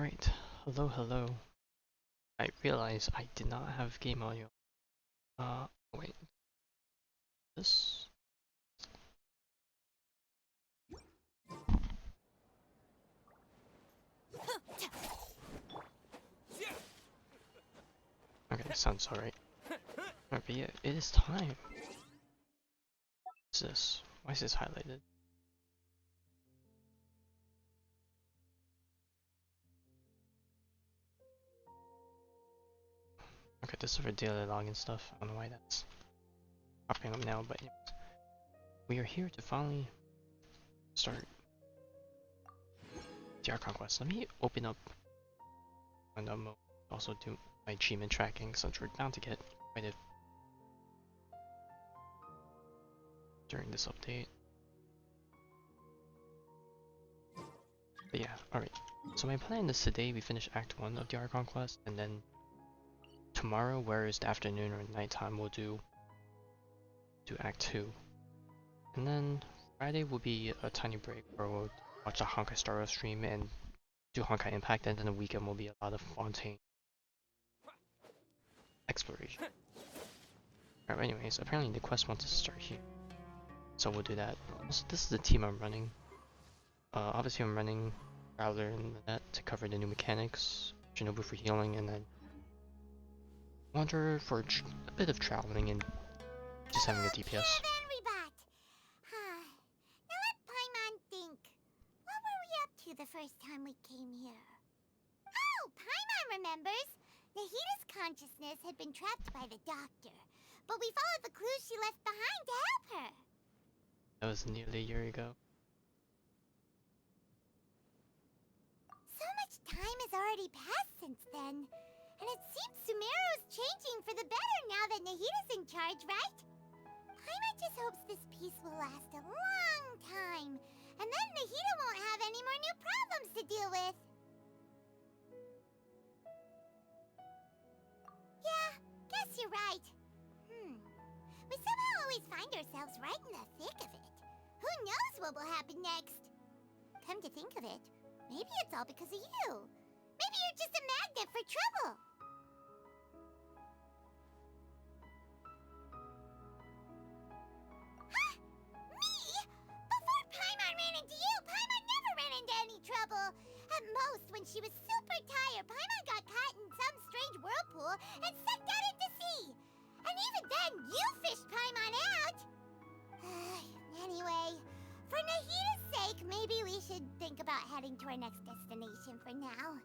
Alright, hello. I realize I did not have game audio. Wait. This? Okay, sounds alright. Alright, but yeah, it is time. What's this? Why is this highlighted? Okay, this is for daily login stuff. I don't know why that's popping up now, but anyways. We are here to finally start the Archon quest. Let me open up and also do my achievement tracking since we're bound to get quite a during this update. But yeah, alright. So my plan is today we finish Act 1 of the Archon quest, and then tomorrow, whereas the afternoon or nighttime, we'll do Act 2. And then Friday will be a tiny break where we'll watch a Honkai Star Rail stream and do Honkai Impact, and then the weekend will be a lot of Fontaine exploration. Alright, anyways, apparently the quest wants to start here. So we'll do that. Also, this is the team I'm running. Obviously I'm running Prowler and the net to cover the new mechanics, Shinobu for healing, and then Wanderer for a bit of traveling and just having a DPS. Now let Paimon think. What were we up to the first time we came here? Oh, Paimon remembers! Nahita's consciousness had been trapped by the doctor, but we followed the clues she left behind to help her. That was nearly a year ago. So much time has already passed since then, and it seems Sumeru's changing for the better now that Nahita's in charge, right? Paimon just hopes this peace will last a long time, and then Nahita won't have any more new problems to deal with. Yeah, guess you're right. We somehow always find ourselves right in the thick of it. Who knows what will happen next? Come to think of it, maybe it's all because of you. Maybe you're just a magnet for trouble. Huh? Me? Before Paimon ran into you, Paimon never ran into any trouble. At most, when she was super tired, Paimon got caught in some strange whirlpool and sucked out into sea. And even then, you fished Paimon out! Anyway, for Nahita's sake, maybe we should think about heading to our next destination for now.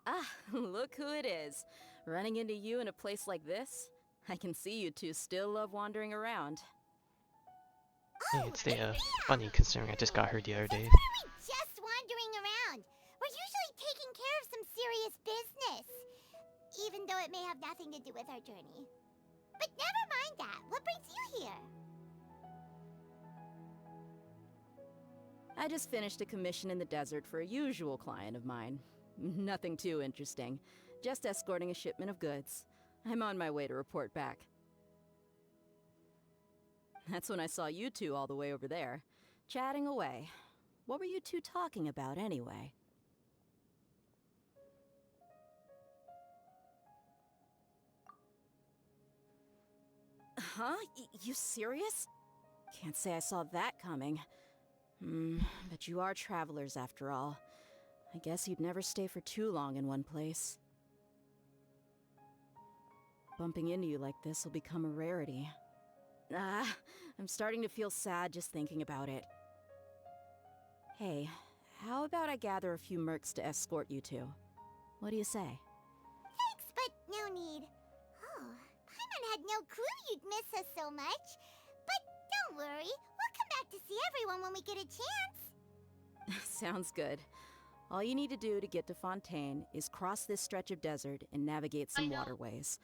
Ah, look who it is. Running into you in a place like this? I can see you two still love wandering around. Hey, it's funny considering I just got her the other day. What are we just wandering around? We're usually taking care of some serious business, even though it may have nothing to do with our journey. But never mind that. What brings you here? I just finished a commission in the desert for a usual client of mine. Nothing too interesting. Just escorting a shipment of goods. I'm on my way to report back. That's when I saw you two all the way over there, chatting away. What were you two talking about anyway? Huh? You serious? Can't say I saw that coming. But you are travelers after all. I guess you'd never stay for too long in one place. Bumping into you like this will become a rarity. I'm starting to feel sad just thinking about it. Hey, how about I gather a few mercs to escort you two? What do you say? Thanks, but no need. Oh, Paimon had no clue you'd miss us so much. But don't worry, we'll come back to see everyone when we get a chance. Sounds good. All you need to do to get to Fontaine is cross this stretch of desert and navigate some waterways.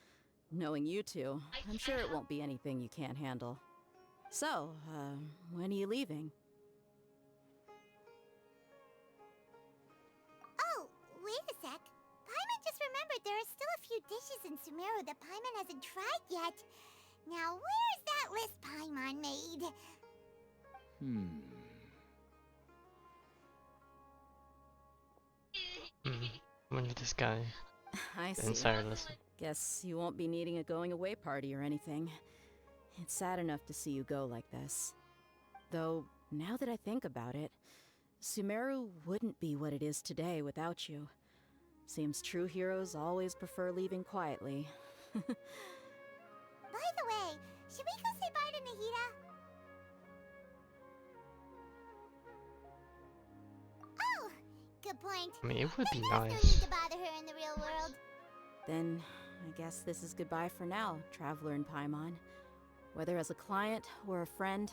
Knowing you two, I'm sure it won't be anything you can't handle. So, when are you leaving? Oh, wait a sec. Paimon just remembered there are still a few dishes in Sumeru that Paimon hasn't tried yet. Now, where's that list Paimon made? I'm under this guy. I The see. insider list. Guess you won't be needing a going away party or anything. It's sad enough to see you go like this. Though, now that I think about it, Sumeru wouldn't be what it is today without you. Seems true heroes always prefer leaving quietly. By the way, should we go say bye to Nahida? Oh, good point. I mean, it would be There's no need nice. to bother her in the real world. Then, I guess this is goodbye for now, Traveler in Paimon. Whether as a client or a friend,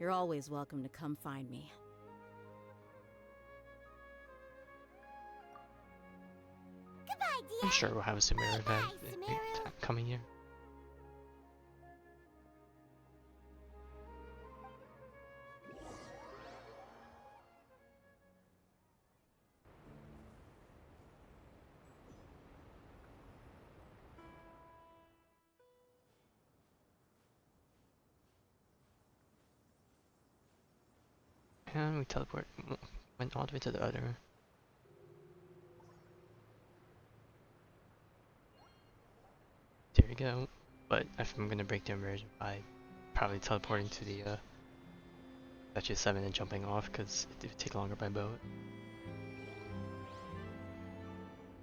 you're always welcome to come find me. Goodbye, dear. I'm sure we'll have a Sumeru event Bye, Sumeru. coming year. And we went all the way to the other. There we go. But if I'm gonna break the immersion by probably teleporting to the Statue 7 and jumping off, because it would take longer by boat.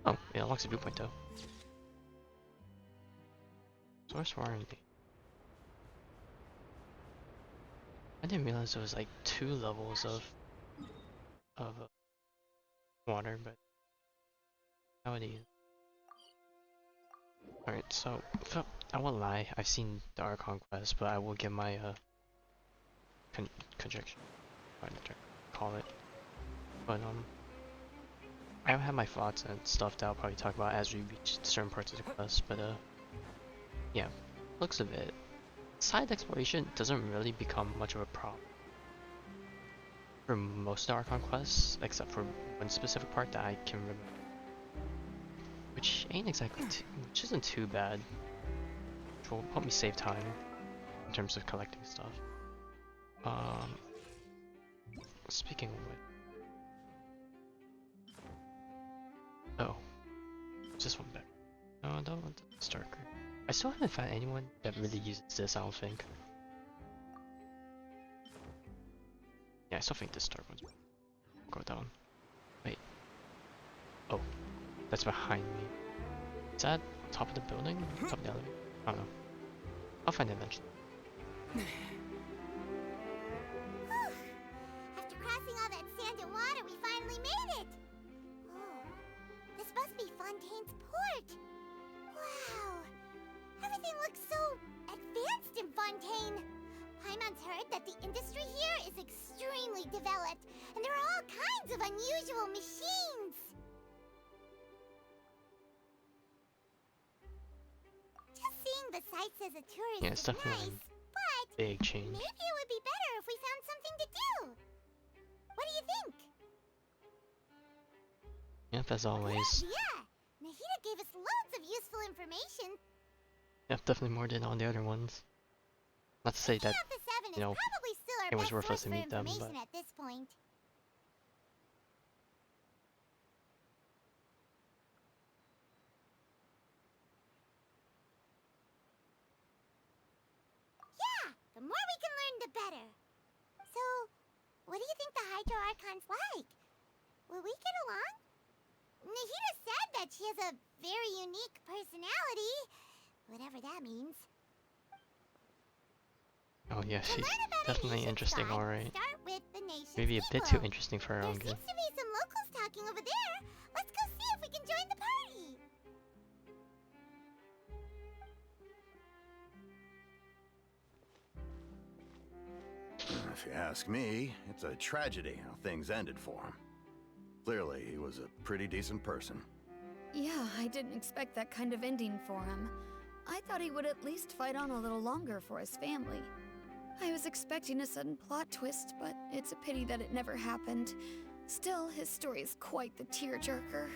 Oh, it unlocks a viewpoint though. Source warranty. I didn't realize there was like 2 levels of water, but how it is. Alright, so I won't lie, I've seen the Archon quest, but I will give my conjecture, whatever you call it. But I don't have my thoughts and stuff that I'll probably talk about as we reach certain parts of the quest, but yeah, looks of it. Side exploration doesn't really become much of a problem for most of the Archon quests, except for one specific part that I can remember, which ain't exactly which isn't too bad, which will help me save time in terms of collecting stuff. Speaking of which, oh, just one back. No, that one's Starker. I still haven't found anyone that really uses this, I don't think. Yeah, I still think this Stark one's better. I'll go with that one. Wait. Oh, that's behind me. Is that top of the building? Top of the elevator? I don't know. I'll find it eventually. After crossing all that sand and water, we finally made it! Oh, this must be Fontaine's port! Wow! Everything looks so advanced in Fontaine! Paimon's heard that the industry here is extremely developed, and there are all kinds of unusual machines! Just seeing the sights as a tourist Yeah, it's is definitely nice, but big change. maybe it would be better if we found something to do. What do you think? Yep, as always. Yeah, Nahida gave us loads of useful information. Yep, definitely more than all the other ones. Not to say that, Picking up the seven you know, is probably still our it was best worth us source to for meet them, information but at this point. Yeah, the more we can learn, the better. So, what do you think the Hydro Archon's like? Will we get along? Nahida said that she has a very unique personality, whatever that means. oh yeah, To she's learn about a definitely nation's interesting, god, alright. start with the nation's Maybe a bit too people. interesting for her There own good. seems to be some locals talking over there. Let's go see if we can join the party. If you ask me, it's a tragedy how things ended for him. Clearly, he was a pretty decent person. Yeah, I didn't expect that kind of ending for him. I thought he would at least fight on a little longer for his family. I was expecting a sudden plot twist, but it's a pity that it never happened. Still, his story is quite the tearjerker.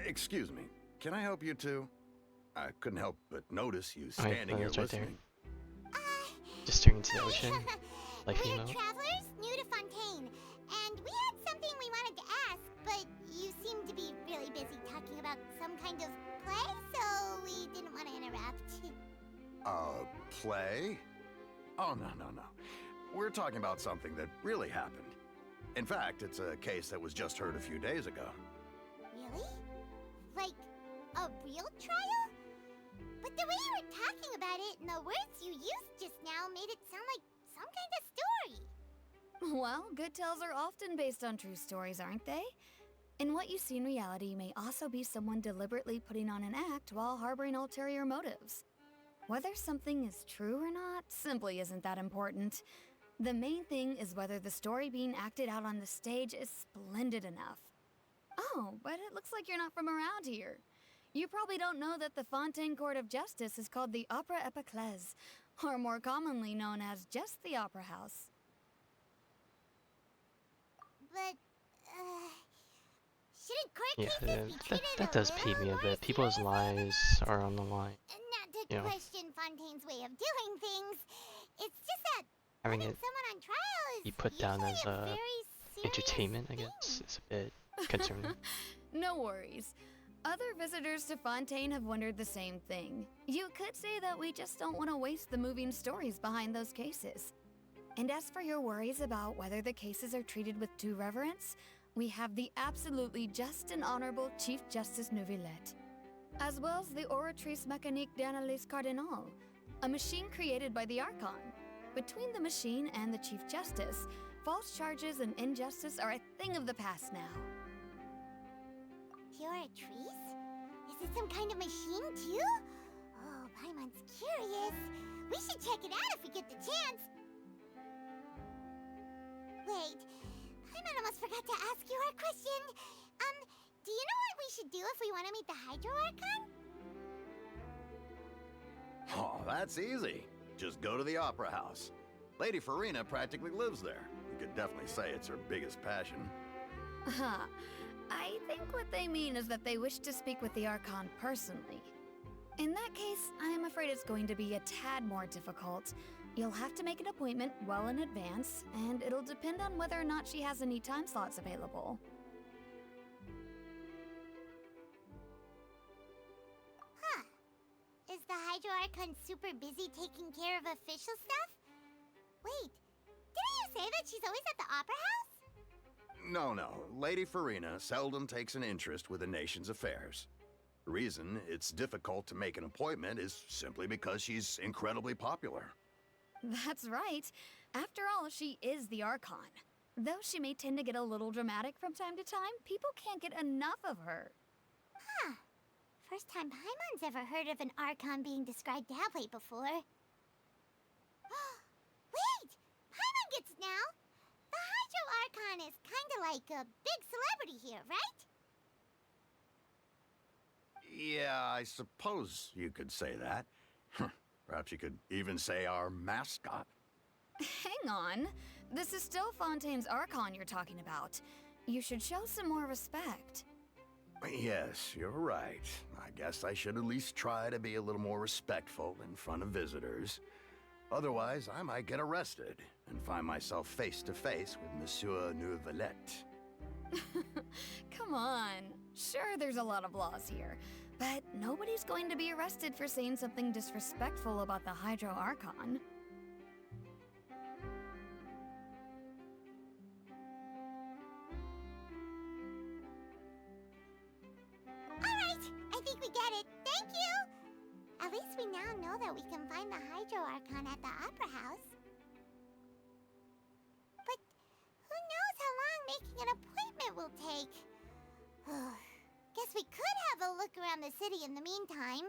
Excuse me. Can I help you two? I couldn't help but notice you Oh, yeah, standing here that's right there. listening. Just turn into the ocean, like We're Nemo. travelers new to Fontaine, kind of play, so we didn't want to interrupt. Play? Oh, no. We're talking about something that really happened. In fact, it's a case that was just heard a few days ago. Really? Like, a real trial? But the way you were talking about it and the words you used just now made it sound like some kind of story. Well, good tales are often based on true stories, aren't they? And what you see in reality may also be someone deliberately putting on an act while harboring ulterior motives. Whether something is true or not simply isn't that important. The main thing is whether the story being acted out on the stage is splendid enough. Oh, but it looks like you're not from around here. You probably don't know that the Fontaine Court of Justice is called the Opera Epiclese, or more commonly known as just the Opera House. But, shouldn't court Yeah, cases be treated that does a pee little me a more bit. People's seriously? lives are on the line. Not to You know. question Fontaine's way of doing things. It's just that Having putting it someone on trial is be put down usually as a very serious entertainment, I thing. guess, is a bit concerning. No worries. Other visitors to Fontaine have wondered the same thing. You could say that we just don't want to waste the moving stories behind those cases. And as for your worries about whether the cases are treated with due reverence, we have the absolutely just and honorable Chief Justice Neuvillette, as well as the Oratrice Mécanique d'Analyse Cardinal, a machine created by the Archon. Between the machine and the Chief Justice, false charges and injustice are a thing of the past now. Oratrice? Is it some kind of machine too? Oh, Paimon's curious. We should check it out if we get the chance. Wait, Paimon almost forgot to ask you our question. Do you know what we should do if we want to meet the Hydro Archon? Oh, that's easy. Just go to the Opera House. Lady Farina practically lives there. You could definitely say it's her biggest passion. Huh. I think what they mean is that they wish to speak with the Archon personally. In that case, I'm afraid it's going to be a tad more difficult. You'll have to make an appointment well in advance, and it'll depend on whether or not she has any time slots available. Huh. Is the Hydro Archon super busy taking care of official stuff? Wait, didn't you say that she's always at the Opera House? No. Lady Farina seldom takes an interest with the nation's affairs. The reason it's difficult to make an appointment is simply because she's incredibly popular. That's right. After all, she is the Archon. Though she may tend to get a little dramatic from time to time, people can't get enough of her. Huh. First time Paimon's ever heard of an Archon being described that way before. Wait! Paimon gets it now! The Hydro Archon is kinda like a big celebrity here, right? Yeah, I suppose you could say that. Perhaps you could even say our mascot. Hang on. This is still Fontaine's Archon you're talking about. You should show some more respect. Yes, you're right. I guess I should at least try to be a little more respectful in front of visitors. Otherwise, I might get arrested and find myself face to face with Monsieur Neuvillette. Come on. Sure, there's a lot of laws here, but nobody's going to be arrested for saying something disrespectful about the Hydro Archon. Alright, I think we get it. Thank you! At least we now know that we can find the Hydro Archon at the Opera House. But who knows how long making an appointment will take? Guess we could have a look around the city in the meantime.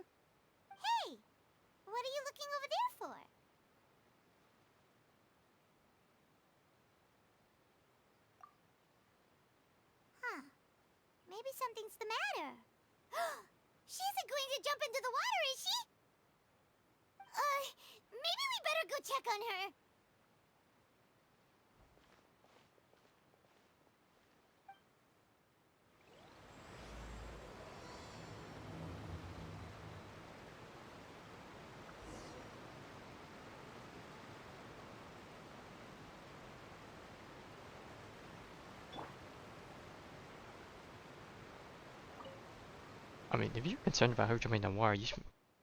Hey! What are you looking over there for? Huh. Maybe something's the matter. She isn't going to jump into the water, is she? Maybe we better go check on her. I mean, if you're concerned about her jumping Noir,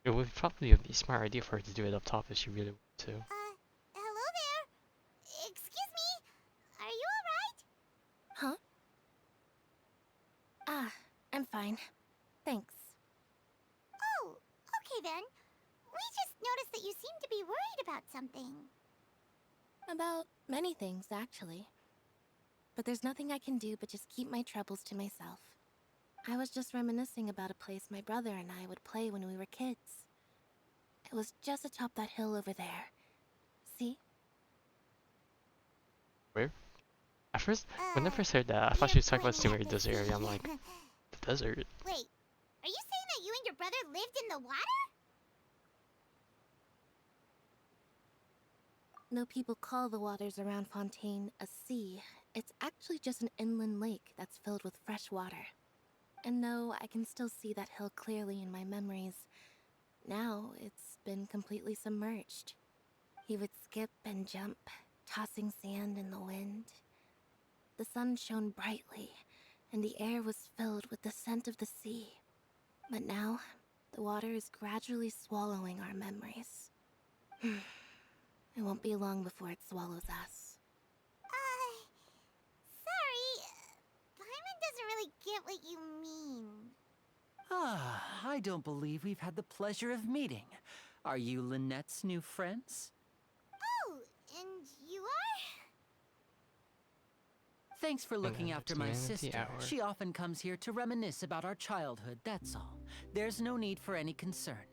it would probably be a smart idea for her to do it up top if she really wanted to. Hello there? Excuse me? Are you alright? Huh? Ah, I'm fine. Thanks. Oh, okay then. We just noticed that you seem to be worried about something. About many things, actually. But there's nothing I can do but just keep my troubles to myself. I was just reminiscing about a place my brother and I would play when we were kids. It was just atop that hill over there. See? Where? At first, when I Uh, first heard that, I thought she was talking about somewhere in this area. I'm like, the desert? Wait, are you saying that you and your brother lived in the water? Though people call the waters around Fontaine a sea, it's actually just an inland lake that's filled with fresh water. And though I can still see that hill clearly in my memories, now it's been completely submerged. He would skip and jump, tossing sand in the wind. The sun shone brightly, and the air was filled with the scent of the sea. But now, the water is gradually swallowing our memories. It won't be long before it swallows us. Sorry. Paimon doesn't really get what you mean. Ah, I don't believe we've had the pleasure of meeting. Are you Lynette's new friends? Oh, and you are? Thanks for looking then after it's my the end of the sister. hour. She often comes here to reminisce about our childhood, that's all. There's no need for any concern.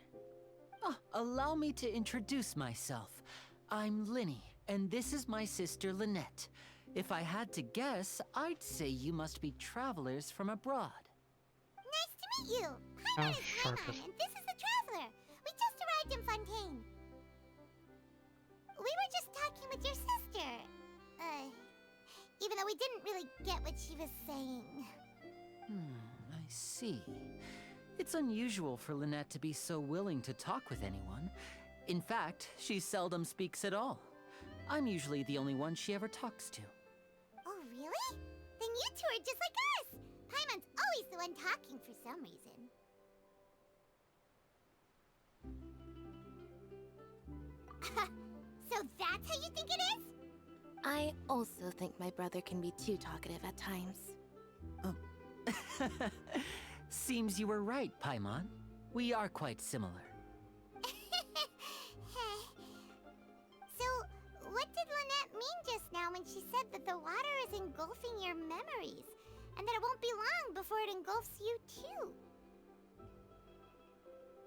Oh, allow me to introduce myself. I'm Linny, and this is my sister Lynette. If I had to guess, I'd say you must be travelers from abroad. Nice to meet you. How Paimon is sharp Paimon, is- and this is the Traveler. We just arrived in Fontaine. We were just talking with your sister. Even though we didn't really get what she was saying. I see. It's unusual for Lynette to be so willing to talk with anyone. In fact, she seldom speaks at all. I'm usually the only one she ever talks to. Oh, really? Then you two are just like us. Paimon's always the one talking for some reason. So that's how you think it is? I also think my brother can be too talkative at times. Seems you were right, Paimon. We are quite similar. So, what did Lynette mean just now when she said that the water is engulfing your memories? And that it won't be long before it engulfs you too?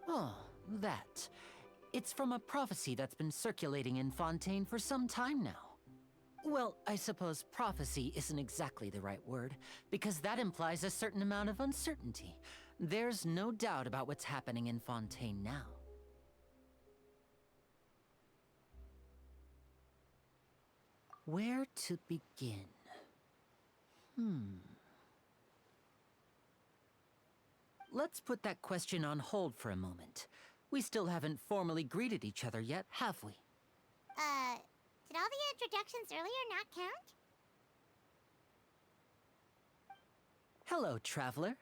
Oh, that. It's from a prophecy that's been circulating in Fontaine for some time now. Well, I suppose prophecy isn't exactly the right word, because that implies a certain amount of uncertainty. There's no doubt about what's happening in Fontaine now. Where to begin? Let's put that question on hold for a moment. We still haven't formally greeted each other yet, have we? Did all the introductions earlier not count? Hello, traveler.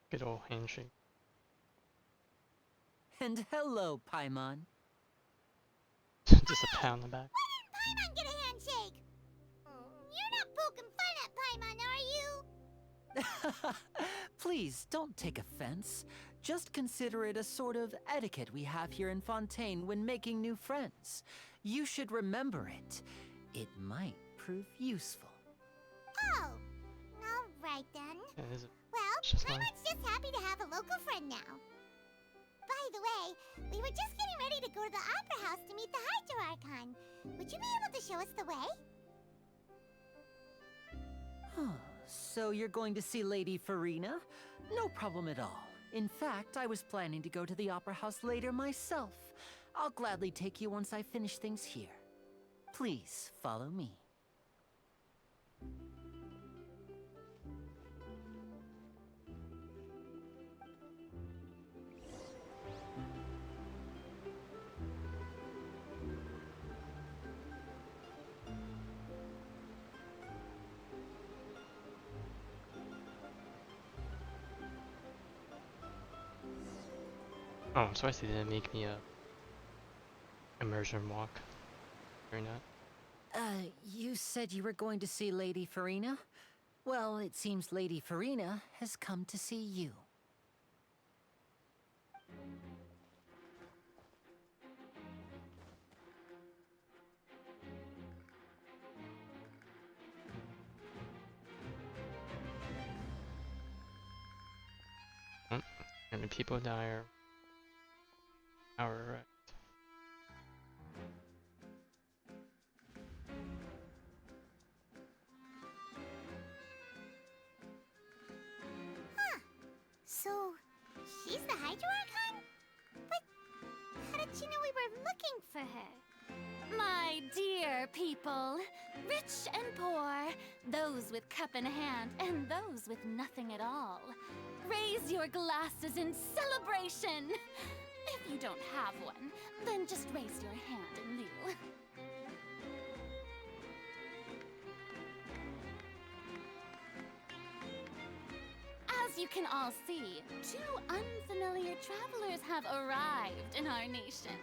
Good old handshake. And hello, Paimon. Just a pat on the back. Why didn't Paimon get a handshake? You're not poking fun at Paimon, are you? Please, don't take offense. Just consider it a sort of etiquette we have here in Fontaine when making new friends. You should remember it. It might prove useful. Oh, alright then. Yeah, is it? Well, Just like- Paimon's just happy to have a local friend now. By the way, we were just getting ready to go to the Opera House to meet the Hydro Archon. Would you be able to show us the way? So you're going to see Lady Farina? No problem at all. In fact, I was planning to go to the Opera House later myself. I'll gladly take you once I finish things here. Please, follow me. Oh, I'm surprised they didn't make me a immersion walk. Or not. You said you were going to see Lady Farina? Well, it seems Lady Farina has come to see you. And the people die are right. So, she's the Hydro Archon? But how did she know we were looking for her? My dear people, rich and poor, those with cup in hand and those with nothing at all, raise your glasses in celebration! If you don't have one, then just raise your hand in lieu. As you can all see, 2 unfamiliar travelers have arrived in our nation.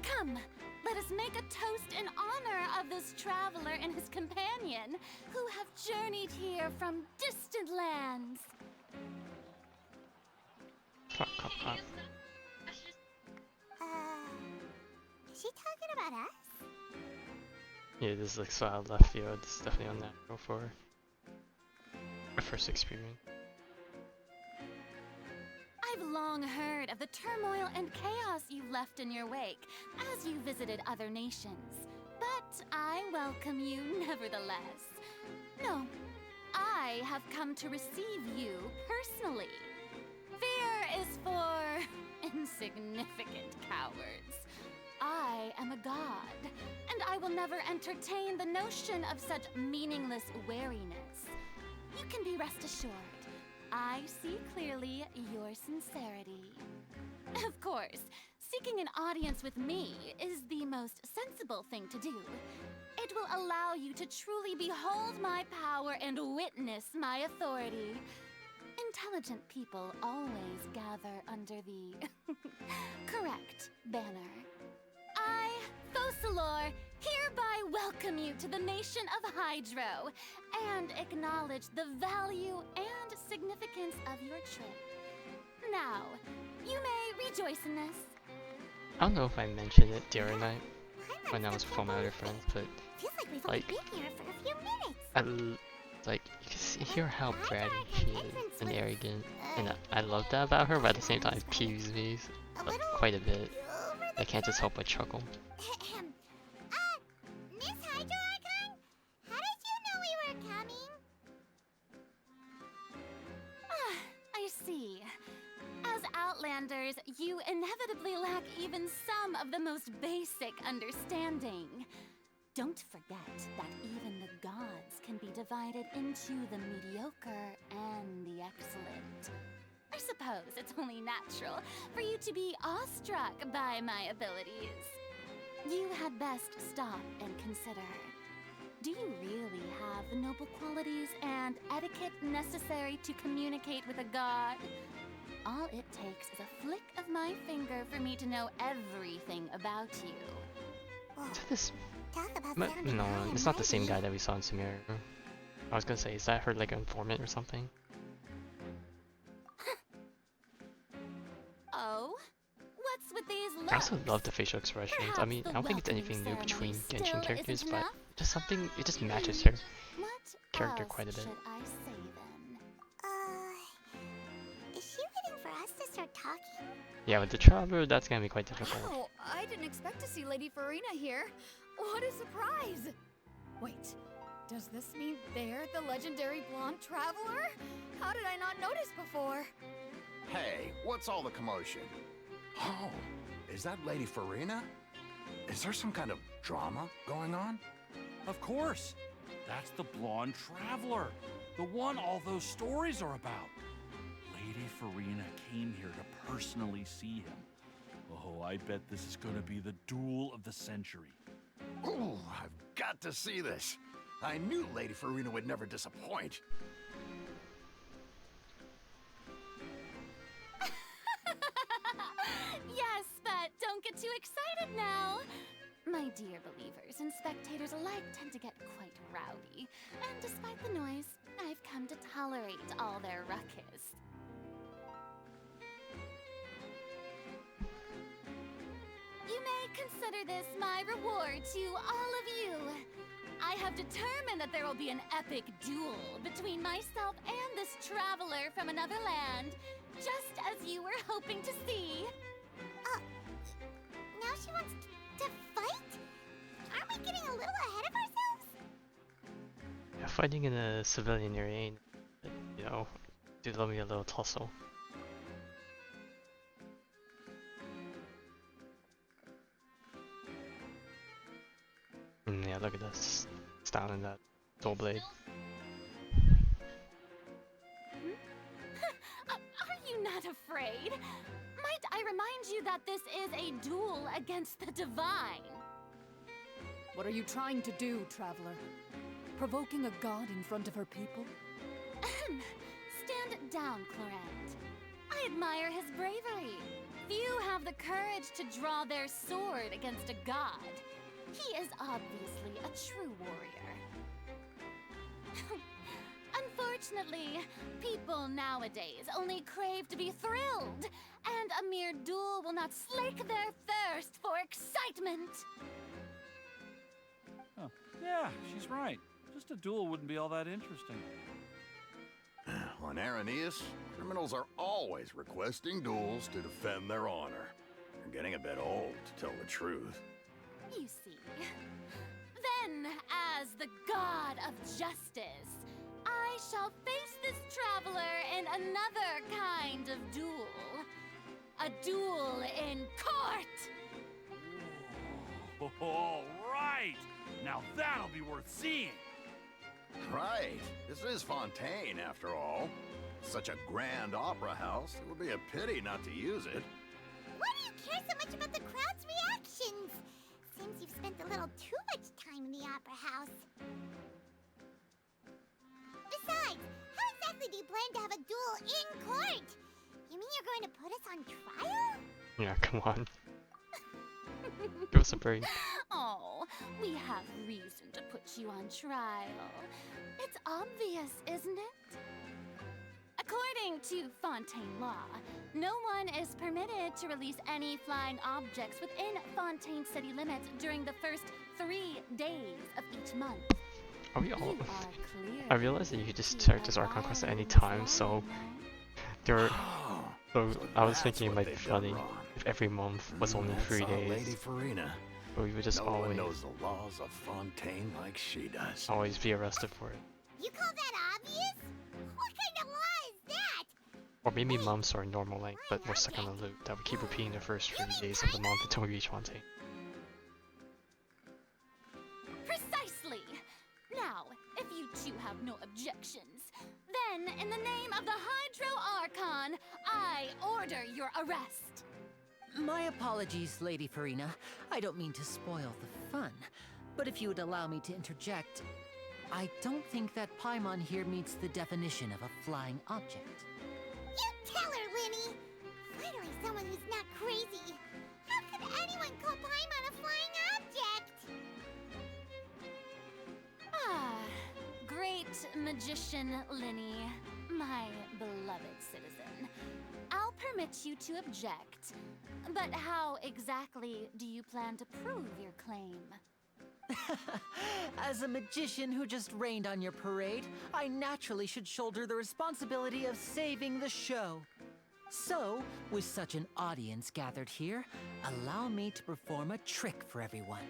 Come, let us make a toast in honor of this traveler and his companion, who have journeyed here from distant lands. Clap. Is she talking about us? Yeah, this is like so out of left field. It's definitely unnatural for my first experience. I've long heard of the turmoil and chaos you've left in your wake as you visited other nations, but I welcome you nevertheless. No, I have come to receive you personally. Fear is for insignificant cowards. I am a god, and I will never entertain the notion of such meaningless wariness. You can be rest assured, I see clearly your sincerity. Of course, seeking an audience with me is the most sensible thing to do. It will allow you to truly behold my power and witness my authority. Intelligent people always gather under the correct banner. I, Focalor, hereby welcome you to the nation of Hydro and acknowledge the value and significance of your trip. Now, you may rejoice in this. I don't know if I mentioned it the other night when I was with my other friends, but Feels like we've only been here for a few minutes. like you can hear how bratty she is and arrogant, and I love that about her, but at the same time it peeves me quite a bit. I can't just help but chuckle. Miss Hydro Archon? How did you know we were coming? I see. As Outlanders, you inevitably lack even some of the most basic understanding. Don't forget that even the gods can be divided into the mediocre and the excellent. I suppose it's only natural for you to be awestruck by my abilities. You had best stop and consider. Do you really have the noble qualities and etiquette necessary to communicate with a god? All it takes is a flick of my finger for me to know everything about you. Is that this? Talk about No, it's not the same guy that we saw in Samir. I was gonna say, is that her like informant or something? Oh? What's with these looks? I also love the facial expressions. I mean, I don't think it's anything new between Genshin characters, but just something, it just matches her character quite a bit. Should I say then? Is she waiting for us to start talking? Yeah, with the traveler, that's gonna be quite difficult. Oh, I didn't expect to see Lady Farina here. What a surprise! Wait, does this mean they're the legendary blonde traveler? How did I not notice before? Hey, what's all the commotion? Oh, is that Lady Farina? Is there some kind of drama going on? Of course. That's the blonde traveler. The one all those stories are about. Lady Farina came here to personally see him. Oh, I bet this is gonna be the duel of the century. Ooh, I've got to see this. I knew Lady Farina would never disappoint. don't get too excited now. My dear believers and spectators alike tend to get quite rowdy, and despite the noise, I've come to tolerate all their ruckus. You may consider this my reward to all of you. I have determined that there will be an epic duel between myself and this traveler from another land, just as you were hoping to see. Now she wants to fight? Aren't we getting a little ahead of ourselves? Yeah, fighting in a civilian area ain't, you know, do love me a little tussle. Yeah, look at this. It's down in that dual blade. Are you not afraid? Might I remind you that this is a duel against the divine? What are you trying to do, traveler? Provoking a god in front of her people? Stand down, Clorant. I admire his bravery. Few have the courage to draw their sword against a god. He is obviously a true warrior. Unfortunately, people nowadays only crave to be thrilled, and a mere duel will not slake their thirst for excitement. Oh, yeah, she's right. Just a duel wouldn't be all that interesting. On Araneus, criminals are always requesting duels to defend their honor. They're getting a bit old, to tell the truth. You see. Then, as the god of justice, I shall face this traveler in another kind of duel. A duel in court! All right! Now that'll be worth seeing! Right. This is Fontaine, after all. Such a grand opera house, it would be a pity not to use it. Why do you care so much about the crowd's reactions? Seems you've spent a little too much time in the opera house. Besides, how exactly do you plan to have a duel in court? You mean you're going to put us on trial? Yeah, come on. Give us a break. Oh, we have reason to put you on trial. It's obvious, isn't it? According to Fontaine law, no one is permitted to release any flying objects within Fontaine city limits during the first 3 days of each month. Are we all? You are clear. I realized that you could just start this Archon quest at any time, so there. So I was thinking it might be funny if every month was only 3 days. Lady Farina. But we would just No one always knows the laws of Fontaine like she does. always be arrested for it. You call that obvious? What kind of law is that? Or maybe months are normal length, but we're stuck on a loop that would keep repeating the first 3 days of the month until we reach Fontaine. Precisely! Now, if you two have no objections, then in the name of the Hydro Archon, I order your arrest. My apologies, Lady Farina. I don't mean to spoil the fun, but if you would allow me to interject, I don't think that Paimon here meets the definition of a flying object. You tell her, Linny! Finally someone who's not crazy. How could anyone call Paimon a flying object? Ah, great magician Linny, my beloved citizen. I'll permit you to object, but how exactly do you plan to prove your claim? As a magician who just rained on your parade, I naturally should shoulder the responsibility of saving the show. So, with such an audience gathered here, allow me to perform a trick for everyone.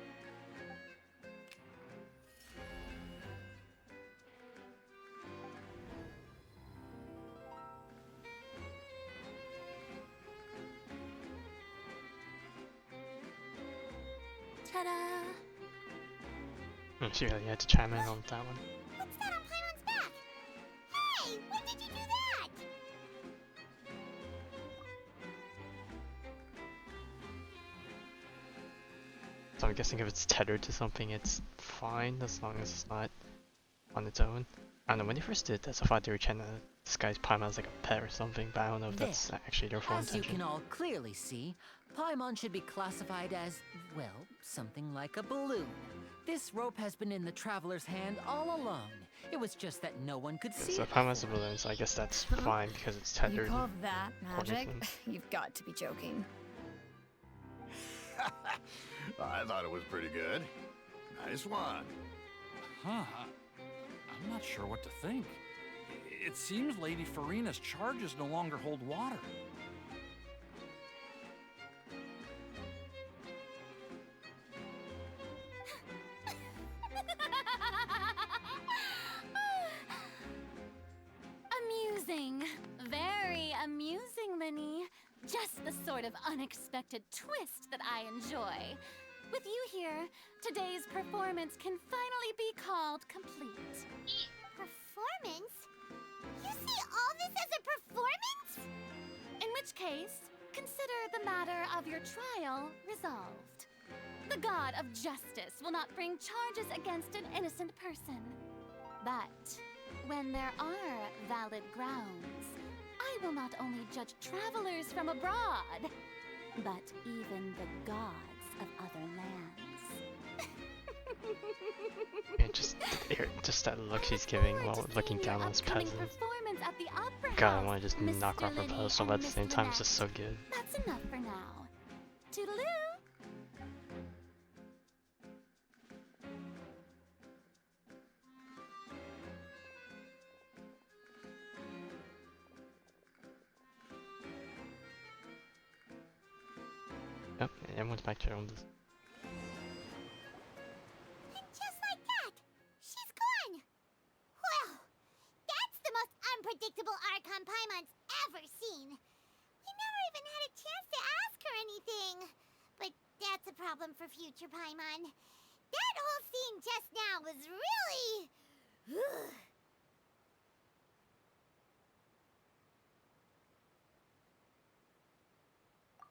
Ta-da! She really had to chime in on that one. What's that on Paimon's back? Hey, when did you do that? So I'm guessing if it's tethered to something, it's fine as long as it's not on its own. I don't know, when they first did this, I thought they were trying to disguise Paimon as like a pet or something, but I don't know if that's actually their full As you intention. can all clearly see, Paimon should be classified as, well, something like a balloon. This rope has been in the traveler's hand all along. It was just that no one could see So it Paimon's a before. balloon, so I guess that's fine because it's tethered. You call that according to magic? them. You've got to be joking. I thought it was pretty good. Nice one. Huh. I'm not sure what to think. It seems Lady Farina's charges no longer hold water. Amusing. Very amusing, Linny. Just the sort of unexpected twist that I enjoy. With you here, today's performance can finally be called complete. Performance? You see all this as a performance? In which case, consider the matter of your trial resolved. The god of justice will not bring charges against an innocent person. But when there are valid grounds, I will not only judge travelers from abroad, but even the gods of other lands. Yeah, just that look she's giving while looking down on his peasants. Performance at the opera God, I house, want to just knock her off her Mr. pedestal, Linny but at and the same Miss time, it's just so Lynette. good. That's enough for now. Toodaloo! Yep, everyone's back to their own. And just like that, she's gone. Well, that's the most unpredictable Archon Paimon's ever seen. We never even had a chance to ask her anything. But that's a problem for future Paimon. That whole scene just now was really...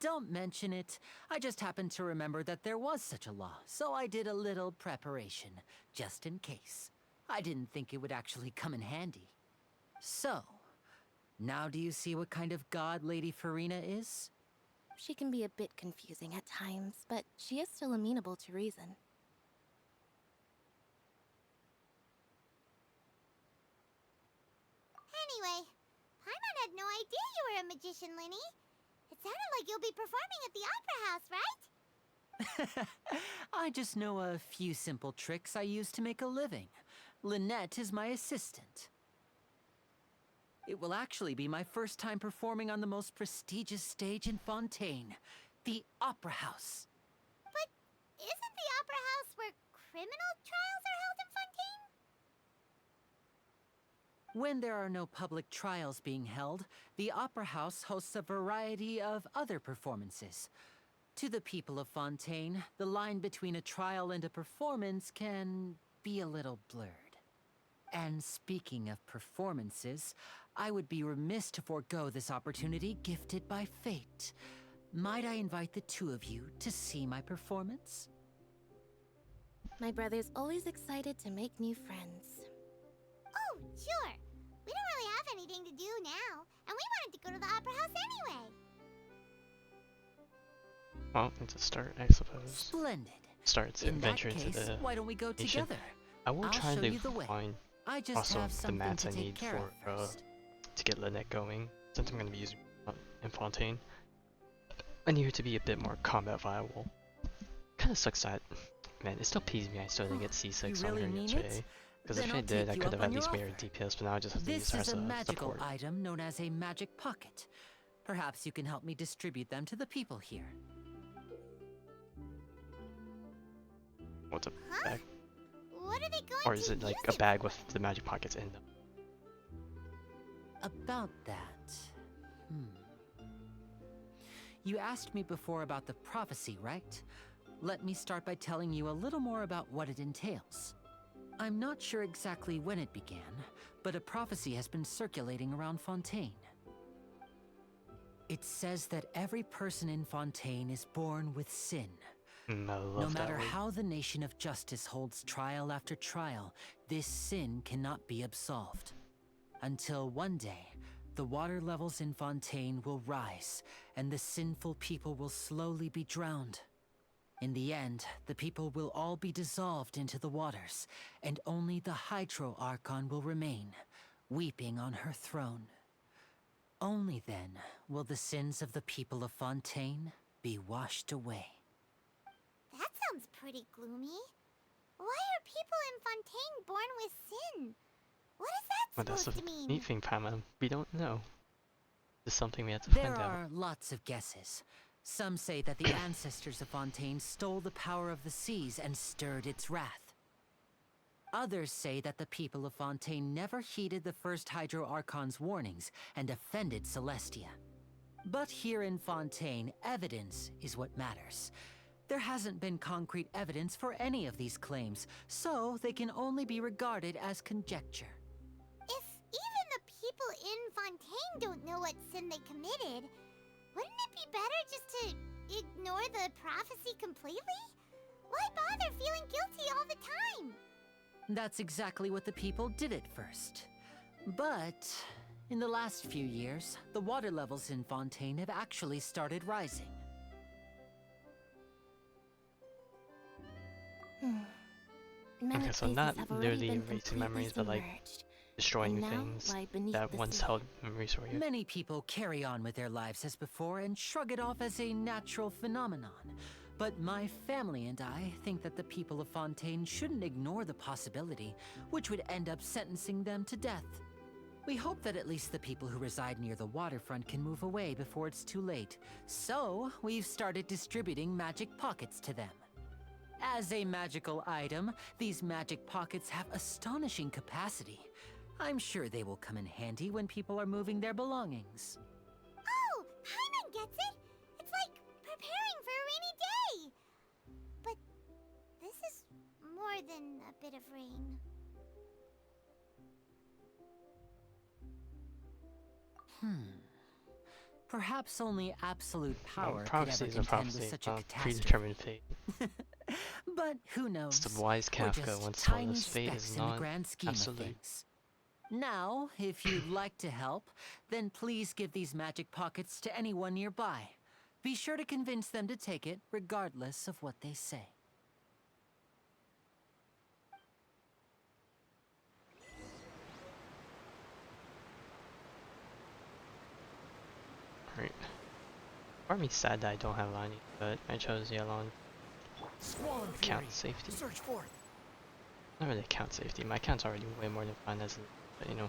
Don't mention it. I just happened to remember that there was such a law, so I did a little preparation, just in case. I didn't think it would actually come in handy. So, now do you see what kind of god Lady Farina is? She can be a bit confusing at times, but she is still amenable to reason. Anyway, Paimon had no idea you were a magician, Linny. It sounded like you'll be performing at the Opera House, right? I just know a few simple tricks I use to make a living. Lynette is my assistant. It will actually be my first time performing on the most prestigious stage in Fontaine, the Opera House. But isn't the Opera House where criminal trials are held in Fontaine? When there are no public trials being held, the Opera House hosts a variety of other performances. To the people of Fontaine, the line between a trial and a performance can be a little blurred. And speaking of performances, I would be remiss to forego this opportunity gifted by fate. Might I invite the two of you to see my performance? My brother's always excited to make new friends. Oh, sure. We don't really have anything to do now, and we wanted to go to the Opera House anyway. Well, it's a start, I suppose. Splendid. Start its In that adventure into case, the why don't we go nation. together? I will I'll try show to you the way. find I just also have the something mats to I take need care of for first. to get Lynette going, since I'm going to be using in Fontaine. I need her to be a bit more combat viable. Kind of sucks that, man, it still pees me I still didn't get C6 You really on her mean yesterday. it? Because Then if I I'll did, take I you could up have on at your least made her offer. DPS, but now I just have to use This her is as a a magical support. item known as a magic pocket. Perhaps you can help me distribute them to the people here. What's a Huh? bag? What are they going Or to is it like use a bag with the magic pockets in them? About that... You asked me before about the prophecy, right? Let me start by telling you a little more about what it entails. I'm not sure exactly when it began, but a prophecy has been circulating around Fontaine. It says that every person in Fontaine is born with sin. I love No that matter word. how the nation of justice holds trial after trial, this sin cannot be absolved. Until one day, the water levels in Fontaine will rise, and the sinful people will slowly be drowned. In the end, the people will all be dissolved into the waters, and only the Hydro Archon will remain, weeping on her throne. Only then will the sins of the people of Fontaine be washed away. That sounds pretty gloomy. Why are people in Fontaine born with sin? What is Well, that that's supposed the to mean? neat thing, Pamela. We don't know. It's something we have to There find out. are lots of guesses. Some say that the ancestors of Fontaine stole the power of the seas and stirred its wrath. Others say that the people of Fontaine never heeded the first Hydro Archon's warnings and offended Celestia. But here in Fontaine, evidence is what matters. There hasn't been concrete evidence for any of these claims, so they can only be regarded as conjecture. If even the people in Fontaine don't know what sin they committed, wouldn't it be better just to ignore the prophecy completely? Why bother feeling guilty all the time? That's exactly what the people did at first. But in the last few years, the water levels in Fontaine have actually started rising. Many Okay, so places not have already literally been erasing completely memories, but like submerged, destroying and now things lie beneath that the once sea. held memories for you. Many people carry on with their lives as before and shrug it off as a natural phenomenon. But my family and I think that the people of Fontaine shouldn't ignore the possibility, which would end up sentencing them to death. We hope that at least the people who reside near the waterfront can move away before it's too late. So, we've started distributing magic pockets to them. As a magical item, these magic pockets have astonishing capacity. I'm sure they will come in handy when people are moving their belongings. Oh, Paimon gets it! It's like preparing for a rainy day! But this is more than a bit of rain. Perhaps only absolute Well, power could ever prophecies are contend with prophecy, such a not catastrophe. predetermined fate. But who knows? It's the wise We're Kafka just once told tiny us fate specks is in the not grand scheme absolute. of things. Now, if you'd like to help, then please give these magic pockets to anyone nearby. Be sure to convince them to take it, regardless of what they say. Alright. Part of me sad that I don't have Lani, but I chose yellow on account safety. Search for it. Not really account safety. My account's already way more than fine as it, but you know.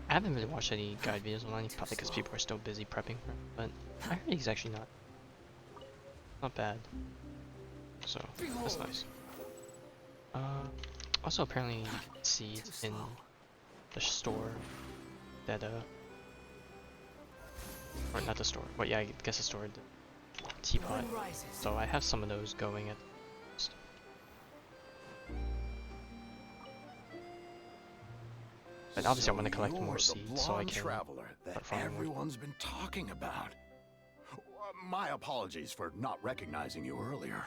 I haven't really watched any guide videos on Lani, probably because people are still busy prepping for it, but I heard he's actually not bad. So that's nice. Also apparently you can see in the store that or not the store, but yeah, I guess the store, the teapot. So I have some of those going at but obviously I want to collect more seeds so I can traveler that everyone's been talking about. My apologies for not recognizing you earlier.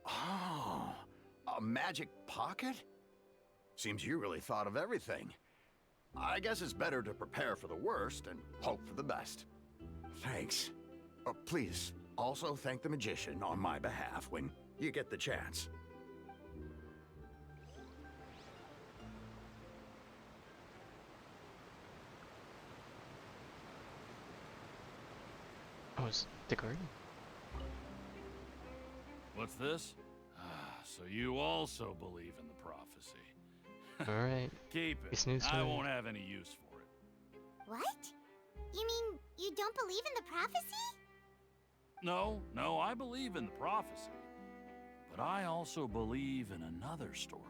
Oh, a magic pocket? Seems you really thought of everything. I guess it's better to prepare for the worst and hope for the best. Thanks. Please, also thank the magician on my behalf when you get the chance. Oh, it's the garden? What's this? Ah, so you also believe in the prophecy. Alright. Keep It's it. news to I me. won't have any use for it. What? You mean you don't believe in the prophecy? No, I believe in the prophecy. But I also believe in another story.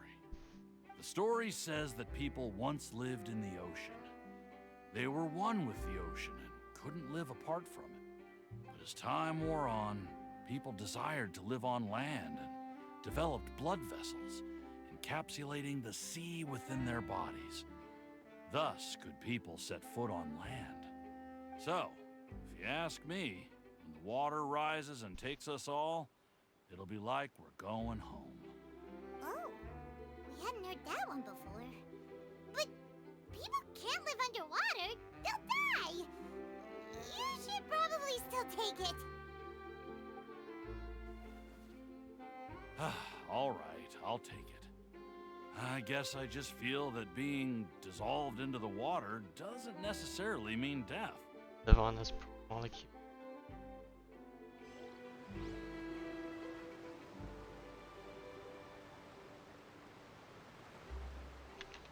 The story says that people once lived in the ocean. They were one with the ocean and couldn't live apart from it. But as time wore on, people desired to live on land and developed blood vessels, encapsulating the sea within their bodies. Thus could people set foot on land. So, if you ask me, when the water rises and takes us all, It'll be like we're going home. Oh, we hadn't heard that one before. But people can't live underwater. They'll die. You should probably still take it. All right, I'll take it. I guess I just feel that being dissolved into the water doesn't necessarily mean death. Live on this molecule.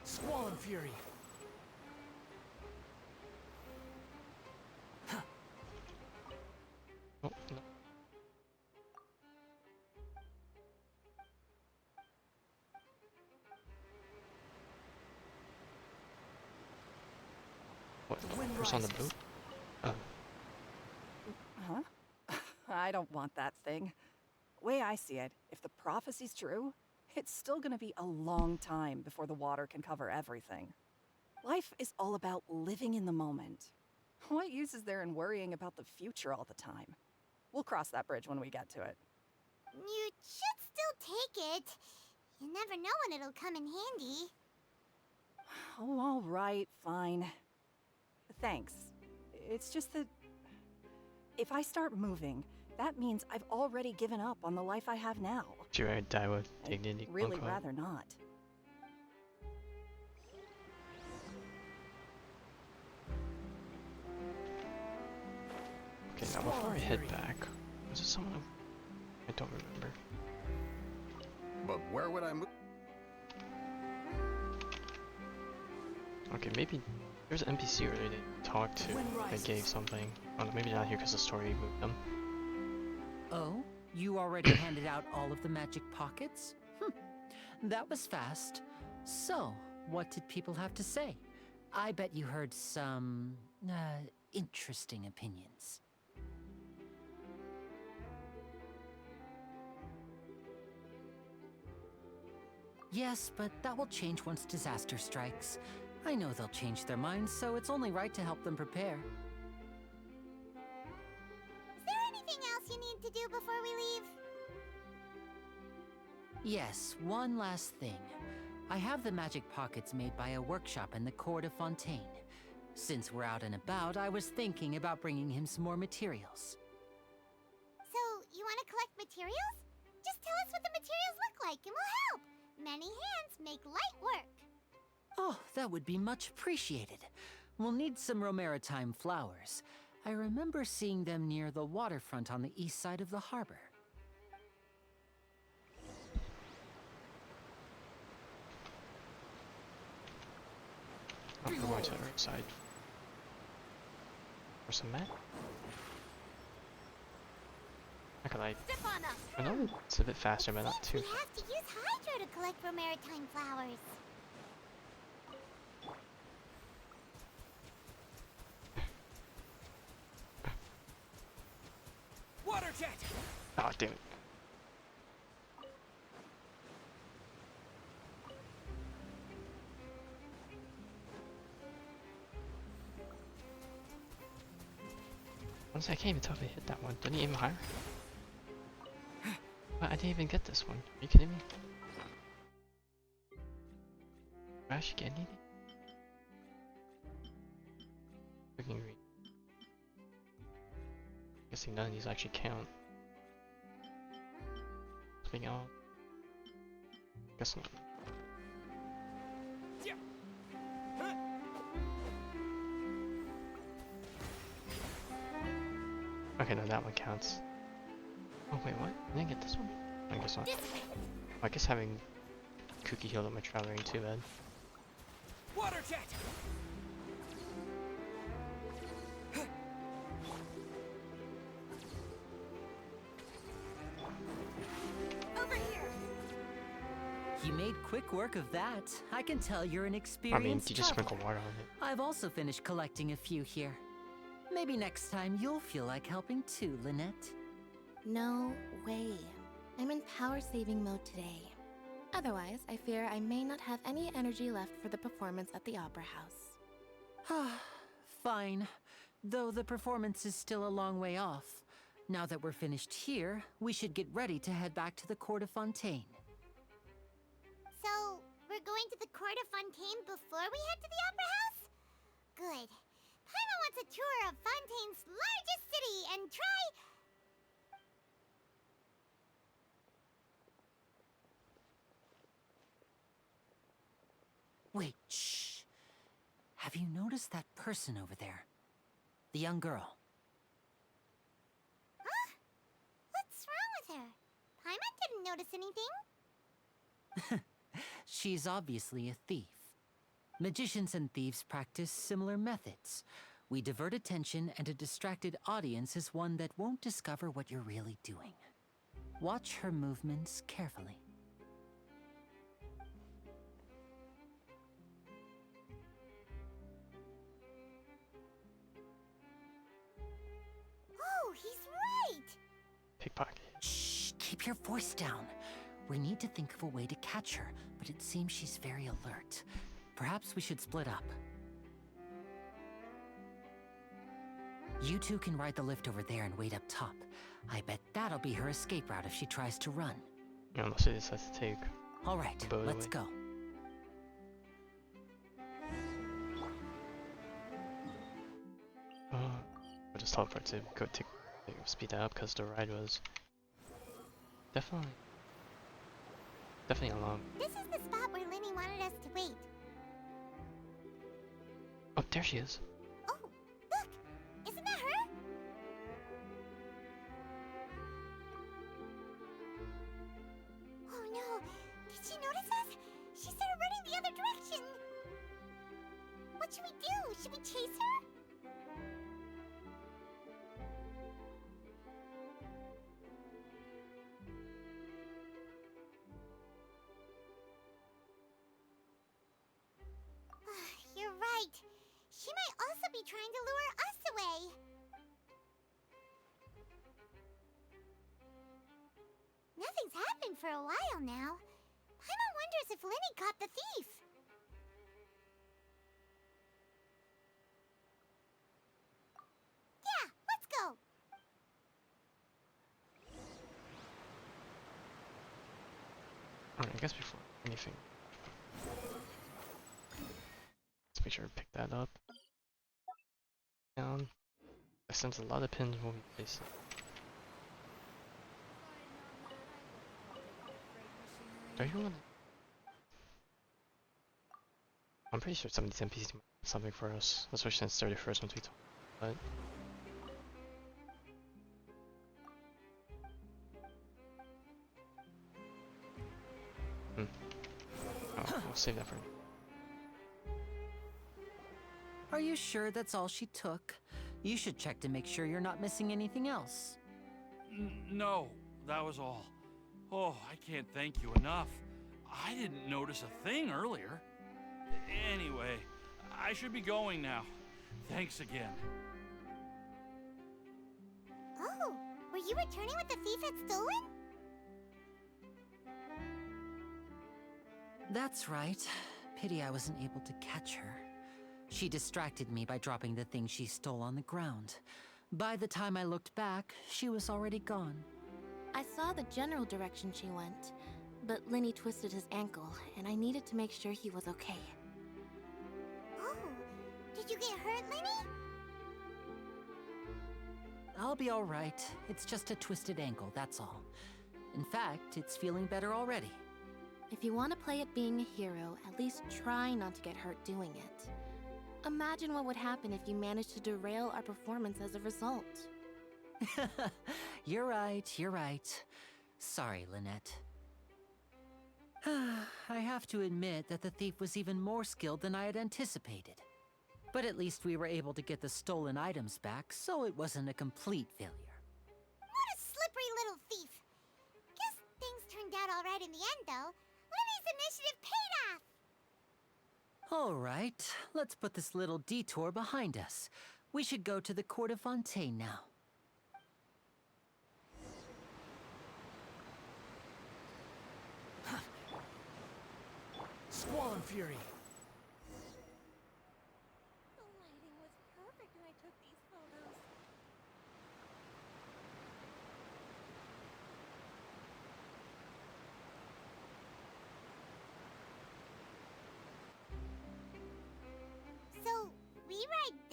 Squall and Fury. Oh, no. What? Who's on the boat? Oh. Huh? I don't want that thing. Way I see it, if the prophecy's true, it's still gonna be a long time before the water can cover everything. Life is all about living in the moment. What use is there in worrying about the future all the time? We'll cross that bridge when we get to it. You should still take it. You never know when it'll come in handy. Oh, all right, fine. Thanks. It's just that if I start moving, that means I've already given up on the life I have now. Do you die with dignity? I'd really rather not. Okay, now before I head back, was it someone I don't remember? But where would I move? Okay, maybe there's an NPC earlier they talked to. They gave something. Oh no, maybe not here because the story moved them. Oh? You already handed out all of the magic pockets? That was fast. So, what did people have to say? I bet you heard some, interesting opinions. Yes, but that will change once disaster strikes. I know they'll change their minds, so it's only right to help them prepare. Is there anything else you need to do before we leave? Yes, one last thing. I have the magic pockets made by a workshop in the court of Fontaine. Since we're out and about, I was thinking about bringing him some more materials. So, you want to collect materials? Just tell us what the materials look like and we'll help. Many hands make light work. Oh, that would be much appreciated. We'll need some Romaritime flowers. I remember seeing them near the waterfront on the east side of the harbor. Oh, we're going to the right side. For some mat? I know it's a bit faster, but not too. We have to use Hydro to collect Romaritime flowers. Water jet! Oh, damn it. Honestly, I can't even tell if I hit that one. Didn't he aim higher? I didn't even get this one. Are you kidding me? Did I actually get anything? Freaking green. Guessing none of these actually count. Something else? Guess not. Okay, no, that one counts. Oh wait, what? Did I get this one? I guess not. I guess having Cookie healed up my traveler ain't too bad. Water jet! Over here! You made quick work of that. I can tell you're an experienced I mean, you just traveler. sprinkle water on it. I've also finished collecting a few here. Maybe next time you'll feel like helping too, Lynette. No way. I'm in power-saving mode today. Otherwise, I fear I may not have any energy left for the performance at the Opera House. Fine. Though the performance is still a long way off. Now that we're finished here, we should get ready to head back to the court of Fontaine. So, we're going to the court of Fontaine before we head to the Opera House? Good. Paimon wants a tour of Fontaine's largest city and try... Wait, shh. Have you noticed that person over there? The young girl. Huh? What's wrong with her? Paimon didn't notice anything. She's obviously a thief. Magicians and thieves practice similar methods. We divert attention, and a distracted audience is one that won't discover what you're really doing. Watch her movements carefully. Oh, he's right! Pickpocket. Shh, keep your voice down. We need to think of a way to catch her, but it seems she's very alert. Perhaps we should split up. You two can ride the lift over there and wait up top. I bet that'll be her escape route if she tries to run. Yeah, unless she decides to take All right, the boat let's away. go. I'll just teleport to go speed that up because the ride was definitely long. This is the spot where Linny wanted us to wait. Oh, there she is. Oh, look! Isn't that her? Oh no! Did she notice us? She started running the other direction! What should we do? Should we chase her? You're right. She might also be trying to lure us away. Nothing's happened for a while now. Paimon wonders if Linny caught the thief. Yeah, let's go. Alright, I guess before anything, let's make sure to pick that up. Down. I sense a lot of pins will be placed. Are you on? I'm pretty sure some of these NPCs might have something for us, especially since 31st once we talk. But oh, we'll save that for. Are you sure that's all she took? You should check to make sure you're not missing anything else. No, that was all. Oh, I can't thank you enough. I didn't notice a thing earlier. Anyway, I should be going now. Thanks again. Oh, were you returning what the thief had stolen? That's right. Pity I wasn't able to catch her. She distracted me by dropping the thing she stole on the ground. By the time I looked back, she was already gone. I saw the general direction she went, but Linny twisted his ankle, and I needed to make sure he was okay. Oh, did you get hurt, Linny? I'll be all right. It's just a twisted ankle, that's all. In fact, it's feeling better already. If you want to play at being a hero, at least try not to get hurt doing it. Imagine what would happen if you managed to derail our performance as a result. You're right. Sorry, Lynette. I have to admit that the thief was even more skilled than I had anticipated. But at least we were able to get the stolen items back, so it wasn't a complete failure. What a slippery little thief. Guess things turned out all right in the end, though. Linny's initiative paid off. All right, let's put this little detour behind us. We should go to the court of Fontaine now. Squall Fury. The lighting was perfect when I took these photos.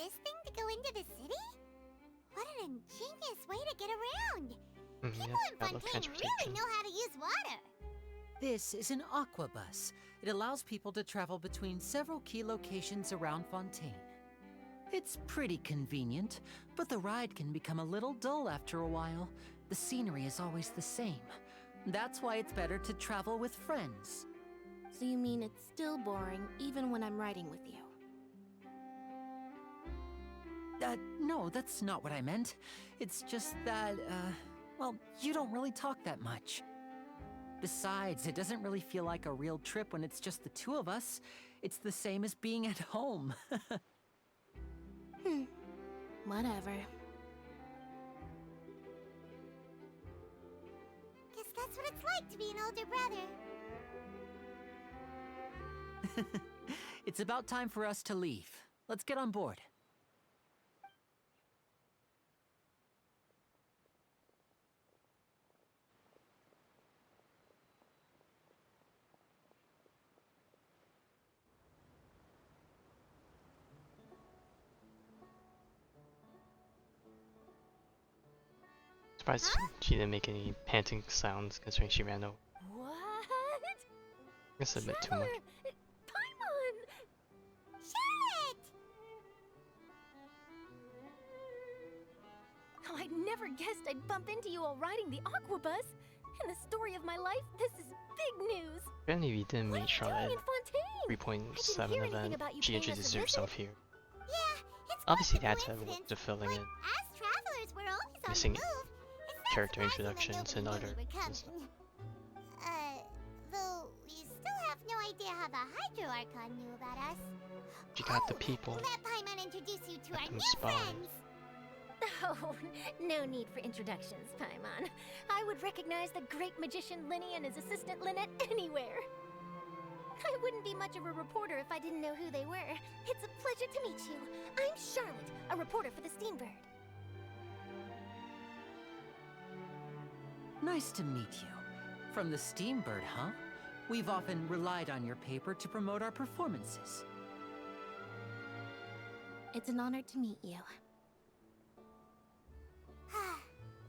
this thing to go into the city? What an ingenious way to get around! People in Fontaine really know how to use water! This is an aqua bus. It allows people to travel between several key locations around Fontaine. It's pretty convenient, but the ride can become a little dull after a while. The scenery is always the same. That's why it's better to travel with friends. So you mean it's still boring even when I'm riding with you? No, that's not what I meant. It's just that, well, you don't really talk that much. Besides, it doesn't really feel like a real trip when it's just the two of us. It's the same as being at home. Whatever. Guess that's what it's like to be an older brother. It's about time for us to leave. Let's get on board. Surprised she didn't make any panting sounds considering she ran over. What? I guess a bit too much. Paimon! Charlotte! Oh, I never guessed I'd bump into you all riding the aqua bus. In the story of my life, this is big news. Apparently we didn't meet Charlotte in Fontaine? 3.7 event. She introduced herself here. Yeah, it's Obviously quite that's a had work coincidence, to filling but in. as travelers, we're always on Missing the move. It's not character surprising that introductions and nobody other knew we were stuff. coming. Though we still have no idea how the Hydro Archon knew about us. She got the people. Let Paimon introduce you to Let our them new spy. friends. Oh, no need for introductions, Paimon. I would recognize the great magician Linny and his assistant Lynette anywhere. I wouldn't be much of a reporter if I didn't know who they were. It's a pleasure to meet you. I'm Charlotte, a reporter for the Steambird. Nice to meet you. From the Steambird, huh? We've often relied on your paper to promote our performances. It's an honor to meet you.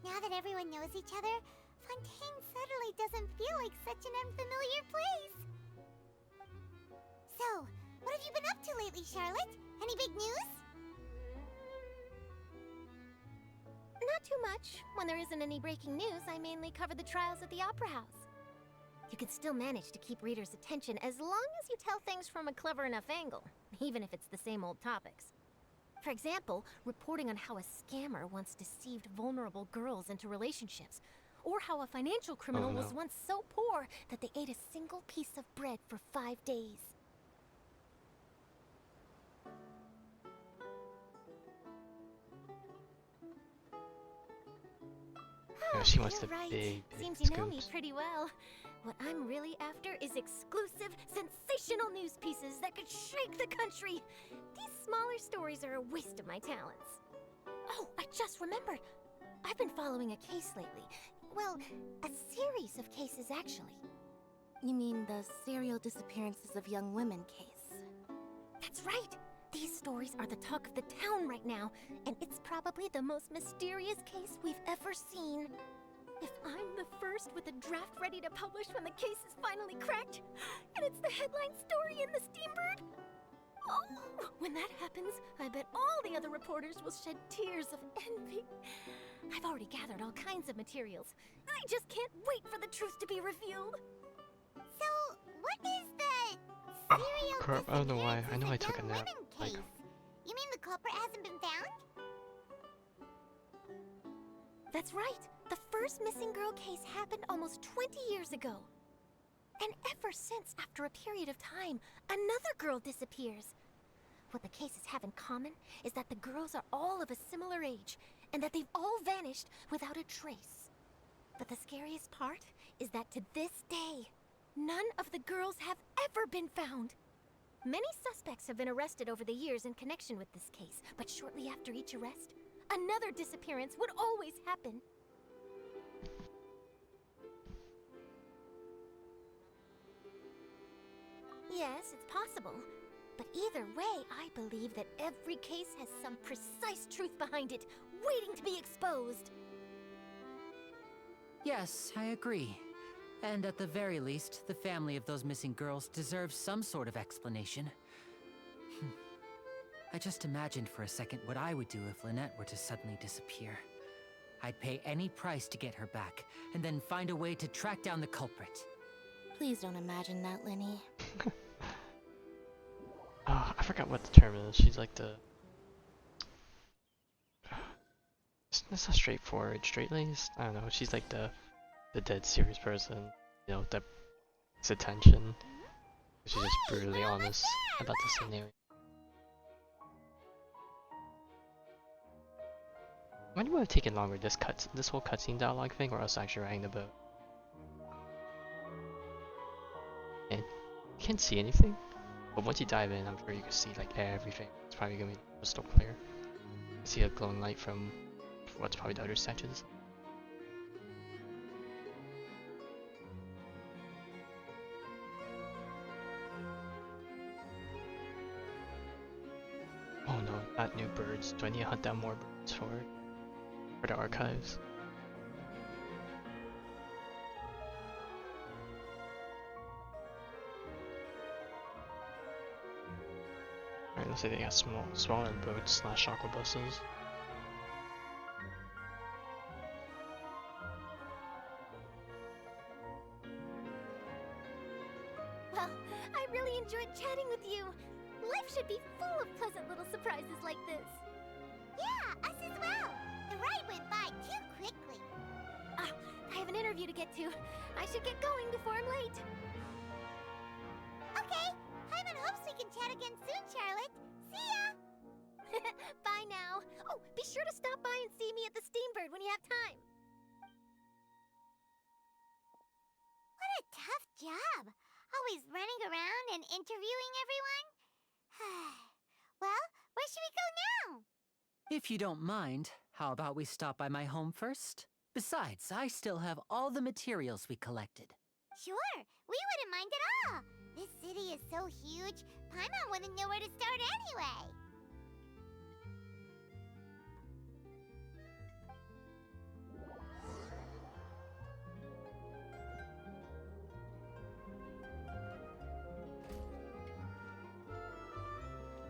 Now that everyone knows each other, Fontaine suddenly doesn't feel like such an unfamiliar place. So, what have you been up to lately, Charlotte? Any big news? Not too much. When there isn't any breaking news, I mainly cover the trials at the Opera House. You can still manage to keep readers' attention as long as you tell things from a clever enough angle, even if it's the same old topics. For example, reporting on how a scammer once deceived vulnerable girls into relationships, or how a financial criminal was once so poor that they ate a single piece of bread for 5 days. Yeah, she wants You're the right. big Seems you know me scoops. pretty well. What I'm really after is exclusive, sensational news pieces that could shake the country. These smaller stories are a waste of my talents. Oh, I just remembered. I've been following a case lately. Well, a series of cases, actually. You mean the serial disappearances of young women case? That's right. These stories are the talk of the town right now, and it's probably the most mysterious case we've ever seen. If I'm the first with a draft ready to publish when the case is finally cracked, and it's the headline story in the Steambird, oh, when that happens, I bet all the other reporters will shed tears of envy. I've already gathered all kinds of materials. I just can't wait for the truth to be revealed. So, what is the serial Crap, I don't know why. I know I disappearances took a of young nap. women Like, case? You mean the culprit hasn't been found? That's right. The first missing girl case happened almost 20 years ago. And ever since, after a period of time, another girl disappears. What the cases have in common is that the girls are all of a similar age, and that they've all vanished without a trace. But the scariest part is that to this day, none of the girls have ever been found. Many suspects have been arrested over the years in connection with this case, but shortly after each arrest, another disappearance would always happen. Yes, it's possible. But either way, I believe that every case has some precise truth behind it, waiting to be exposed. Yes, I agree. And at the very least, the family of those missing girls deserves some sort of explanation. I just imagined for a second what I would do if Lynette were to suddenly disappear. I'd pay any price to get her back, and then find a way to track down the culprit. Please don't imagine that, Lenny. Oh, I forgot what the term is. She's like the... It's not straightforward, straight-laced? I don't know, she's like the dead serious person, you know, that gets attention. She's just brutally honest about the scenario. When would have taken longer, this whole cutscene dialogue thing, or us actually riding the boat? And you can't see anything, but once you dive in, I'm sure you can see like everything. It's probably gonna be crystal clear. You see a glowing light from what's probably the other statues. Oh no, not new birds. Do I need to hunt down more birds for the archives? Alright, let's say they got smaller boats / aqua buses. Well, I really enjoyed chatting with you. Life should be full of pleasant little surprises like this. Yeah, us as well. The ride went by too quickly. I have an interview to get to. I should get going before I'm late. Okay, Paimon hopes we can chat again soon, Charlotte. See ya! Bye now. Oh, be sure to stop by and see me at the Steambird when you have time. What a tough job. Always running around and interviewing everyone. Well, where should we go now? If you don't mind, how about we stop by my home first? Besides, I still have all the materials we collected. Sure, we wouldn't mind at all. This city is so huge, Paimon wouldn't know where to start anyway.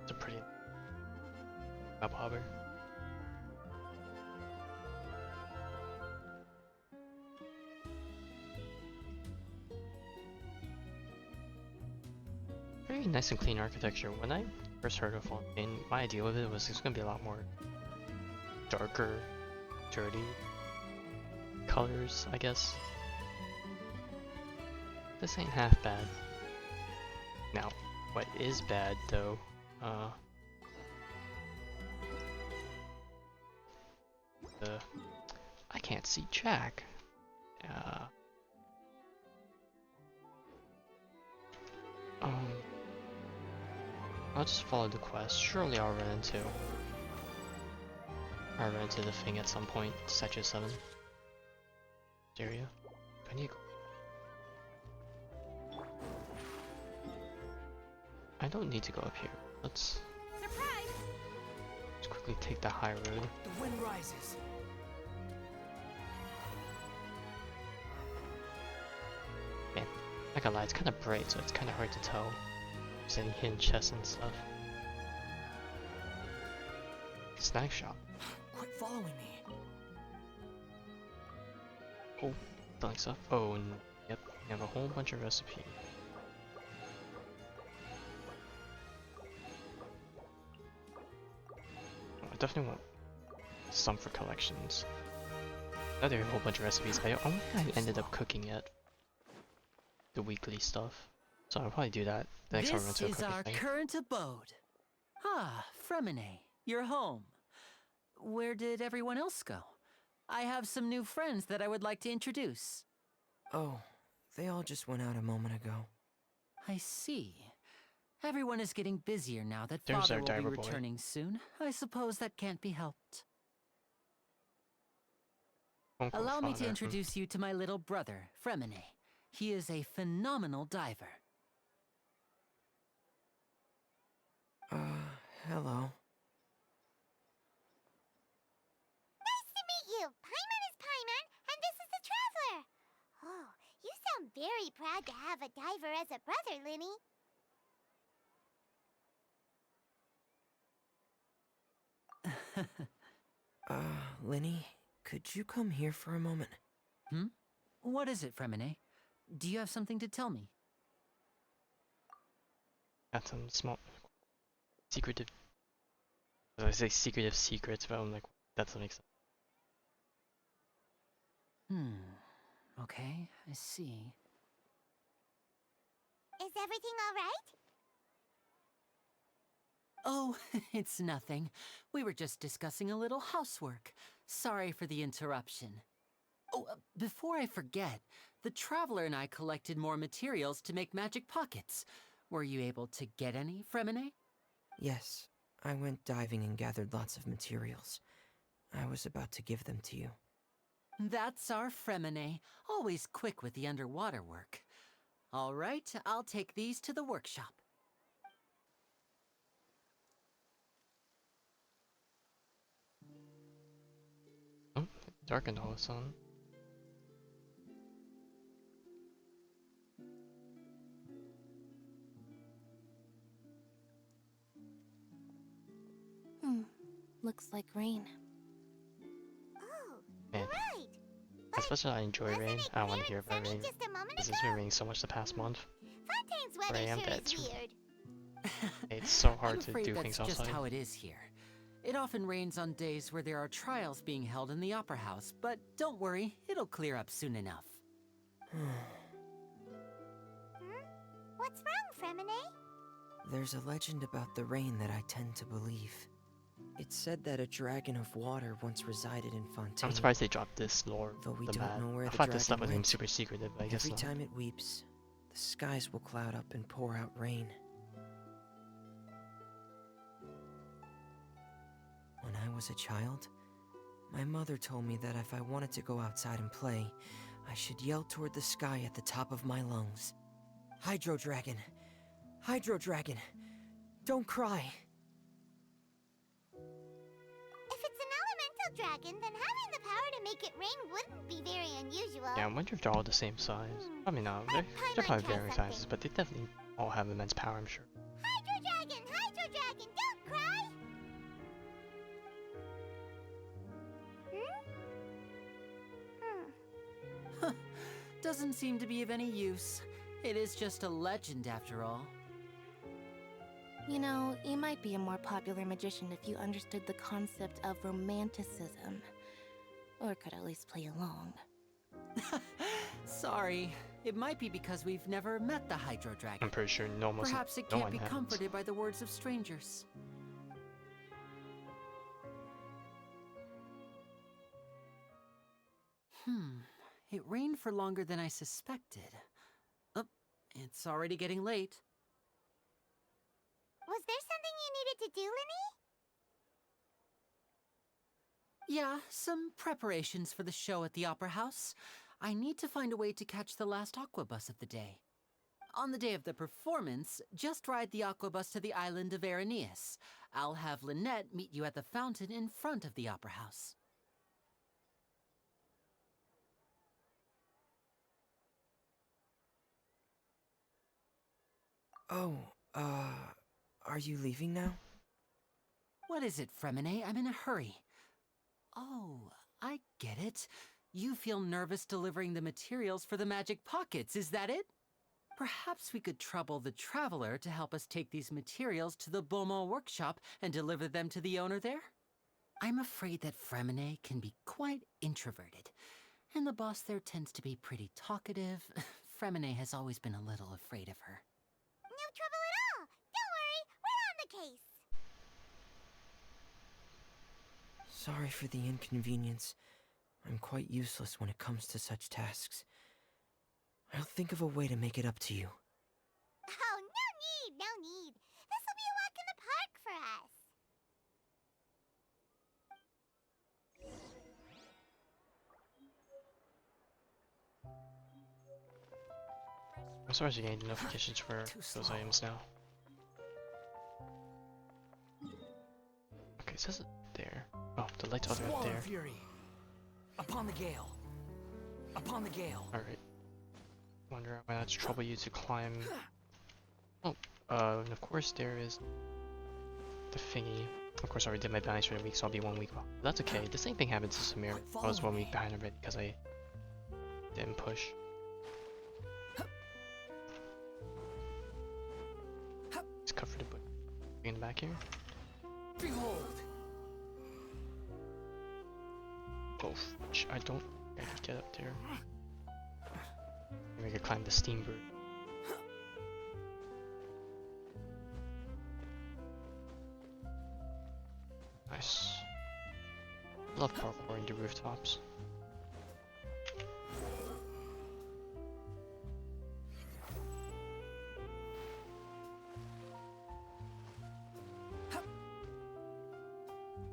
It's a pretty up hopper. Very nice and clean architecture. When I first heard of Fontaine, my idea with it was it's gonna be a lot more darker, dirty colors, I guess. This ain't half bad. Now, what is bad though, I can't see Jack. I'll just follow the quest. Surely I'll run into the thing at some point. Statue 7 area. Do I need to go? I don't need to go up here. Let's quickly take the high road. The wind rises. Man, not gonna lie, it's kind of bright, so it's kind of hard to tell. There's any hidden chests and stuff. Snack shop. Quit following me. Oh, selling stuff. Oh, yep. We have a whole bunch of recipes. Oh, I definitely want some for collections. Another whole bunch of recipes. I don't think I ended up cooking yet. The weekly stuff. So I'll probably do that the next time we run to a This is cooking our thing. current abode. Ah, Fremine, you're home. Where did everyone else go? I have some new friends that I would like to introduce. Oh, they all just went out a moment ago. I see. Everyone is getting busier now that There's Father our will be diver boy. returning soon. I suppose that can't be helped. Uncle Allow me to Father. introduce you to my little brother, Fremine. He is a phenomenal diver. Hello. Nice to meet you. Paimon is Paimon, and this is the Traveler. Oh, you sound very proud to have a diver as a brother, Linny. Linny, could you come here for a moment? Hmm? What is it, Fremine? Do you have something to tell me? Got some small secretive. I say secretive secrets, but I'm like, that doesn't make sense. Okay, I see. Is everything all right? Oh, it's nothing. We were just discussing a little housework. Sorry for the interruption. Oh, before I forget, the Traveler and I collected more materials to make magic pockets. Were you able to get any, Fremine? Yes, I went diving and gathered lots of materials. I was about to give them to you. That's our Fremine, always quick with the underwater work. All right, I'll take these to the workshop. Oh, darkened all of a sudden. Looks like rain. Oh, Man. right. As much as I enjoy rain, I don't want to hear about rain. Just a moment Because ago. it's been raining so much the past month. Fontaine's Where I weather am, sure that's is weird. It's so hard I'm to afraid do that's things just outside. how it is here. It often rains on days where there are trials being held in the Opera House, but don't worry, it'll clear up soon enough. What's wrong, Fremine? There's a legend about the rain that I tend to believe. It's said that a dragon of water once resided in Fontaine. I'm surprised they dropped this lore. Though we the don't mad. know where I the thought this stuff dragon was going went. to be super secretive, but I guess Every not. time it weeps, the skies will cloud up and pour out rain. When I was a child, my mother told me that if I wanted to go outside and play, I should yell toward the sky at the top of my lungs. Hydro Dragon! Hydro Dragon! Don't cry! If it's an elemental dragon, then having the power to make it rain wouldn't be very unusual. Yeah, I wonder if they're all the same size. Probably not. They're might probably try varying something. sizes, but they definitely all have immense power, I'm sure. Hydro dragon, don't cry! Doesn't seem to be of any use. It is just a legend after all. You know, you might be a more popular magician if you understood the concept of romanticism. Or could at least play along. Sorry, it might be because we've never met the Hydro Dragon. I'm pretty sure Perhaps it no can't one be has. comforted by the words of strangers. It rained for longer than I suspected. Oh, it's already getting late. Was there something you needed to do, Linny? Yeah, some preparations for the show at the Opera House. I need to find a way to catch the last aqua bus of the day. On the day of the performance, just ride the aqua bus to the island of Araneus. I'll have Lynette meet you at the fountain in front of the Opera House. Oh, are you leaving now? What is it, Fremine? I'm in a hurry. Oh, I get it. You feel nervous delivering the materials for the magic pockets, is that it? Perhaps we could trouble the Traveler to help us take these materials to the Beaumont workshop and deliver them to the owner there? I'm afraid that Fremine can be quite introverted, and the boss there tends to be pretty talkative. Fremine has always been a little afraid of her. No trouble at all. Don't worry, we're on the case. Sorry for the inconvenience. I'm quite useless when it comes to such tasks. I'll think of a way to make it up to you. Oh, no need. This'll be a walk in the park for us. I'm surprised you getting notifications for Too those slow. items now. it says it there. Oh, the lights are right Swallow there. fury. Upon the gale. Upon the gale. Alright. Wonder why that's trouble you to climb. Oh, and of course there is the thingy. Of course I already did my balance for the week, so I'll be 1 week off. That's okay. The same thing happened to Samir. I was 1 week behind already because I didn't push. Let's cover the book. In the back here. Behold. Oh, fudge. I don't think I can get up there. Maybe I could climb the steamboat. Nice. Love parkouring the rooftops.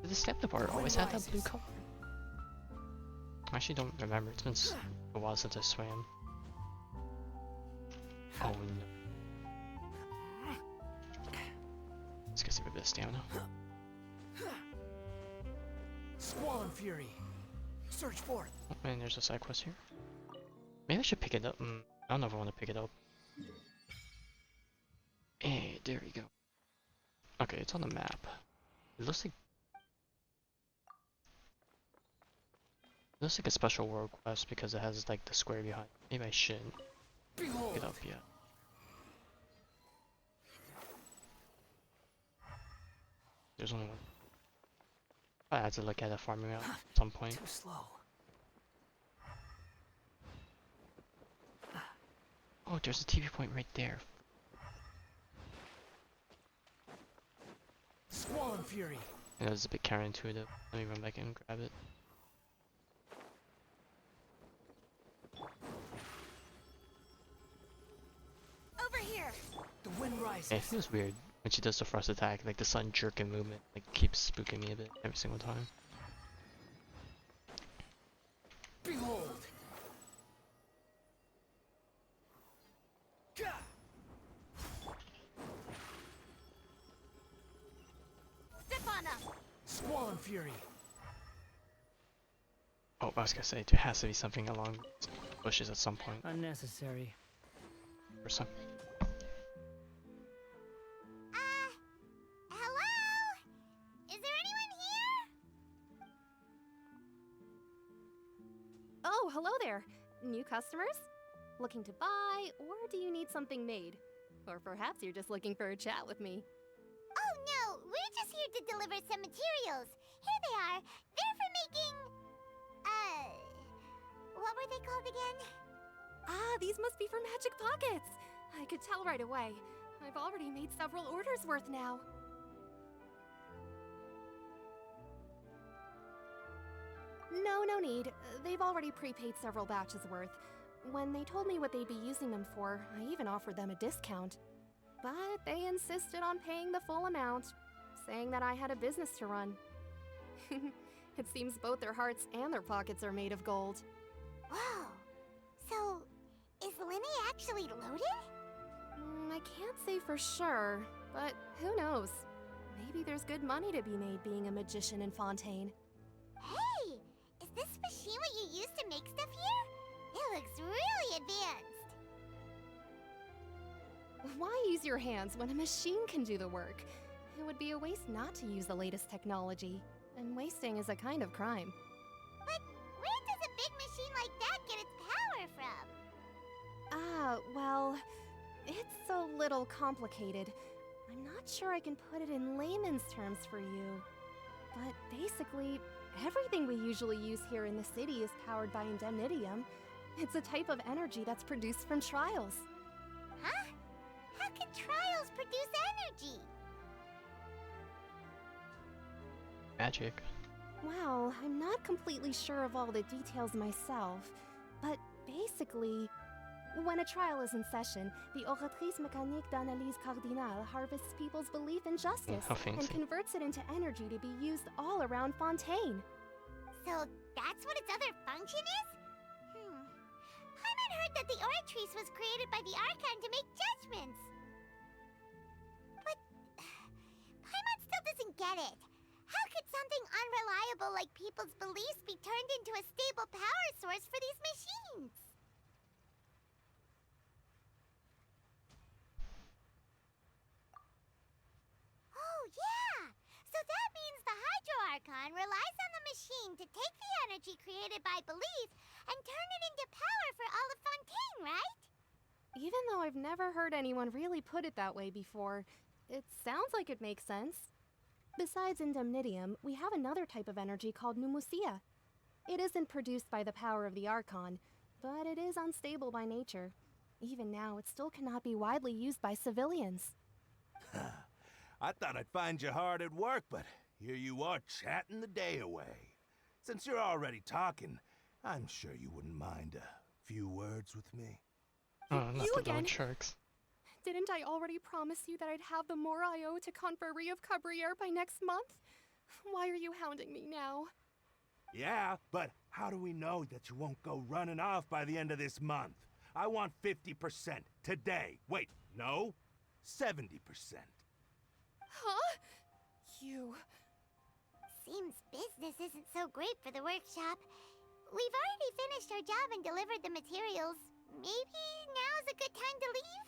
Did the step bar always have that blue color? I actually don't remember. It's been a while since I swam. Oh no. Let's get a bit of stamina. Squall and fury. Search forth. Oh, and there's a side quest here. Maybe I should pick it up. I don't know if I want to pick it up. Hey, there we go. Okay, it's on the map. It looks like a special world quest because it has like the square behind. Maybe I shouldn't pick it up yet. There's only one. I had to look at a farming route at some point. Too slow. Oh, there's a TV point right there. Squall and fury. Yeah, it's a bit counterintuitive. Let me run back and grab it. Over here. The wind rises. Yeah, it feels weird when she does the thrust attack. Like the sudden jerk and movement, like keeps spooking me a bit every single time. Behold. Step on up. Squall and fury. Oh, I was gonna say there has to be something along the bushes at some point. Unnecessary. Or something. Hello? Is there anyone here? Oh, hello there. New customers? Looking to buy, or do you need something made? Or perhaps you're just looking for a chat with me. Oh no, we're just here to deliver some materials. Here they are. They're for making... what were they called again? Ah, these must be for Magic Pockets. I could tell right away. I've already made several orders worth now. No need. They've already prepaid several batches worth. When they told me what they'd be using them for, I even offered them a discount. But they insisted on paying the full amount, saying that I had a business to run. It seems both their hearts and their pockets are made of gold. Whoa. So, is Linny actually loaded? I can't say for sure, but who knows? Maybe there's good money to be made being a magician in Fontaine. Hey! Is this machine what you use to make stuff here? It looks really advanced. Why use your hands when a machine can do the work? It would be a waste not to use the latest technology, and wasting is a kind of crime. But where does a big machine like that get its power from? Ah, well, it's a little complicated. I'm not sure I can put it in layman's terms for you. But basically, everything we usually use here in the city is powered by indemnitium. It's a type of energy that's produced from trials. Huh? How can trials produce energy? Magic. Well, I'm not completely sure of all the details myself, but basically, when a trial is in session, the Oratrice Mécanique d'Analyse Cardinale harvests people's belief in justice How and fancy. converts it into energy to be used all around Fontaine. So that's what its other function is? Paimon heard that the Oratrice was created by the Archon to make judgments. But Paimon still doesn't get it. How could something unreliable like people's beliefs be turned into a stable power source for these machines? Oh, yeah! So that means the Hydro Archon relies on the machine to take the energy created by belief and turn it into power for all of Fontaine, right? Even though I've never heard anyone really put it that way before, it sounds like it makes sense. Besides indemnitium, we have another type of energy called pneumosia. It isn't produced by the power of the Archon, but it is unstable by nature. Even now, it still cannot be widely used by civilians. I thought I'd find you hard at work, but here you are chatting the day away. Since you're already talking, I'm sure you wouldn't mind a few words with me. Oh, not You the again? Blancheurs. Didn't I already promise you that I'd have the more I owe to Confrérie of Cabriere by next month? Why are you hounding me now? Yeah, but how do we know that you won't go running off by the end of this month? I want 50% today. Wait, no, 70%. Huh? You... Seems business isn't so great for the workshop. We've already finished our job and delivered the materials. Maybe now's a good time to leave?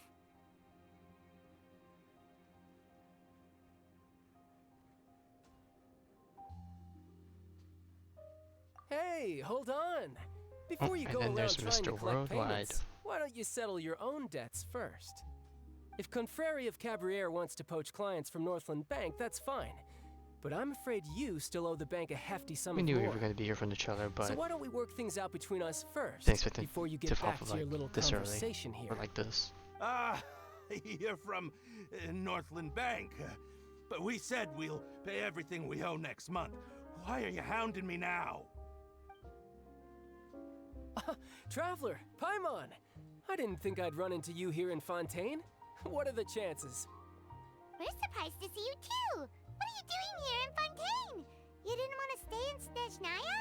Hey, hold on. Before you and go then around there's trying to Mr. collect Worldwide. payments, why don't you settle your own debts first? If Confrérie of Cabriere wants to poach clients from Northland Bank, that's fine. But I'm afraid you still owe the bank a hefty sum We of knew we more. were going to be here from the trailer, but So why don't we work things out between us first, didn't expect it before you to get fall back off to your like little this early, conversation here? or like this. Ah, you're from Northland Bank. But we said we'll pay everything we owe next month. Why are you hounding me now? Traveler, Paimon! I didn't think I'd run into you here in Fontaine. What are the chances? We're surprised to see you too! What are you doing here in Fontaine? You didn't want to stay in Snezhnaya?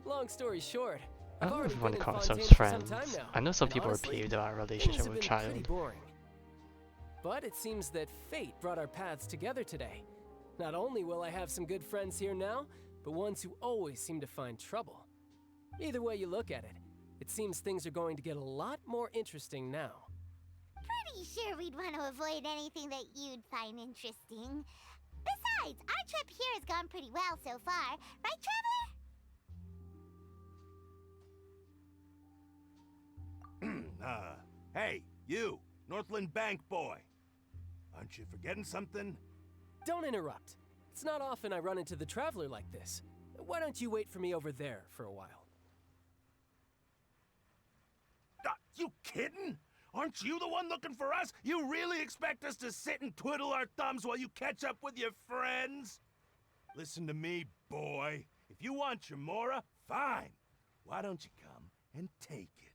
Long story short, I I've don't know if already we want been to in call Fontaine ourselves for some friends. time now, I know some and people honestly, are peeved about our things relationship have with been Child. pretty boring. But it seems that fate brought our paths together today. Not only will I have some good friends here now, but ones who always seem to find trouble. Either way you look at it, it seems things are going to get a lot more interesting now. Pretty sure we'd want to avoid anything that you'd find interesting. Besides, our trip here has gone pretty well so far, right, Traveler? Hey, you, Northland Bank boy. Aren't you forgetting something? Don't interrupt. It's not often I run into the Traveler like this. Why don't you wait for me over there for a while? You kidding? Aren't you the one looking for us? You really expect us to sit and twiddle our thumbs while you catch up with your friends? Listen to me, boy. If you want your Mora, fine. Why don't you come and take it?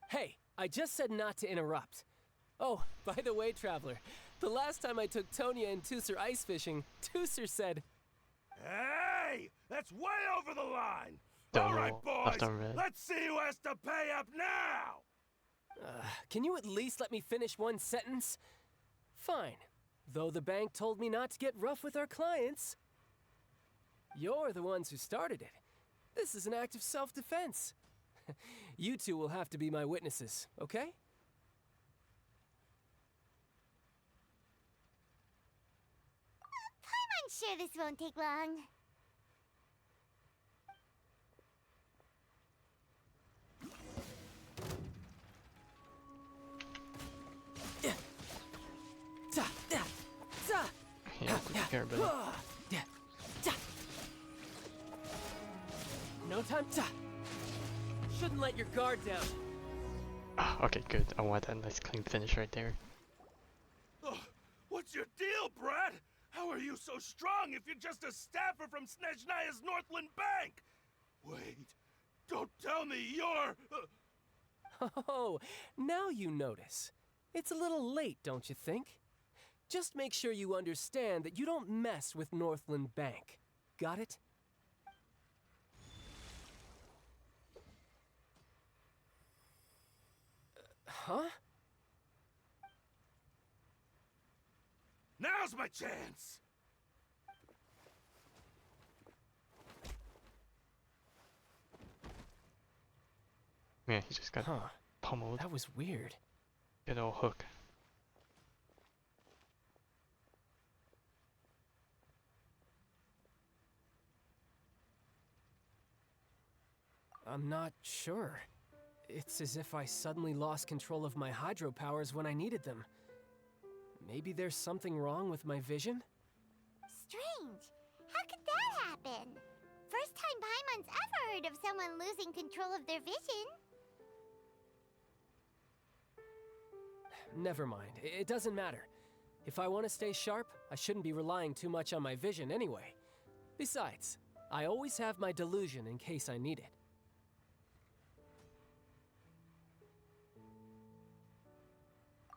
Hey, I just said not to interrupt. Oh, by the way, Traveler, the last time I took Tonya and Tooser ice fishing, Tooser said... Hey! That's way over the line! Don't All right, know. boys, Left on red. let's see who has to pay up now! Can you at least let me finish one sentence? Fine. Though the bank told me not to get rough with our clients. You're the ones who started it. This is an act of self-defense. You two will have to be my witnesses, okay? I'm sure this won't take long. Yeah, good care, brother. No time to... Shouldn't let your guard down. Ah, okay, good. I want that nice clean finish right there. What's your deal, Brad? How are you so strong if you're just a staffer from Snezhnaya's Northland Bank? Wait, don't tell me you're... Oh, now you notice. It's a little late, don't you think? Just make sure you understand that you don't mess with Northland Bank. Got it? Huh? Now's my chance! Yeah, he just got pummeled. That was weird. Good old hook. I'm not sure. It's as if I suddenly lost control of my hydro powers when I needed them. Maybe there's something wrong with my vision? Strange. How could that happen? First time Paimon's ever heard of someone losing control of their vision. Never mind. It doesn't matter. If I want to stay sharp, I shouldn't be relying too much on my vision anyway. Besides, I always have my delusion in case I need it.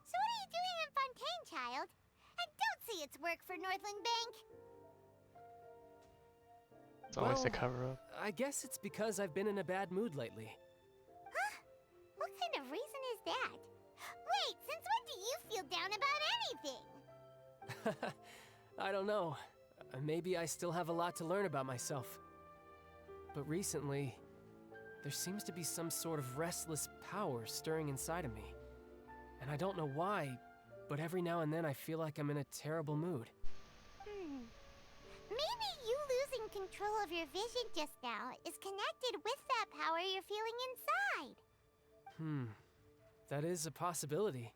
So what are you doing in Fontaine, child? And don't say it's work for Northland Bank. It's always a cover-up. I guess it's because I've been in a bad mood lately. Huh? What kind of reason is that? Wait, since when do you feel down about anything? I don't know. Maybe I still have a lot to learn about myself. But recently, there seems to be some sort of restless power stirring inside of me. And I don't know why, but every now and then I feel like I'm in a terrible mood. Maybe you losing control of your vision just now is connected with that power you're feeling inside. That is a possibility.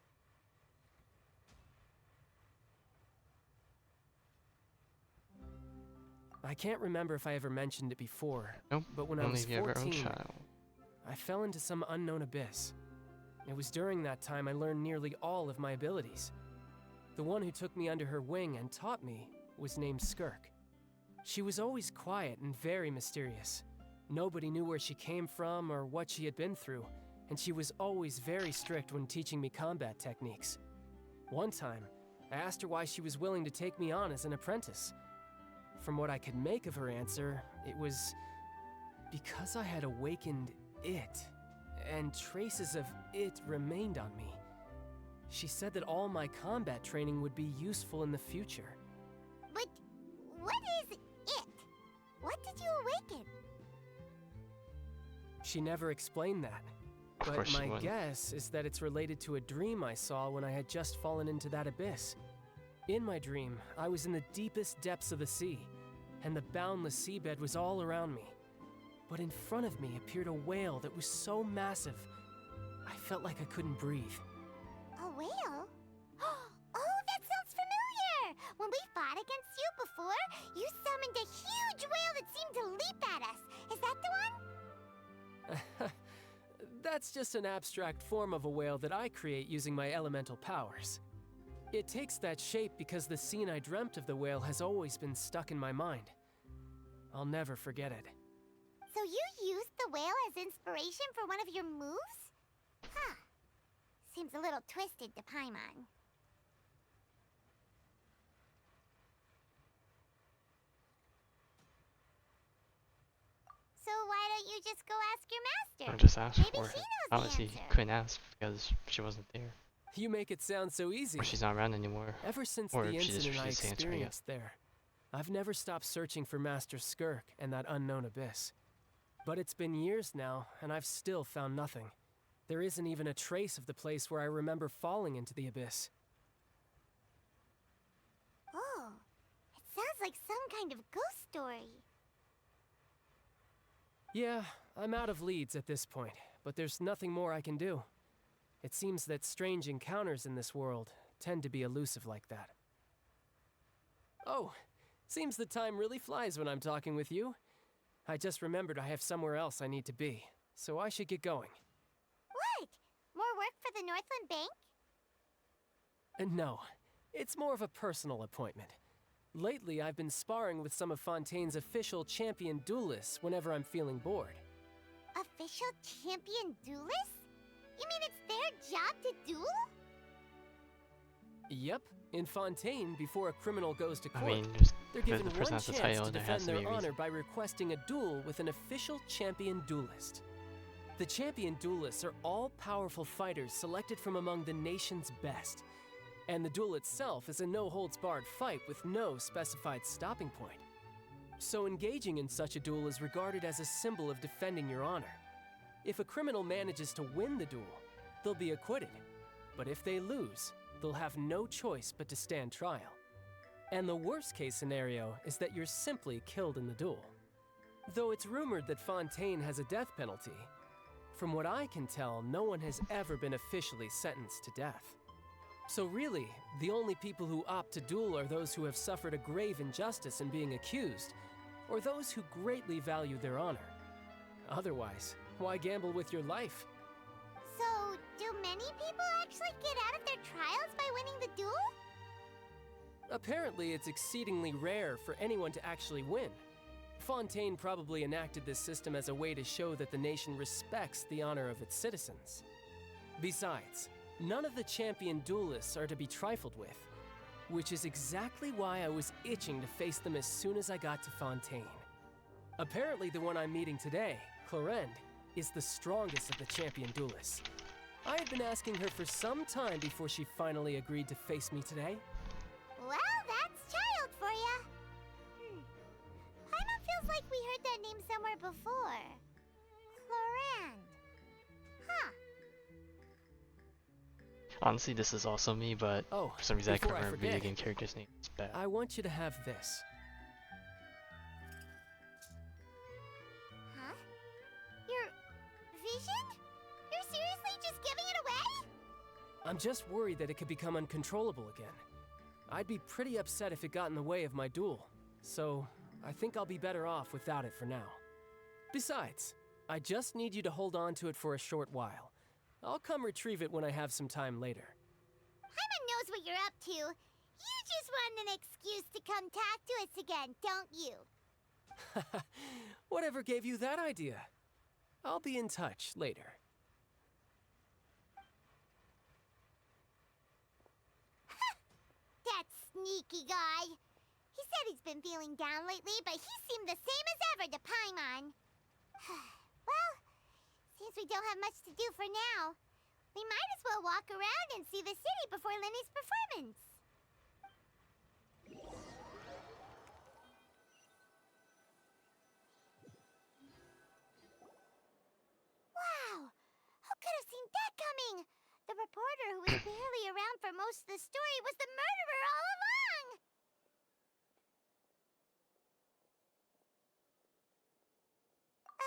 I can't remember if I ever mentioned it before, but when I was 14, I fell into some unknown abyss. It was during that time I learned nearly all of my abilities. The one who took me under her wing and taught me was named Skirk. She was always quiet and very mysterious. Nobody knew where she came from or what she had been through, and she was always very strict when teaching me combat techniques. One time, I asked her why she was willing to take me on as an apprentice. From what I could make of her answer, it was because I had awakened it, and traces of it remained on me. She said that all my combat training would be useful in the future. But what is it? What did you awaken? She never explained that. But my guess is that it's related to a dream I saw when I had just fallen into that abyss. In my dream, I was in the deepest depths of the sea, and the boundless seabed was all around me. But in front of me appeared a whale that was so massive, I felt like I couldn't breathe. A whale? Oh, that sounds familiar! When we fought against you before, you summoned a huge whale that seemed to leap at us. Is that the one? That's just an abstract form of a whale that I create using my elemental powers. It takes that shape because the scene I dreamt of the whale has always been stuck in my mind. I'll never forget it. So you used the whale as inspiration for one of your moves? Huh. Seems a little twisted to Paimon. So why don't you just go ask your master? Or just ask Maybe for she it. knows Obviously, the he answer. couldn't ask because she wasn't there. You make it sound so easy. Or she's not around anymore. Ever since or the she just incident I refused to answer, experienced there, I've never stopped searching for Master Skirk and that unknown abyss. But it's been years now, and I've still found nothing. There isn't even a trace of the place where I remember falling into the abyss. Oh, it sounds like some kind of ghost story. Yeah, I'm out of leads at this point, but there's nothing more I can do. It seems that strange encounters in this world tend to be elusive like that. Oh, seems the time really flies when I'm talking with you. I just remembered I have somewhere else I need to be, so I should get going. What? More work for the Northland Bank? No, it's more of a personal appointment. Lately, I've been sparring with some of Fontaine's official champion duelists whenever I'm feeling bored. Official champion duelists? You mean it's their job to duel? Yep, in Fontaine, before a criminal goes to court, I mean, just they're the given person one has the chance title, to there defend has to be their a reason. honor by requesting a duel with an official champion duelist. The champion duelists are all-powerful fighters selected from among the nation's best. And the duel itself is a no-holds-barred fight with no specified stopping point. So engaging in such a duel is regarded as a symbol of defending your honor. If a criminal manages to win the duel, they'll be acquitted. But if they lose, they'll have no choice but to stand trial. And the worst-case scenario is that you're simply killed in the duel. Though it's rumored that Fontaine has a death penalty, from what I can tell, no one has ever been officially sentenced to death. So really, the only people who opt to duel are those who have suffered a grave injustice in being accused, or those who greatly value their honor. Otherwise, why gamble with your life? So, do many people actually get out of their trials by winning the duel? Apparently, it's exceedingly rare for anyone to actually win. Fontaine probably enacted this system as a way to show that the nation respects the honor of its citizens. Besides, none of the champion duelists are to be trifled with, which is exactly why I was itching to face them as soon as I got to Fontaine. Apparently, the one I'm meeting today, Clorinde, is the strongest of the champion duelists. I had been asking her for some time before she finally agreed to face me today. Well, that's child for ya. Paimon feels like we heard that name somewhere before. Clorinde. Huh. Honestly, this is also me, but for some reason I can't before I remember video forget, game characters' names. It's bad. I want you to have this. Huh? Your vision? You're seriously just giving it away? I'm just worried that it could become uncontrollable again. I'd be pretty upset if it got in the way of my duel, so I think I'll be better off without it for now. Besides, I just need you to hold on to it for a short while. I'll come retrieve it when I have some time later. Paimon knows what you're up to. You just want an excuse to come talk to us again, don't you? Whatever gave you that idea? I'll be in touch later. That sneaky guy. He said he's been feeling down lately, but he seemed the same as ever to Paimon. Well, since we don't have much to do for now, we might as well walk around and see the city before Lenny's performance. Wow! Who could have seen that coming? The reporter who was barely around for most of the story was the murderer all along!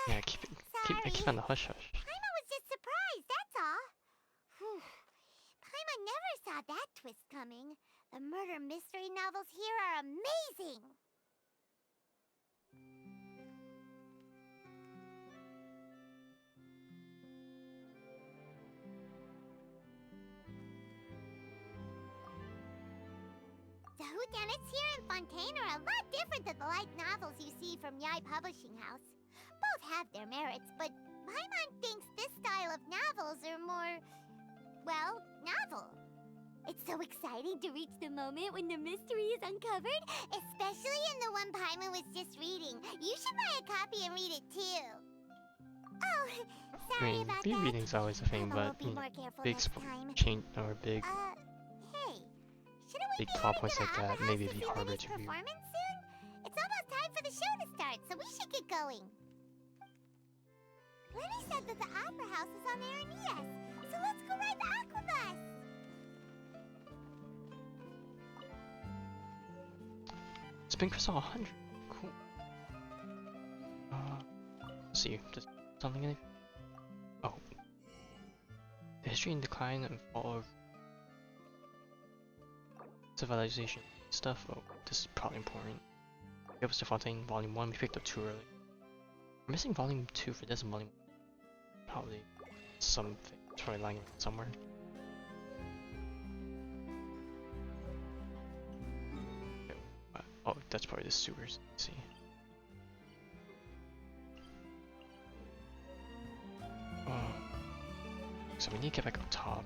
Yeah, I keep on the hush hush. Paimon was just surprised, that's all. Whew. Paimon never saw that twist coming. The murder mystery novels here are amazing! The whodunits here in Fontaine are a lot different than the light novels you see from Yai Publishing House. Both have their merits, but Paimon thinks this style of novels are more, well, novel. It's so exciting to reach the moment when the mystery is uncovered, especially in the one Paimon was just reading. You should buy a copy and read it too. Oh, sorry about that. Reading's always a thing, but you know, big change or big big plot points like that maybe be harder to read. Soon? It's almost time for the show to start, so we should get going. Lenny said that the opera house is on Aeneas, so let's go ride the aquabus. Spin Crystal 100. Cool. Let's see. Just something in it. Oh. The history and decline and fall of civilization stuff. Oh, this is probably important. It was to Fontaine Volume 1. We picked up 2 early. I'm missing Volume 2 for this and Volume 1. Probably something. It's probably lying somewhere. Oh, that's probably the sewers. Let's see. So we need to get back up top.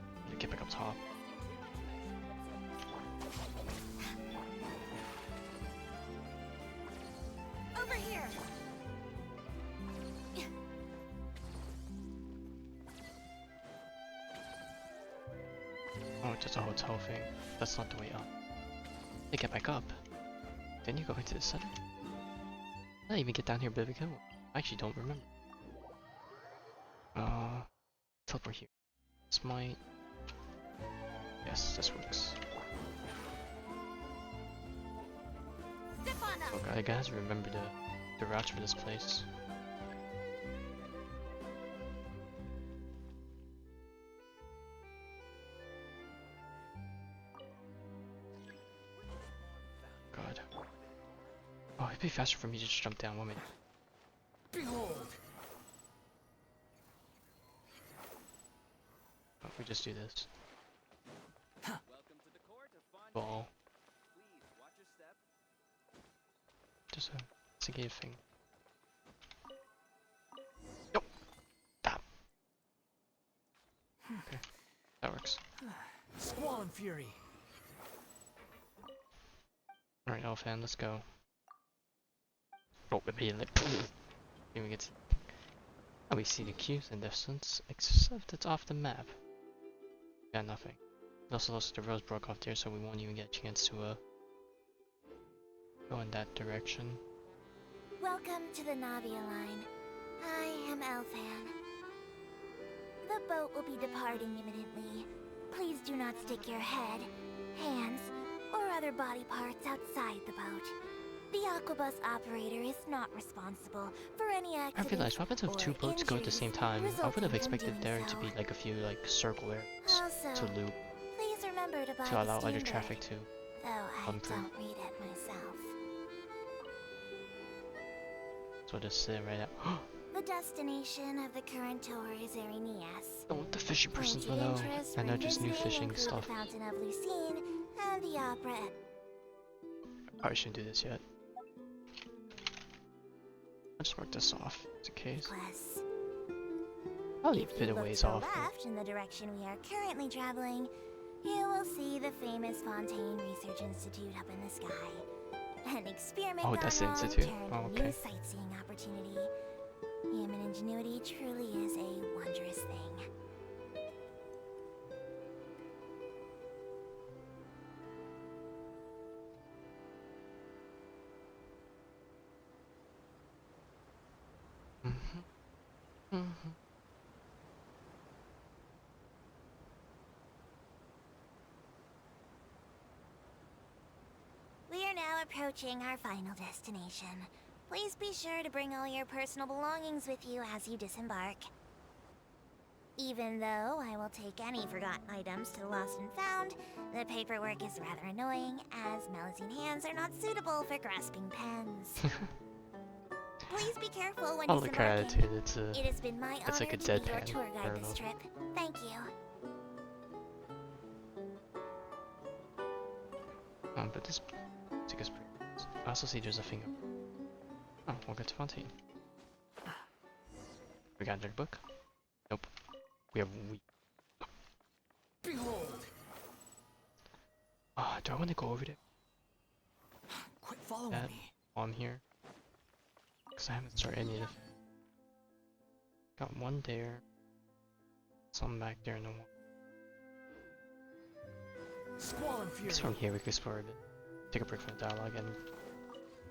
Over here. Oh, just a hotel thing. That's not the way up. They get back up. Then you go into the center. I didn't even get down here to begin with. I actually don't remember. Teleport here. This might... Yes, this works. Oh god, I gotta remember the routes for this place. God. Oh, it'd be faster for me to just jump down, won't it? Behold! Oh, we just do this. Welcome to the court of Fontaine. Ball. Please watch your step. Just it's a game thing. Nope. Stop. Okay, that works. Squall and Fury. Alright, Elfan, let's go. Oh, immediately. Here we get. Oh, we see the cubes in distance, except it's off the map. Yeah, nothing. Also, the roads broke off there, so we won't even get a chance to go in that direction. Welcome to the Navia line. I am Elfan. The boat will be departing imminently. Please do not stick your head, hands, or other body parts outside the boat. The Aquabus operator is not responsible for any I accidents realized what happens if two boats go at the same time? I would have expected there to be like a few like circle areas to loop Please remember to buy to allow the other steam traffic book, to though I come through. don't read it myself. So just sit right now. The destination of the current tour is Erinias. Oh, the fishing persons will Points of know. interest I know for just new visiting fishing include stuff. The Fountain of Lucine and the opera. Probably shouldn't do this yet. I'll just mark this off, just in case. I'll leave a bit of ways off. Left in the direction we are currently traveling, you will see the famous Fontaine Research Institute up in the sky. An experiment Oh, that's the gone wrong institute. turned Oh, a okay. new sightseeing opportunity. Human ingenuity truly is a wondrous thing. We are now approaching our final destination. Please be sure to bring all your personal belongings with you as you disembark. Even though I will take any forgotten items to the lost and found, the paperwork is rather annoying, as Melusine hands are not suitable for grasping pens. Please be careful when I'll look disembarking. at it. It has been my honor like a to be your deadpan tour guide this parallel. trip. Thank you. But this music is pretty nice. I also see there's a finger. Oh, we'll get to Fontaine. We got another book? Nope. We have Behold! do I want to go over there? Quit following That me. while I'm here? Because I haven't started any of it. Got one there. Some back there and no more. Squall and Fury. Because from here we can explore a bit. Take a break from the dialogue and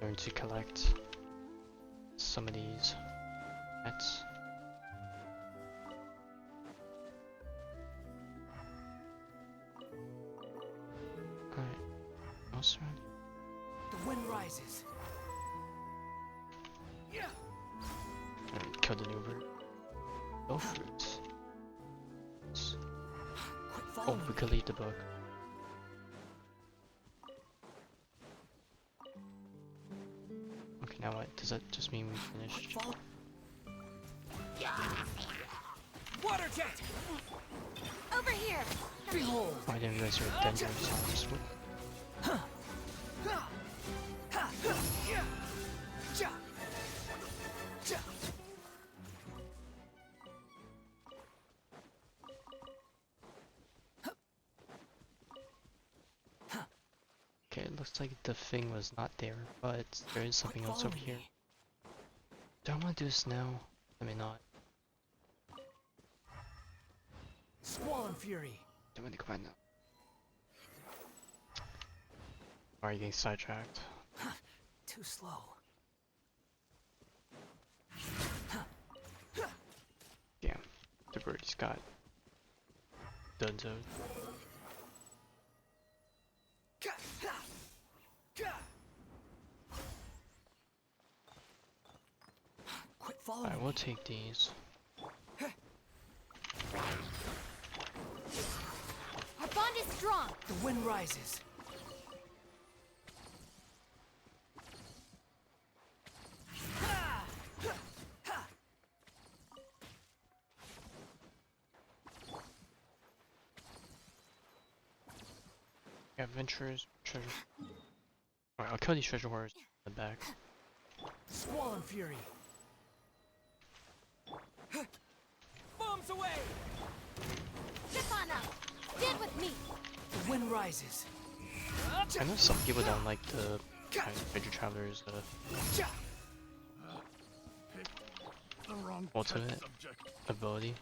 learn to collect some of these pets. Alright. Else around here? The wind rises. Yeah. Alright, kill the new bird. No fruits. Quit Oh, following we could leave the book. Okay, now what? Does that just mean we finished? Water jet! Over here! Behold! Oh, I didn't realize you were dangerous. So I just went. Okay, it looks like the thing was not there, but there is something else over here. Do I want to do this now? I may not. Squall and Fury. Do I want to go back now? Why are you getting sidetracked? Too slow. Damn, the birdie's got dunzo. Quit following Alright, we'll take these. Our bond is strong. The wind rises. Adventures, treasure. Alright, I'll kill these treasure hoarders in the back. Squall and fury. Bombs away! Zip on up. Stand with me. The wind rises. I know some people don't like the kind of treasure travelers ultimate ability,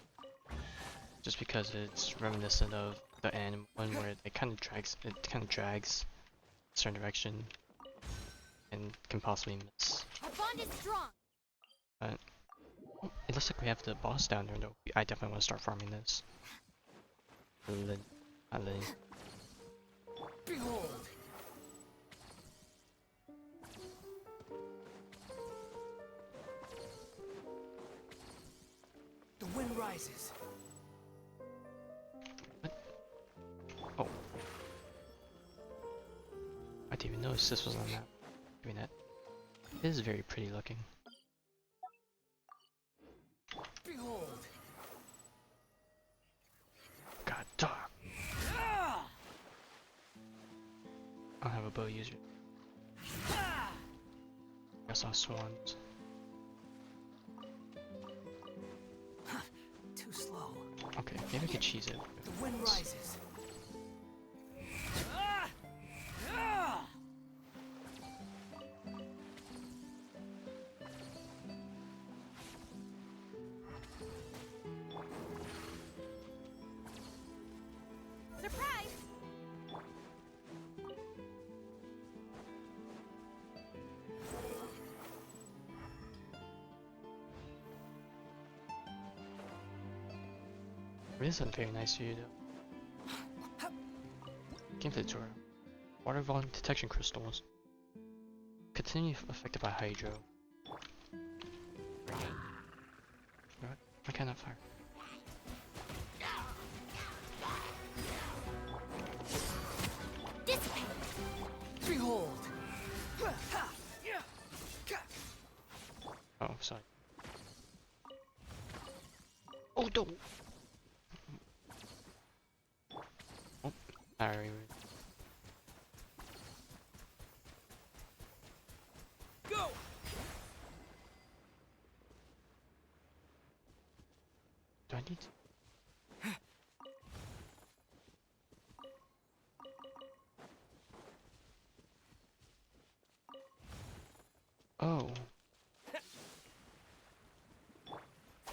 just because it's reminiscent of the anime one where it kind of drags a certain direction and can possibly miss. Our bond is strong. But oh, it looks like we have the boss down there though. I definitely want to start farming this. Behold. The wind rises. Oh. I didn't even notice this was on that. I mean, that is very pretty looking. Behold. God dog. I don't have a bow user. I saw swans. Too slow. Okay, maybe I could cheese it. The wind rises. Surprise! This isn't very nice of you though. Gameplay tutorial. Water volume detection crystals. Continue affected by hydro. What? Why can't I fire? Dissipate. Behold. Oh, sorry. Oh, don't. Oh, sorry. Go. Do I need to? Oh.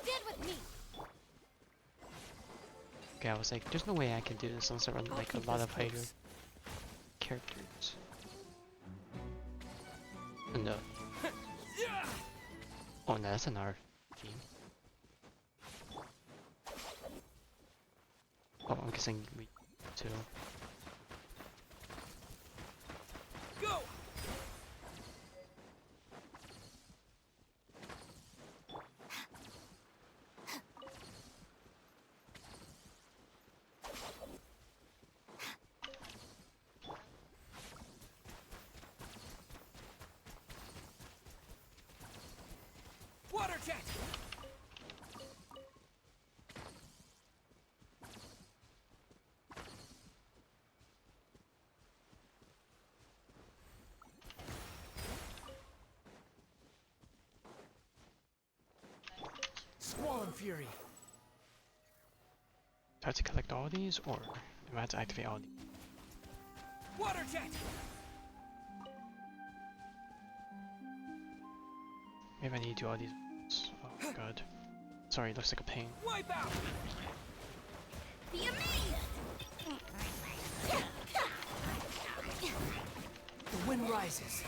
Stand with me. Okay, I was like, there's no way I can do this unless I run like a lot of hydro characters. No. Oh no, that's another team. Oh, I'm guessing we too. Go. Water jet. Squall and fury. Do I have to collect all these, or do I have to activate all these? Water jet. Maybe I need to do all these. Oh god. Sorry, it looks like a pain. Wipe out. Be amazed. The wind rises.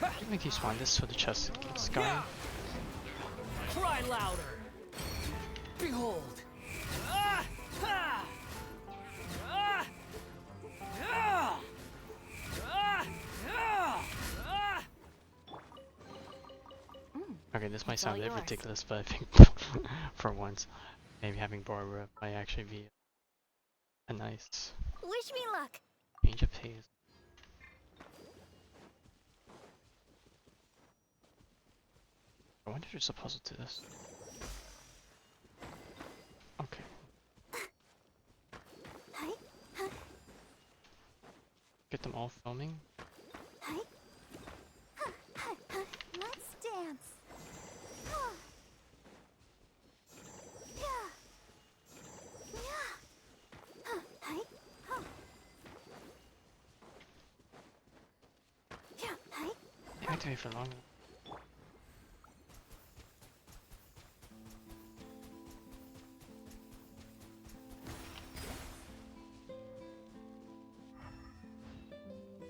Let me keep spawning this so the chest gets going. Cry louder. Behold. Ah! Ha! Ah! Ah! Ah! Ah! Ah! Okay, this might sound a bit ridiculous, but I think for once, maybe having Barbara might actually be a nice Wish me luck. change of pace. I wonder if there's a puzzle to this. Okay. Get them all filming. Let's dance. Activate for long.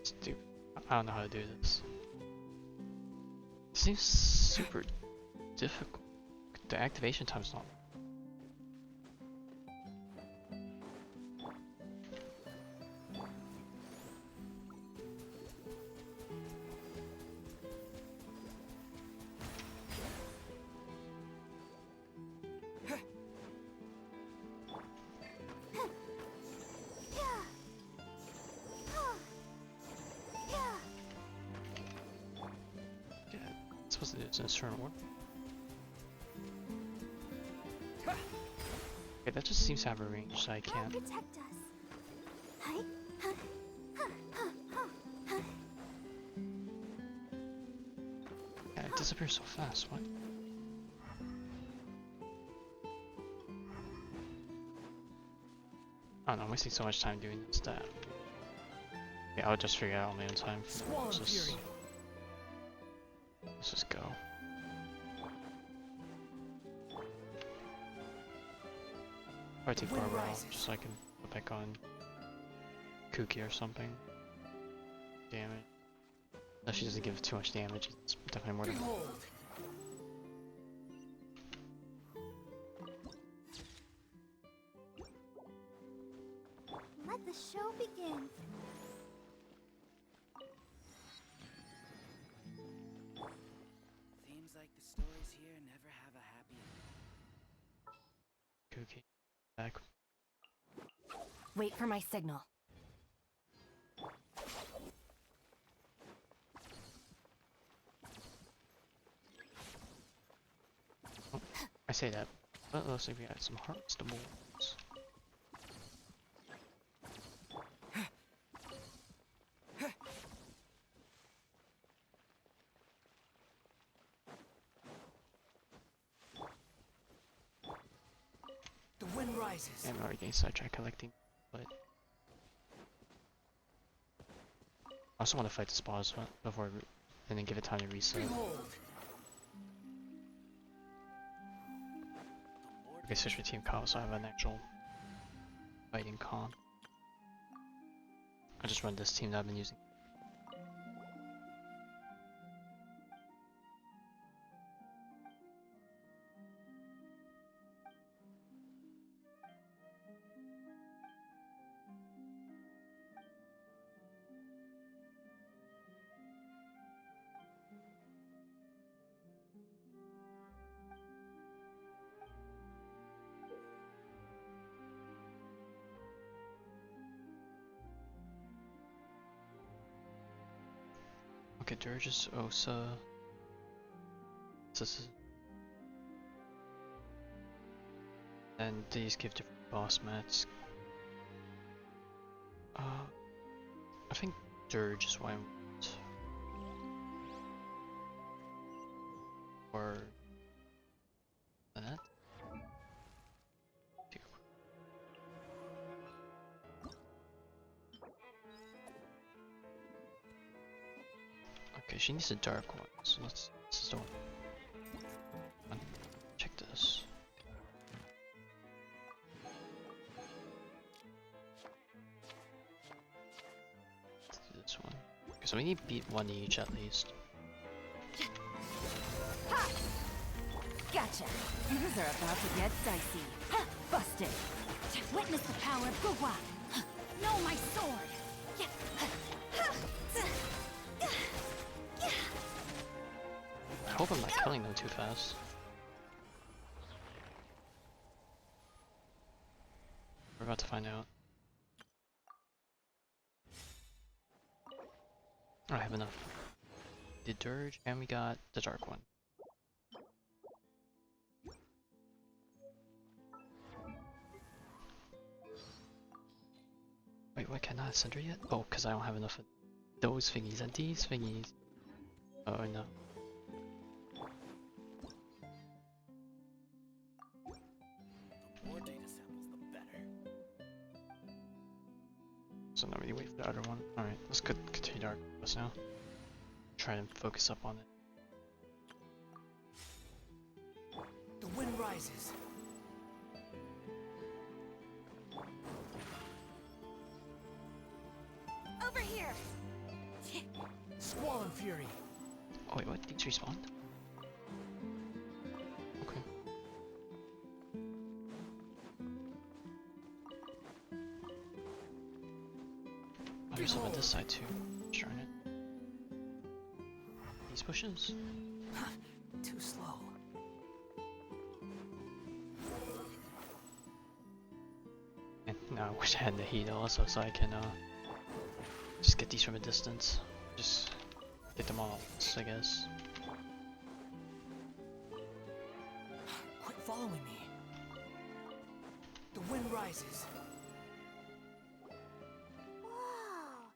Stupid. I don't know how to do this. It seems super difficult. The activation time's not. Supposed to do this in a certain order. Okay, that just seems to have a range, so I can't. Protect us. Yeah, it disappears so fast. What? I don't know, I'm wasting so much time doing this that. Yeah, I'll just figure it out on my own time. Let's just go. Probably take Barbara out just so I can put back on Kooky or something. Damage. No, she doesn't give too much damage. It's definitely more than. Let the show begin. Seems like the stories here never have a happy ending. Kooky. Back. Wait for my signal. Oh, I say that, but it looks like we got some hearts to balls. The wind rises. Yeah, I'm already getting sidetracked collecting, but I also want to fight the spawns before and then give it time to reset. Okay, switch for Team Kyle so I have an actual fighting con. I just run this team that I've been using. Okay, Durgis, Osa. This is. And these give different boss mats. I think Dirge is what I want. Or that. Okay, she needs a dark one, so let's start. Check this. Let's do this one. Okay, so we need to beat one each at least. Ha! Gotcha. Things are about to get dicey. Ha! Busted. Witness the power of Gugwa. No, my sword. I hope I'm not killing them too fast. We're about to find out. I have enough. The Dirge, and we got the dark one. Wait, why can't I send her yet? Oh, because I don't have enough of those thingies and these thingies. Oh no. The more data samples, the better. So now we wait for the other one. Alright, let's continue our quest now. Try and focus up on it. The wind rises. Over here. Squall and Fury. Oh wait, what? Things respawned? Okay. Oh, there's some on this side too. Darn it. These bushes? Too slow. And now I wish I had the heat also, so I can just get these from a distance. Just get them all, I guess. Quit following me. The wind rises. Whoa!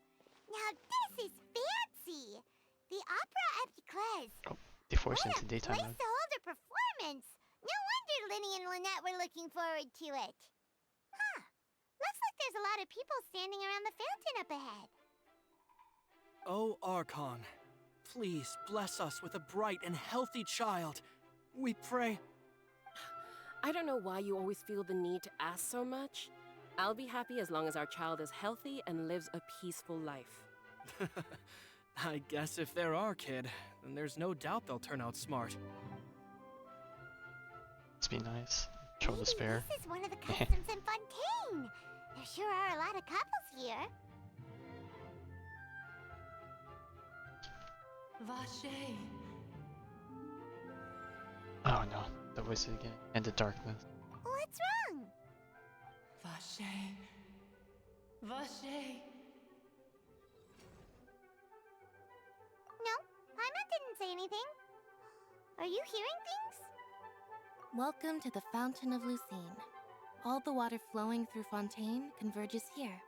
Now this is fancy! The Opera Epiclese. Oh, they forced What into a daytime place mode. to hold a performance! No wonder Linny and Lynette were looking forward to it. Huh. Looks like there's a lot of people standing around the fountain up ahead. Oh, Archon, please bless us with a bright and healthy child. We pray. I don't know why you always feel the need to ask so much. I'll be happy as long as our child is healthy and lives a peaceful life. I guess if they're our kid, then there's no doubt they'll turn out smart. Let's be nice. Show the spare. This is one of the customs in Fontaine. There sure are a lot of couples here. Vache. Oh no, the voice again. And the darkness. What's wrong? Vache. Vache. No, Paimon didn't say anything. Are you hearing things? Welcome to the Fountain of Lucine. All the water flowing through Fontaine converges here.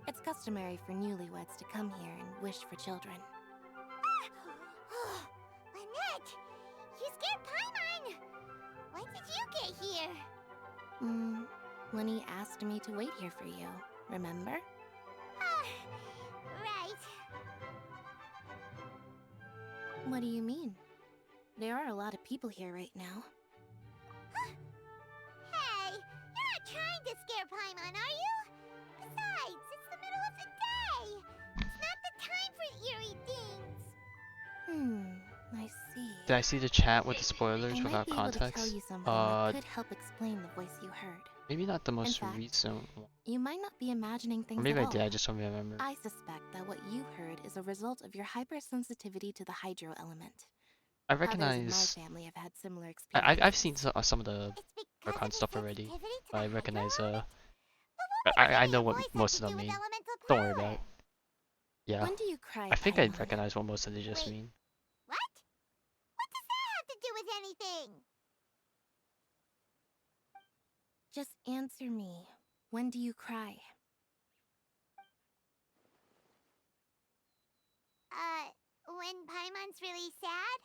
It's customary for newlyweds to come here and wish for children. Oh, Lynette! You scared Paimon! When did you get here? Lenny asked me to wait here for you, remember? Right. What do you mean? There are a lot of people here right now. Hey, you're not trying to scare Paimon, are you? Besides, it's the middle of the day. It's not the time for eerie things. I see. Did I see the chat with the spoilers I might without be able to context? tell you something that could help explain the voice you heard. Maybe not the most fact, recent one. You might not be imagining things Or maybe at I all. did, I just don't remember. I suspect that what you heard is a result of your hypersensitivity to the hydro element. I Others in recognize. my family have had similar experiences. I've seen some of the Archon stuff already. But I recognize I know what most of them mean. Don't worry about it. Yeah. When do you cry, I think I Paimon? recognize what most of they just mean. What? What does that have to do with anything? Just answer me. When do you cry? When Paimon's really sad?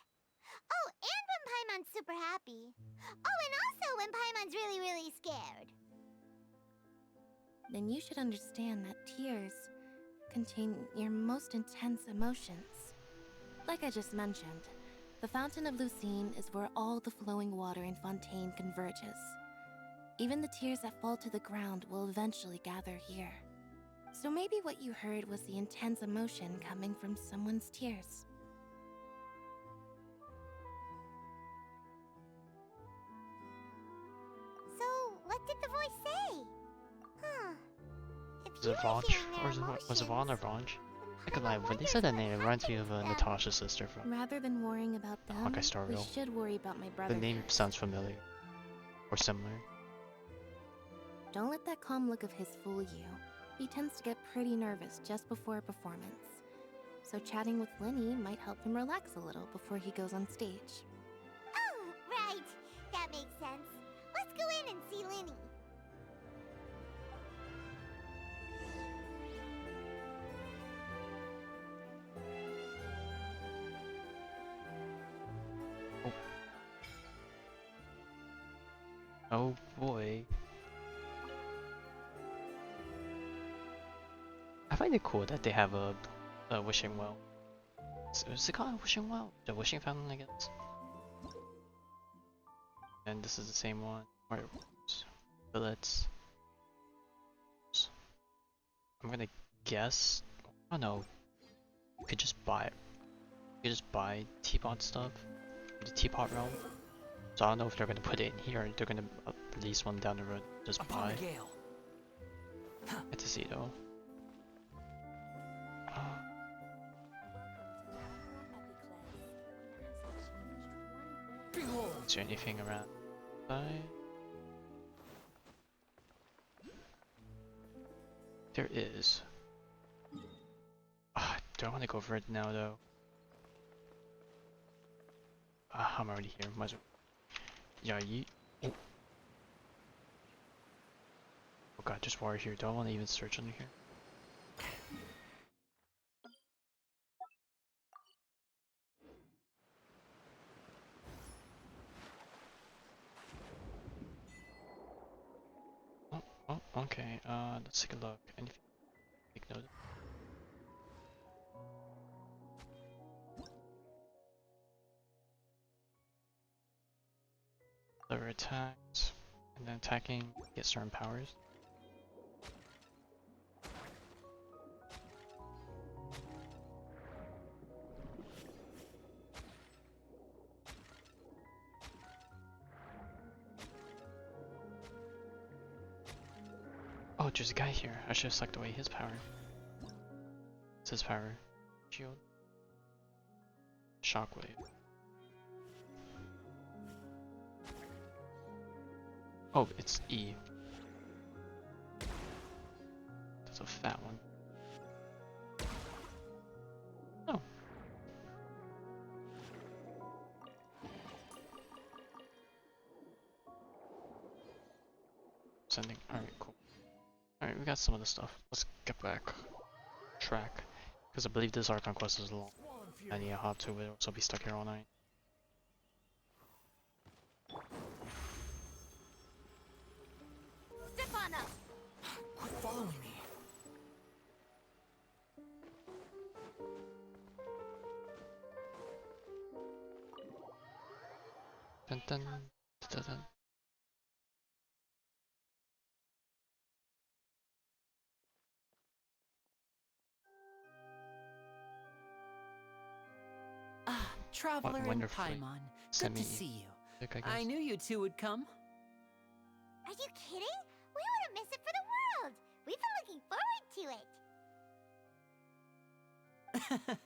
Oh, and when Paimon's super happy. Oh, and also when Paimon's really, really scared. Then you should understand that tears contain your most intense emotions. Like I just mentioned, the Fountain of Lucine is where all the flowing water in Fontaine converges. Even the tears that fall to the ground will eventually gather here. So maybe what you heard was the intense emotion coming from someone's tears. So, what did the voice say? Huh. If Was it Vonch? Was it Vaughn or Vonch? I could lie, when they said that name, it reminds me of Natasha's sister from Rather than worrying about them, Hawkeye Star we Rail. should worry about my brother The name first. sounds familiar. Or similar. Don't let that calm look of his fool you. He tends to get pretty nervous just before a performance. So chatting with Linny might help him relax a little before he goes on stage. Oh, right. That makes sense. Let's go in and see Linny. Oh boy. I find it cool that they have a wishing well. Is it called a wishing well? The wishing fountain, I guess. And this is the same one. Where billets. I'm gonna guess. Oh no. You could just buy it. You could just buy teapot stuff. The teapot realm. So I don't know if they're gonna put it in here or they're gonna release one down the road. Just buy. Get to see though. Is there anything around? There is. Do I want to go for it now though? I'm already here. Might as well. Yeah, oh god, just water here. Do I want to even search under here? Oh, okay. Let's take a look. Anything? Take note. Lower attacks, and then attacking, get certain powers. Oh, there's a guy here. I should have sucked away his power. What's his power? Shield. Shockwave. Oh, it's E. That's a fat one. Oh. Sending. Alright, cool. Alright, we got some of the stuff. Let's get back track. Because I believe this Archon quest is long. I need to hop to it, so I'll be stuck here all night. Step on up. Quit following me. Dun dun dun dun. Traveler and wonderfully Paimon, good to see you. I knew you two would come. Are you kidding? We wouldn't miss it for the world. We've been looking forward to it.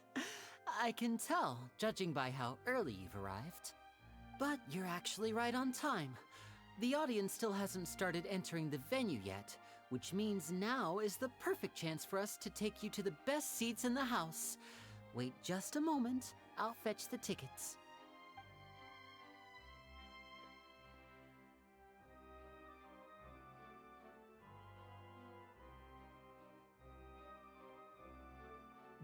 I can tell, judging by how early you've arrived. But you're actually right on time. The audience still hasn't started entering the venue yet, which means now is the perfect chance for us to take you to the best seats in the house. Wait just a moment, I'll fetch the tickets.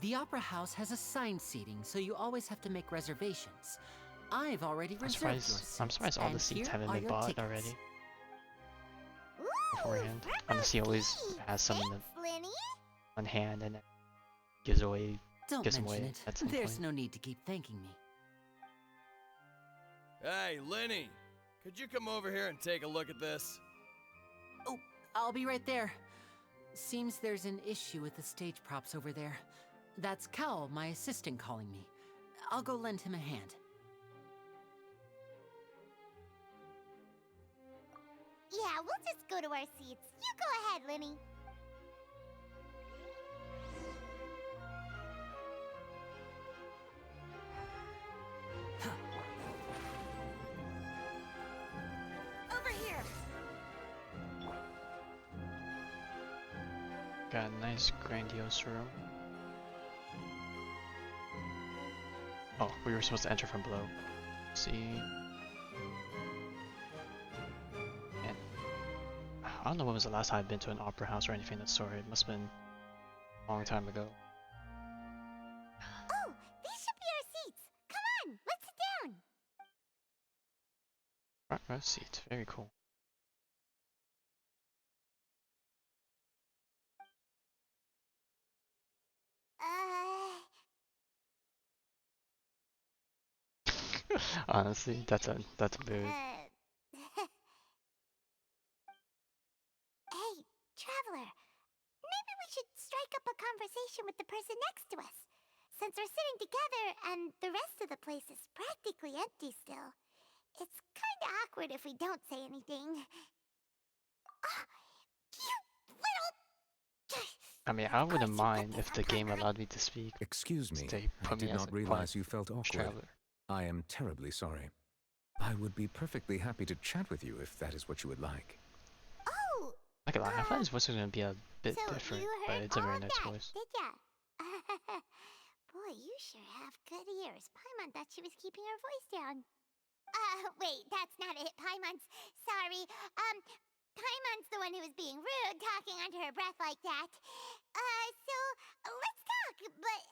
The Opera House has assigned seating, so you always have to make reservations. I've already reserved your seats. I'm surprised all the seats haven't been bought already. Beforehand. Honestly, always has some in the on hand and gives away Don't gives him mention away it. at some There's point. no need to keep thanking me. Hey, Lenny, could you come over here and take a look at this? Oh, I'll be right there. Seems there's an issue with the stage props over there. That's Cal, my assistant, calling me. I'll go lend him a hand. Yeah, we'll just go to our seats. You go ahead, Lenny. Over here. Got a nice grandiose room. Oh, we were supposed to enter from below. See. And I don't know when was the last time I've been to an opera house or anything of that sort. It must have been a long time ago. Oh, these should be our seats. Come on, let's sit down. Front row seat, very cool. Honestly, that's a mood. Hey, Traveler. Maybe we should strike up a conversation with the person next to us. Since we're sitting together and the rest of the place is practically empty still. It's kinda awkward if we don't say anything. You little... I mean, I wouldn't mind if the game allowed me to speak. Excuse me, They I put me did as not a realize part you felt awkward. traveler. I am terribly sorry. I would be perfectly happy to chat with you if that is what you would like. Oh! Not gonna lie, I thought his voice was gonna be a bit So different, you but heard it's a all very of nice that, voice. did ya? Boy, you sure have good ears. Paimon thought she was keeping her voice down. Wait, that's not it, Paimon's. Sorry. Paimon's the one who was being rude, talking under her breath like that. So, let's talk, but,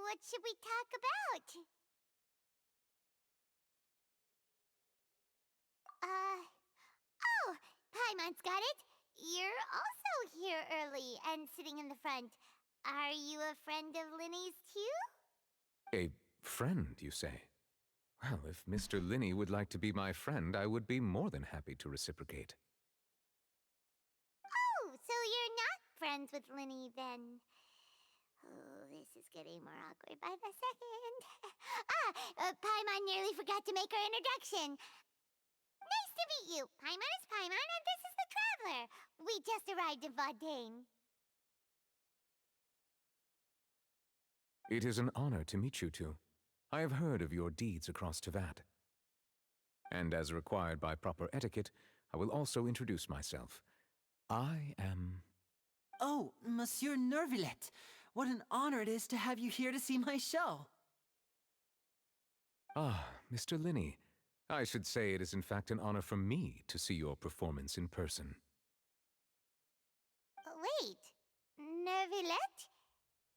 what should we talk about? Oh, Paimon's got it. You're also here early and sitting in the front. Are you a friend of Linny's too? A friend, you say? Well, if Mr. Linney would like to be my friend, I would be more than happy to reciprocate. Oh, so you're not friends with Linny then? Oh, this is getting more awkward by the second. Paimon nearly forgot to make her introduction. Nice to meet you. Paimon is Paimon and this is the Traveler. We just arrived in Fontaine. It is an honor to meet you two. I have heard of your deeds across Tevat. And as required by proper etiquette, I will also introduce myself. I am... Oh, Monsieur Nervillet! What an honor it is to have you here to see my show! Ah, Mr. Linney. I should say it is in fact an honor for me to see your performance in person. Wait, Nervillet?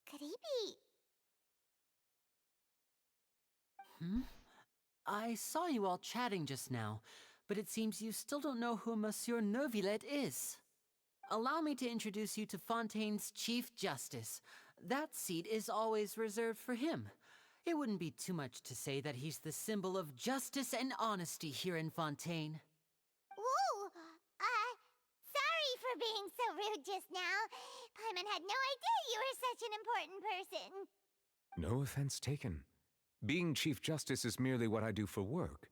Could he be... Hmm? I saw you all chatting just now, but it seems you still don't know who Monsieur Nervillet is. Allow me to introduce you to Fontaine's Chief Justice. That seat is always reserved for him. It wouldn't be too much to say that he's the symbol of justice and honesty here in Fontaine. Whoa! Sorry for being so rude just now. Paimon had no idea you were such an important person. No offense taken. Being Chief Justice is merely what I do for work.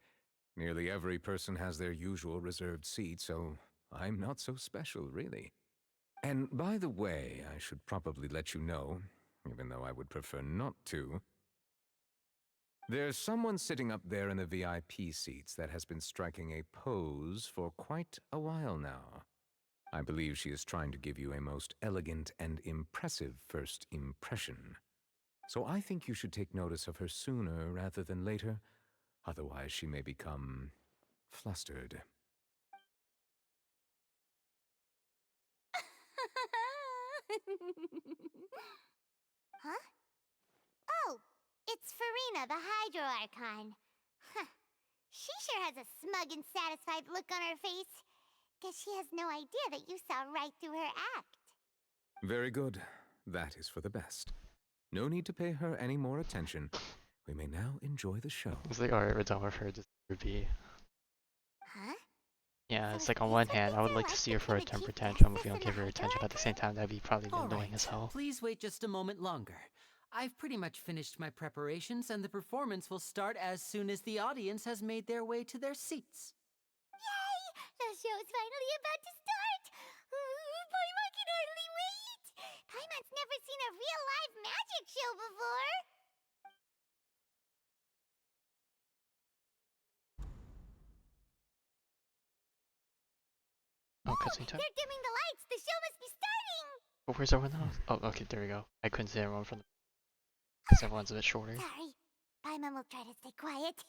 Nearly every person has their usual reserved seat, so I'm not so special, really. And by the way, I should probably let you know, even though I would prefer not to. There's someone sitting up there in the VIP seats that has been striking a pose for quite a while now. I believe she is trying to give you a most elegant and impressive first impression. So I think you should take notice of her sooner rather than later, otherwise she may become flustered. Huh? Oh, it's Farina, the Hydro Archon. Huh. She sure has a smug and satisfied look on her face. Guess she has no idea that you saw right through her act. Very good. That is for the best. No need to pay her any more attention. We may now enjoy the show. It's like, alright, we're done with her. Just be. Huh? Yeah, it's like on one hand, I would like to see her for a temper tantrum if we don't give her attention, but at the same time, that'd be probably annoying as hell. Please wait just a moment longer. I've pretty much finished my preparations, and the performance will start as soon as the audience has made their way to their seats. Yay! The show's finally about to start! Paimon can hardly wait! Paimon's never seen a real live magic show before! Oh, cutscene time. They're dimming the lights! The show must be starting! Oh, where's everyone else? Oh, okay, there we go. I couldn't see everyone from the... Because everyone's a bit shorter. Sorry. Paimon will try to stay quiet.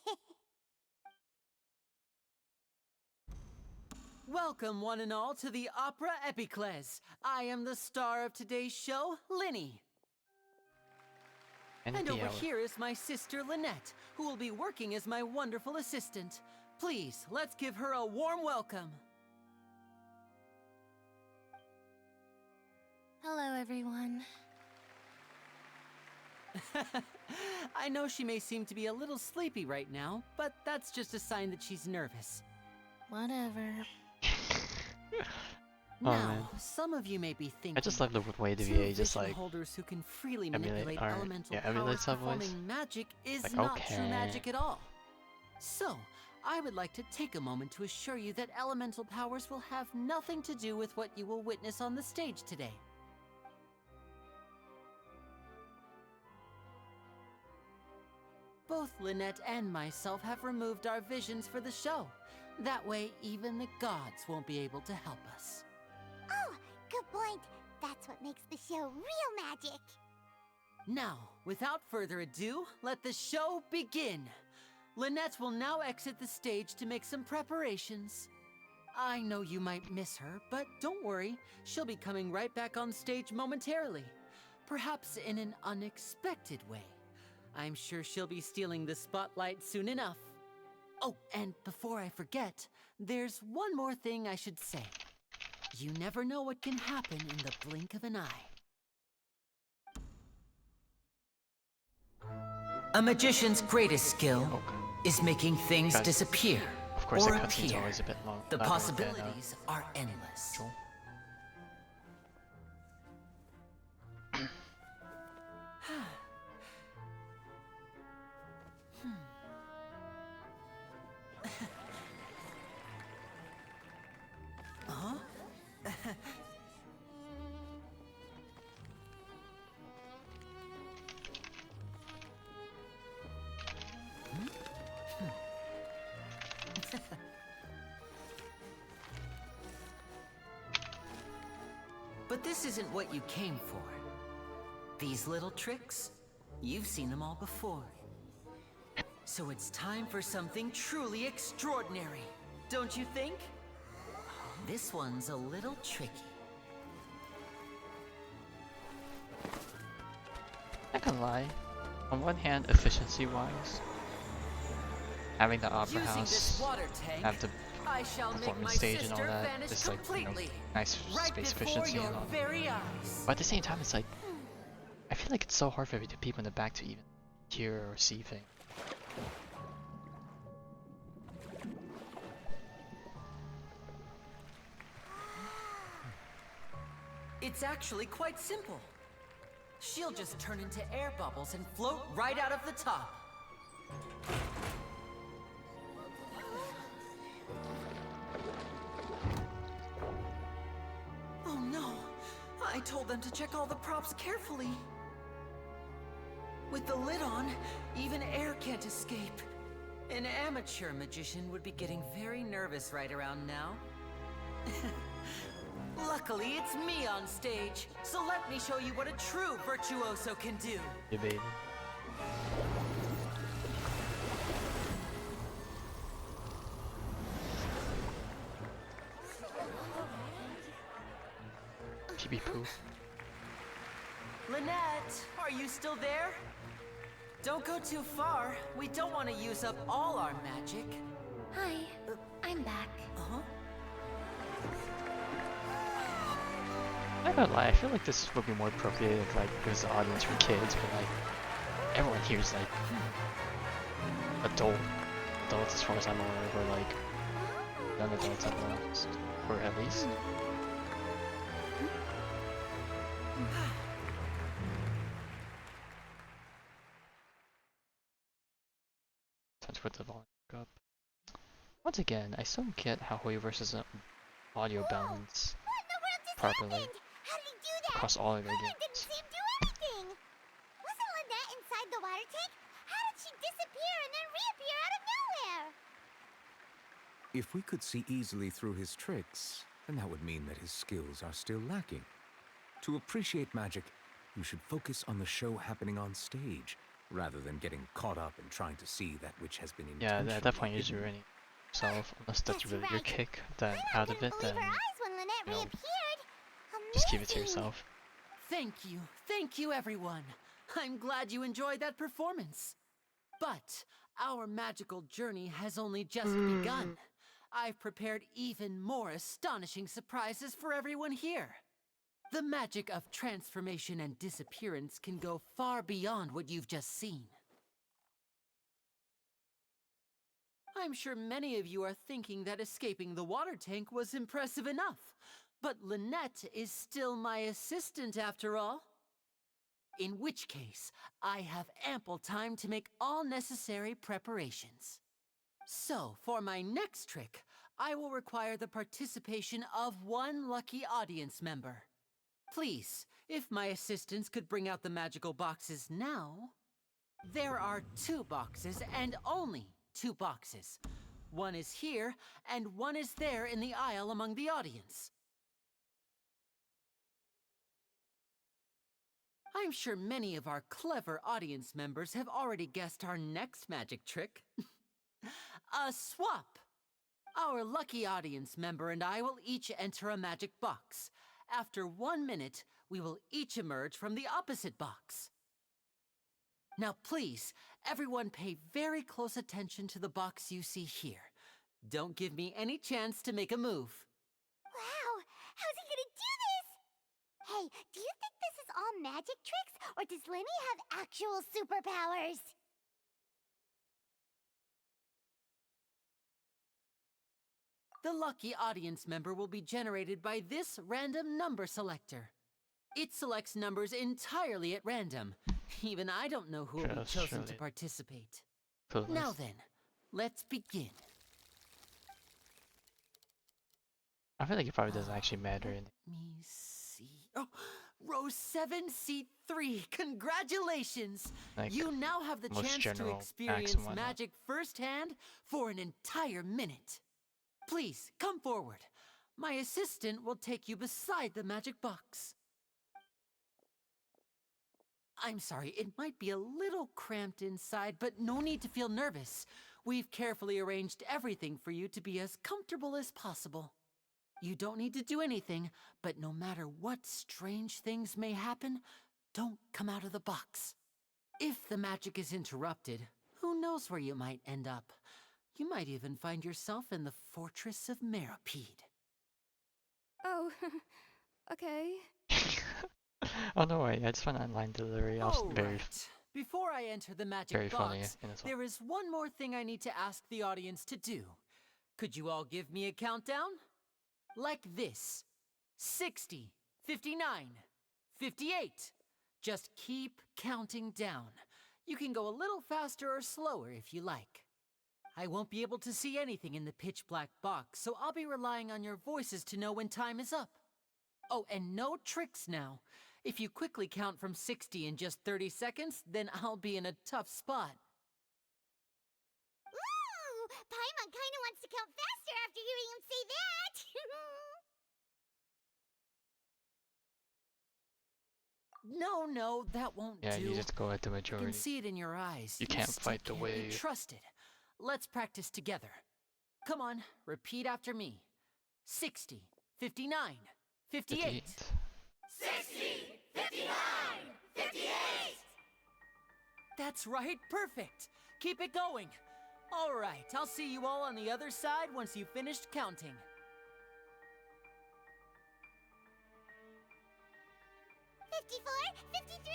Welcome, one and all, to the Opera Epiclese. I am the star of today's show, Linny. And over here is my sister, Lynette, who will be working as my wonderful assistant. Please, let's give her a warm welcome. Hello, everyone. I know she may seem to be a little sleepy right now, but that's just a sign that she's nervous. Whatever. Now, some of you may be thinking, I just love the way the VA just like holders who can freely emulate manipulate our elemental emulate powers that voice. performing magic is Like, not okay. true magic at all. So, I would like to take a moment to assure you that elemental powers will have nothing to do with what you will witness on the stage today. Both Lynette and myself have removed our visions for the show. That way, even the gods won't be able to help us. Oh, good point. That's what makes the show real magic. Now, without further ado, let the show begin. Lynette will now exit the stage to make some preparations. I know you might miss her, but don't worry. She'll be coming right back on stage momentarily. Perhaps in an unexpected way. I'm sure she'll be stealing the spotlight soon enough. Oh, and before I forget, there's one more thing I should say. You never know what can happen in the blink of an eye. A magician's greatest skill is making things disappear Of course, or the cutscene's appear. always a bit long. The possibilities are endless. Huh? But this isn't what you came for. These little tricks, you've seen them all before. So it's time for something truly extraordinary, don't you think? This one's a little tricky. Not gonna lie. On one hand, efficiency-wise, having the opera Using house this water tank, have the I shall make performance my stage and all sister that, vanish just like, you know, completely, nice right space before efficiency your and all that. very eyes. But at the same time, it's like, I feel like it's so hard for the people in the back to even hear or see things. It's actually quite simple. She'll just turn into air bubbles and float right out of the top. Oh no! I told them to check all the props carefully. With the lid on, even air can't escape. An amateur magician would be getting very nervous right around now. Luckily, it's me on stage, so let me show you what a true virtuoso can do. Yeah, baby. Pee-pee poo. Lynette, are you still there? Don't go too far. We don't want to use up all our magic. Hi, I'm back. Uh-huh. I'm not gonna lie, I feel like this would be more appropriate if like it was the audience for kids, but like everyone here is like adults as far as I'm aware, or like young adults at most, or at least. Time to put the volume up. Once again, I still don't get how Hoyoverse is audio balance properly across all of their games. Didn't seem to do anything. Wasn't Lynette inside the water tank? How did she disappear and then reappear out of nowhere? If we could see easily through his tricks, then that would mean that his skills are still lacking. To appreciate magic, you should focus on the show happening on stage, rather than getting caught up in trying to see that which has been intentionally Yeah, at that point you're just hidden. ruining yourself, unless that's really your kick, then out of it, then, you know, just keep it to yourself. Thank you everyone. I'm glad you enjoyed that performance. But our magical journey has only just begun. I've prepared even more astonishing surprises for everyone here. The magic of transformation and disappearance can go far beyond what you've just seen. I'm sure many of you are thinking that escaping the water tank was impressive enough, but Lynette is still my assistant after all. In which case, I have ample time to make all necessary preparations. So, for my next trick, I will require the participation of one lucky audience member. Please, if my assistants could bring out the magical boxes now. There are 2 boxes and only 2 boxes. One is here and one is there in the aisle among the audience. I'm sure many of our clever audience members have already guessed our next magic trick. A swap! Our lucky audience member and I will each enter a magic box. After 1 minute, we will each emerge from the opposite box. Now please, everyone pay very close attention to the box you see here. Don't give me any chance to make a move. Wow, how's he gonna do this? Hey, do you think this is all magic tricks, or does Lenny have actual superpowers? The lucky audience member will be generated by this random number selector. It selects numbers entirely at random. Even I don't know who will be chosen to participate. Now then, let's begin. I feel like it probably doesn't actually matter. Let me see. Oh, row 7, seat 3. Congratulations! Like, you now have the chance to experience magic firsthand for an entire minute. Please, come forward. My assistant will take you beside the magic box. I'm sorry, it might be a little cramped inside, but no need to feel nervous. We've carefully arranged everything for you to be as comfortable as possible. You don't need to do anything, but no matter what strange things may happen, don't come out of the box. If the magic is interrupted, who knows where you might end up? You might even find yourself in the Fortress of Meropide. Oh, okay. Oh no way, I just found that line delivery very Before I enter the magic box, there is one more thing I need to ask the audience to do. Could you all give me a countdown? Like this. 60, 59, 58. Just keep counting down. You can go a little faster or slower if you like. I won't be able to see anything in the pitch black box, so I'll be relying on your voices to know when time is up. Oh, and no tricks now. If you quickly count from 60 in just 30 seconds, then I'll be in a tough spot. Ooh! Paimon kinda wants to count faster after hearing him say that! No, that won't do. Yeah, you just go at the majority. I can see it in your eyes. You can't fight the wave. Be trusted. Let's practice together. Come on, repeat after me. 60, 59, 58. 60, 59, 58! That's right, perfect. Keep it going. All right, I'll see you all on the other side once you've finished counting. 54, 53,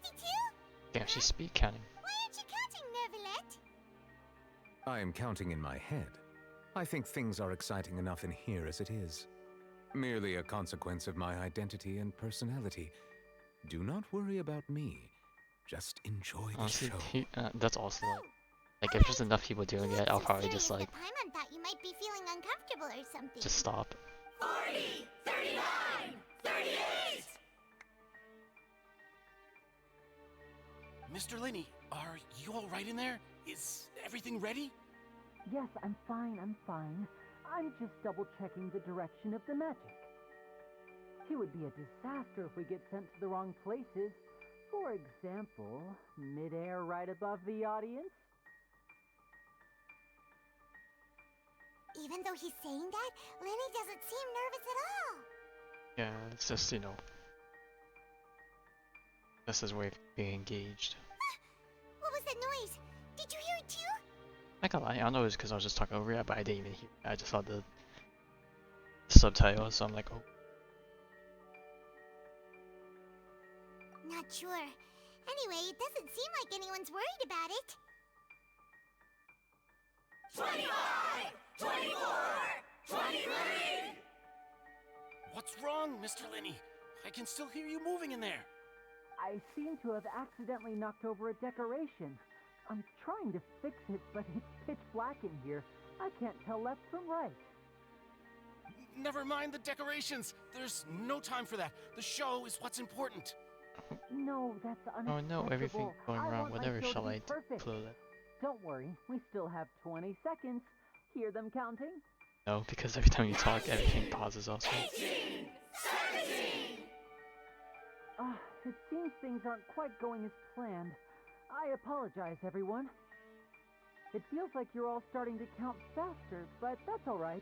52? Damn, she's speed counting. Why aren't you counting, Nervalet? I am counting in my head. I think things are exciting enough in here as it is. Merely a consequence of my identity and personality. Do not worry about me. Just enjoy the Honestly, show. that's also like if there's enough people doing it, I'll probably just like Paimon thought you might be feeling uncomfortable or something. just stop. 40, 39, 38! Mr. Linney, are you all right in there? Is everything ready? Yes, I'm fine, I'm just double-checking the direction of the magic. It would be a disaster if we get sent to the wrong places. For example, mid-air right above the audience. Even though he's saying that, Lenny doesn't seem nervous at all. Yeah, it's just, you know, that's his way of being engaged. What was that noise? Did you hear it too? Not gonna lie, I don't know if it's because I was just talking over it, but I didn't even hear it. I just saw the subtitle, so I'm like, oh. Not sure. Anyway, it doesn't seem like anyone's worried about it. 25, 24, 23! What's wrong, Mr. Linney? I can still hear you moving in there. I seem to have accidentally knocked over a decoration. I'm trying to fix it, but it's pitch black in here. I can't tell left from right. Never mind the decorations. There's no time for that. The show is what's important. No, that's unacceptable. Oh no, everything going wrong. Want my Whatever show shall to be I perfect. include it? Don't worry, we still have 20 seconds. Hear them counting? No, because every time you talk, everything pauses also. 18, 17! It seems things aren't quite going as planned. I apologize, everyone. It feels like you're all starting to count faster, but that's alright.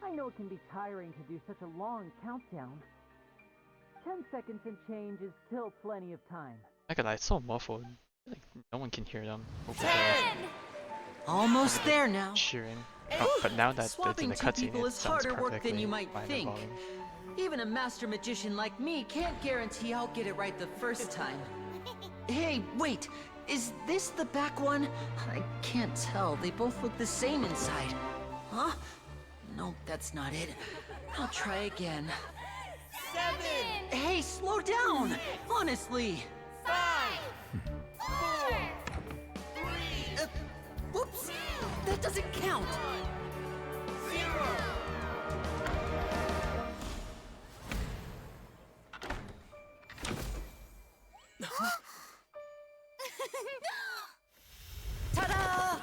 I know it can be tiring to do such a long countdown. 10 seconds and change is still plenty of time. Look at that, it's so muffled. Like, no one can hear them. 10! Almost there now. Cheering. Oh, but now that it's in Swapping the two cutscene, people it is sounds harder work perfectly than you might fine think. volume. Even a master magician like me can't guarantee I'll get it right the first time. Hey, wait! Is this the back one? I can't tell. They both look the same inside. Huh? No, that's not it. I'll try again. 7! Hey, slow down! Honestly! 5! 4! 3! Whoops! That doesn't count! 0! Ta-da!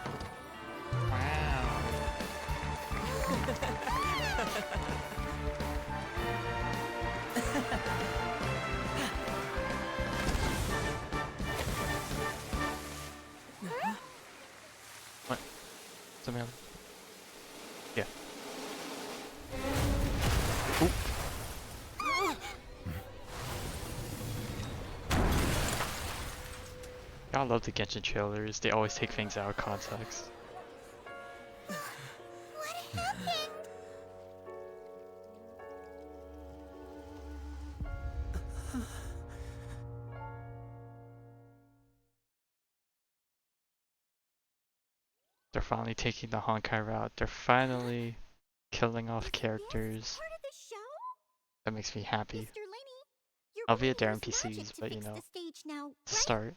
What? Something else? Yeah. Ooh. I love the Genshin trailers. They always take things out of context. What happened? They're finally taking the Honkai route. They're finally killing off characters. Part of the show? That makes me happy. Mr. Linney, you're I'll be going at their to use magic NPCs, to but you fix know, the stage now, to right? start.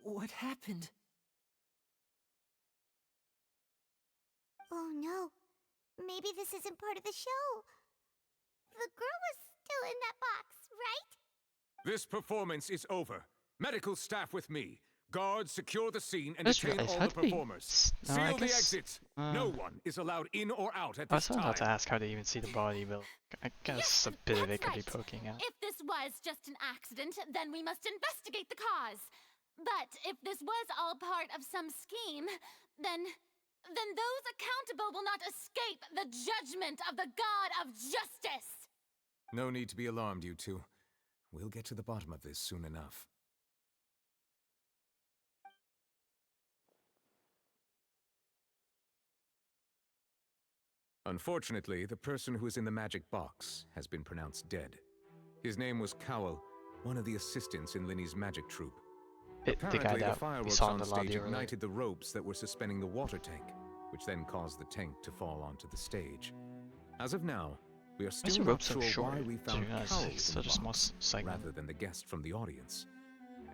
What happened? Oh no. Maybe this isn't part of the show. The girl was still in that box, right? This performance is over. Medical staff with me. Guards secure the scene and That's detain right, all how the do they performers. no, I Seal the guess- exits. No one is allowed in or out at I this was about to time. ask how they even see the body, but I guess a bit of it could be poking out. If this was just an accident, then we must investigate the cause. But if this was all part of some scheme, then those accountable will not escape the judgment of the God of Justice. No need to be alarmed, you two. We'll get to the bottom of this soon enough. Unfortunately, the person who is in the magic box has been pronounced dead. His name was Cowell, one of the assistants in Linny's magic troupe. The Apparently, guy the that we fireworks saw in on the stage lobby earlier. ignited the ropes that were suspending the water tank, which then caused the tank to fall onto the stage. As of now, we are Why is the still rope not so sure short? why we Did you found realize Carol it's in such the a small box, segment? rather than the guest from the audience.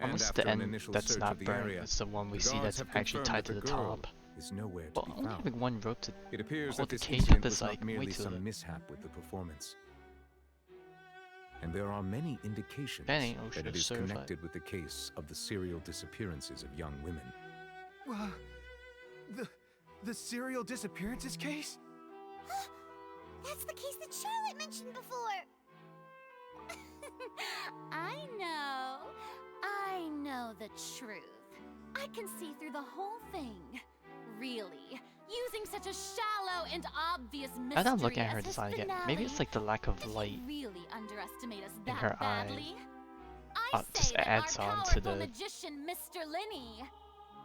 Unless after the an end initial that's search not of the burned area, is the one we the see guards that's have actually confirmed tied to that the the girl top. is nowhere to But be only found. having one rope to It appears hold that the this cage up incident is was like not way merely too some little. mishap with the performance. And there are many indications That ain't that it OSHA is certified. connected with the case of the serial disappearances of young women. The serial disappearances case? That's the case that Charlotte mentioned before. I know the truth. I can see through the whole thing. Really. Using such a shallow and obvious mystery I don't look at her as his design again. finale, Maybe it's like the lack of did he light really underestimate us in that her eye. badly? I Just say that adds our on to powerful the magician, Mr. Linney,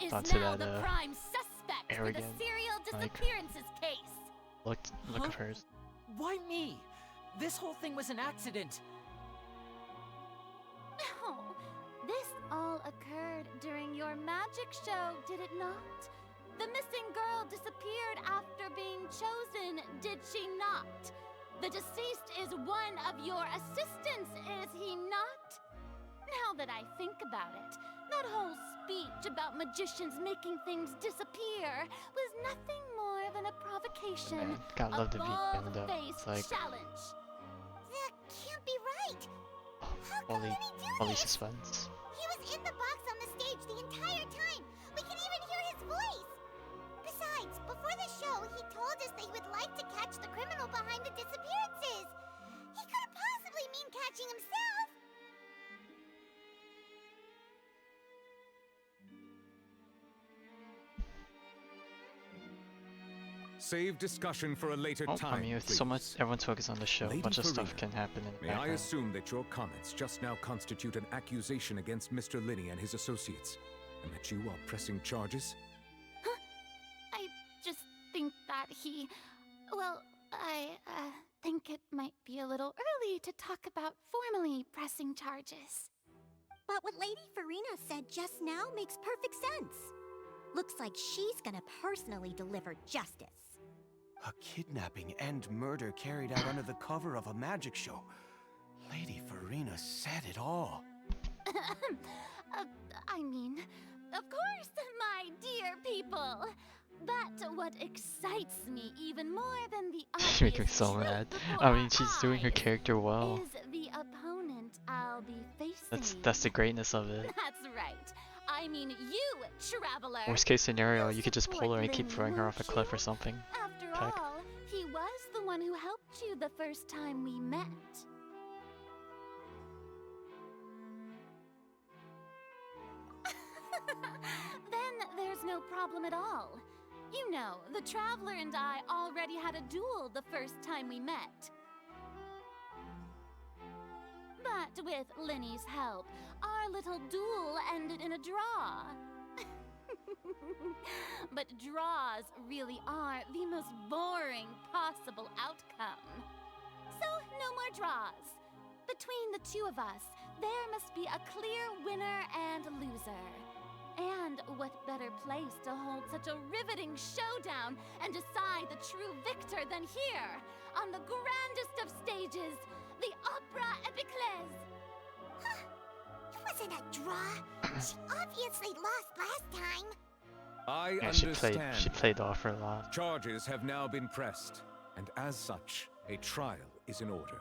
is onto now that, the prime suspect for the arrogant, serial like, disappearances case. look of hers. Why me? This whole thing was an accident. No, this all occurred during your magic show, did it not? The missing girl disappeared after being chosen, did she not? The deceased is one of your assistants, is he not? Now that I think about it, that whole speech about magicians making things disappear was nothing more than a provocation, Man, gotta love a the beginning though. bald-faced It's like challenge. That can't be right. How could all Lenny do the this? suspense. He was in the box on the stage the entire time. We could even hear his voice. Besides, before the show, he told us that he would like to catch the criminal behind the disappearances. He couldn't possibly mean catching himself. Save discussion for a later Oh, time, I mean, with please. so much, everyone's focused on the show. Lady A bunch of stuff Farina, can happen in the May I background. assume that your comments just now constitute an accusation against Mr. Linney and his associates, and that you are pressing charges? I just think that he... Well, I think it might be a little early to talk about formally pressing charges. But what Lady Farina said just now makes perfect sense. Looks like she's gonna personally deliver justice. A kidnapping and murder carried out under the cover of a magic show. Lady Farina said it all. I mean, of course, my dear people. But what excites me even more than the She's making me so truth mad. before I mean, she's doing her eyes character well. is the opponent I'll be facing. That's the greatness of it. That's right. I mean you, traveler. Worst case scenario, you could just support pull her and keep Linny, throwing her off a won't cliff you? or something. After Heck. all, he was the one who helped you the first time we met. Then there's no problem at all. You know, the Traveler and I already had a duel the first time we met. But with Linny's help, our little duel ended in a draw. But draws really are the most boring possible outcome. So, no more draws. Between the two of us, there must be a clear winner and loser. And what better place to hold such a riveting showdown and decide the true victor than here, on the grandest of stages, the Opera Epiclese. It wasn't a draw. She obviously lost last time. I Yeah, understand. she played off her a lot. Charges have now been pressed, and as such, a trial is in order.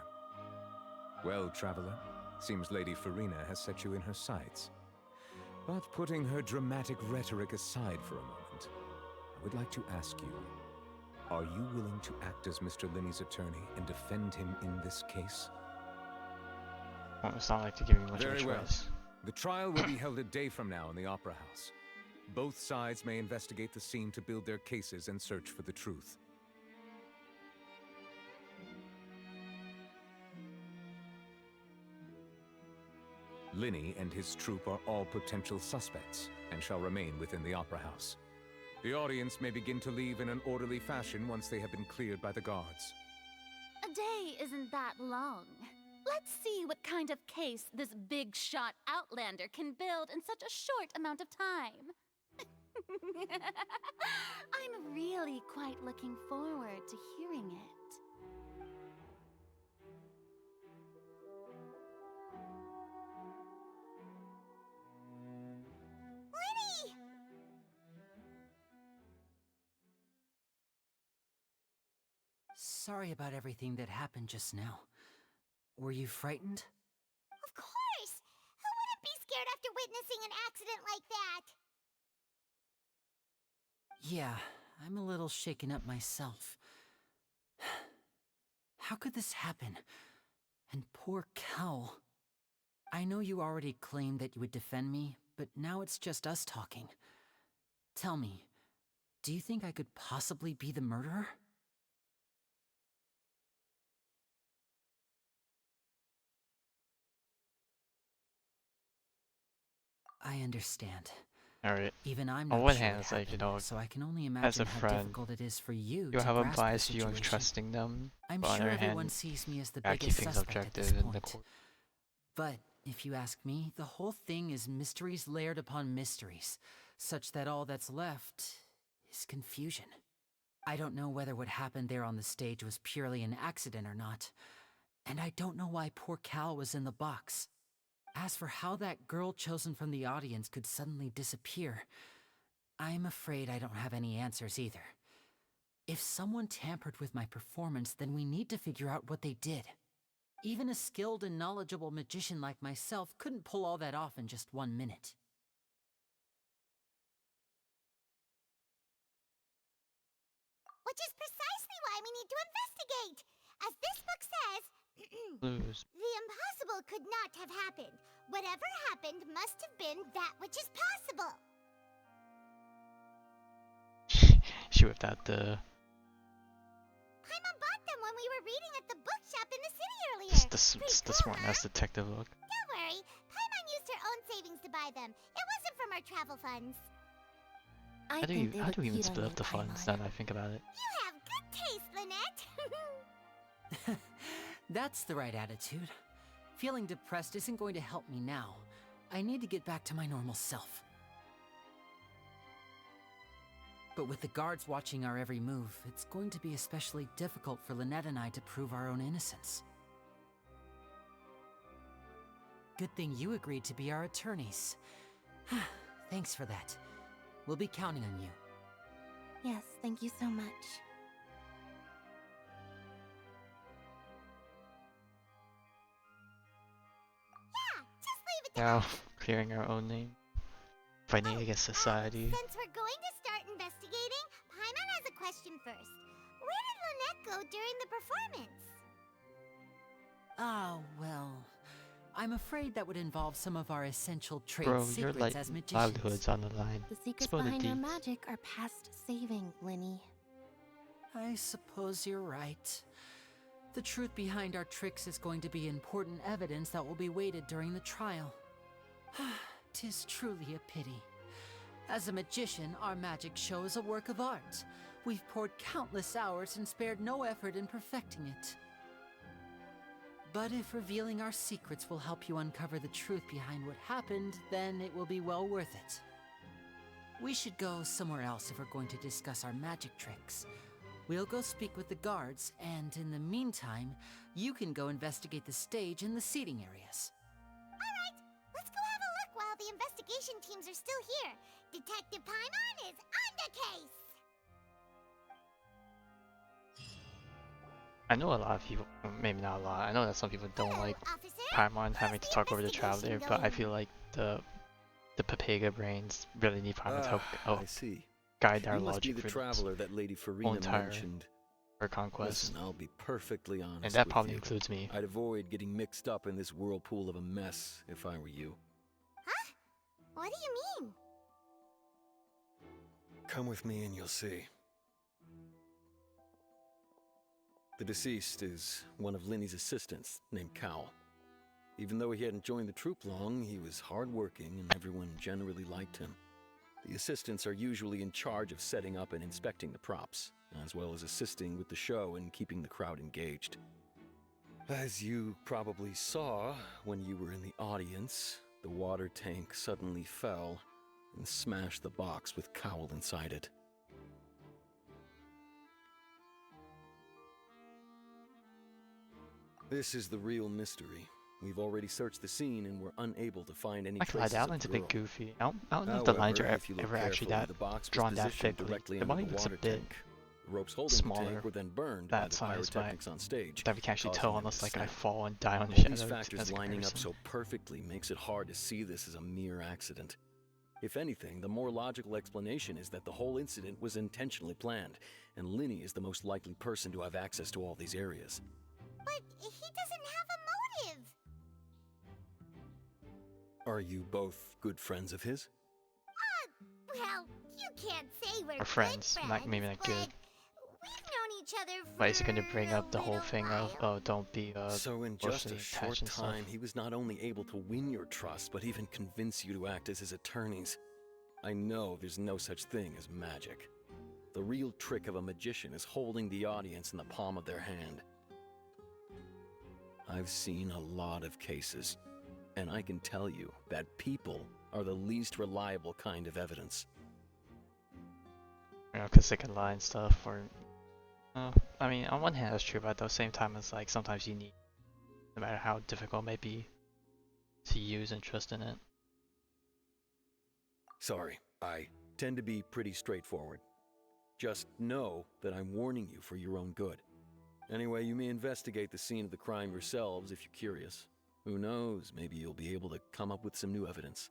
Well, Traveler, seems Lady Farina has set you in her sights. But putting her dramatic rhetoric aside for a moment, I would like to ask you, are you willing to act as Mr. Linney's attorney and defend him in this case? Well, it's not like to give you much of a Very well. choice. The trial will be held a day from now in the Opera House. Both sides may investigate the scene to build their cases and search for the truth. Linney and his troupe are all potential suspects and shall remain within the Opera House. The audience may begin to leave in an orderly fashion once they have been cleared by the guards. A day isn't that long. Let's see what kind of case this big shot outlander can build in such a short amount of time. I'm really quite looking forward to hearing it. Lenny! Sorry about everything that happened just now. Were you frightened? Of course! Who wouldn't be scared after witnessing an accident like that? Yeah, I'm a little shaken up myself. How could this happen? And poor Cal. I know you already claimed that you would defend me, but now it's just us talking. Tell me, do you think I could possibly be the murderer? I understand. Alright. Even I'm On not one sure hand, what it's like, you happened, know, so I can only as imagine a how friend, difficult it is for you you to have a grasp the biased view of situation. trusting them. I'm But on sure the other everyone hand, sees me as the gotta biggest keep things suspect at this objective in the point. court. But if you ask me, the whole thing is mysteries layered upon mysteries, such that all that's left is confusion. I don't know whether what happened there on the stage was purely an accident or not, and I don't know why poor Cal was in the box. As for how that girl chosen from the audience could suddenly disappear, I'm afraid I don't have any answers either. If someone tampered with my performance, then we need to figure out what they did. Even a skilled and knowledgeable magician like myself couldn't pull all that off in just 1 minute. Which is precisely why we need to investigate! As this book says, Clues. the impossible could not have happened. Whatever happened must have been that which is possible. She whipped out the Paimon bought them when we were reading at the bookshop in the city earlier. the smart ass detective look. Don't worry, Paimon used her own savings to buy them. It wasn't from our travel funds. How do we even split up the funds now that I think about it? You have good taste, Lynette. That's the right attitude. Feeling depressed isn't going to help me now. I need to get back to my normal self. But with the guards watching our every move, it's going to be especially difficult for Lynette and I to prove our own innocence. Good thing you agreed to be our attorneys. Thanks for that. We'll be counting on you. Yes, thank you so much. Now, clearing our own name. Fighting against society. Since we're going to start investigating, Paimon has a question first. Where did Lynette go during the performance? Ah, well, I'm afraid that would involve some of our essential trade Bro, secrets your like as magicians. livelihoods on the line. The secrets Spill the behind our deets. magic are past saving, Linny. I suppose you're right. The truth behind our tricks is going to be important evidence that will be weighted during the trial. 'Tis truly a pity. As a magician, our magic show is a work of art. We've poured countless hours and spared no effort in perfecting it. But if revealing our secrets will help you uncover the truth behind what happened, then it will be well worth it. We should go somewhere else if we're going to discuss our magic tricks. We'll go speak with the guards, and in the meantime, you can go investigate the stage and the seating areas. Alright, let's go have a look while the investigation teams are still here. Detective Paimon is on the case! I know a lot of people, maybe not a lot, I know that some people don't like Paimon having to talk over the Traveler, but I feel like the Papega brains really need Paimon to help I see. guide our You must be logic the for traveler that Lady whole Farina entire mentioned. her conquest. Listen, I'll be perfectly honest And that with probably you. includes me. I'd avoid getting mixed up in this whirlpool of a mess if I were you. Huh? What do you mean? Come with me and you'll see. The deceased is one of Linny's assistants, named Cal. Even though he hadn't joined the troupe long, he was hardworking and everyone generally liked him. The assistants are usually in charge of setting up and inspecting the props, as well as assisting with the show and keeping the crowd engaged. As you probably saw when you were in the audience, the water tank suddenly fell and smashed the box with Cowl inside it. This is the real mystery. We've already searched the scene and were unable to find any traces that of line's the a bit girl. goofy. I don't know if the lines are If you look ever actually carefully, that the box was drawn that positioned thickly. directly The under body the looks a water bit tank. The ropes holding smaller, the tank were then burned by that the size, but pyrotechnics on stage. that we can actually causing tell them unless to like I snap. fall and die on the All shadow. these factors as a lining up comparison. so perfectly makes it hard to see this as a mere accident. If anything, the more logical explanation is that the whole incident was intentionally planned, and Linny is the most likely person to have access to all these areas. But he doesn't have a motive. Are you both good friends of his? Well, you can't say we're Or friends, maybe not good. We've known each other for But is he going to bring up the whole thing of, oh, don't be So in just emotionally a short attached and stuff? time, he was not only able to win your trust, but even convince you to act as his attorneys. I know there's no such thing as magic. The real trick of a magician is holding the audience in the palm of their hand. I've seen a lot of cases, and I can tell you that people are the least reliable kind of evidence. You know, because they can lie and stuff, or... I mean, on one hand that's true, but at the same time it's like sometimes you need, no matter how difficult it may be, to use and trust in it. Sorry, I tend to be pretty straightforward. Just know that I'm warning you for your own good. Anyway, you may investigate the scene of the crime yourselves if you're curious. Who knows, maybe you'll be able to come up with some new evidence.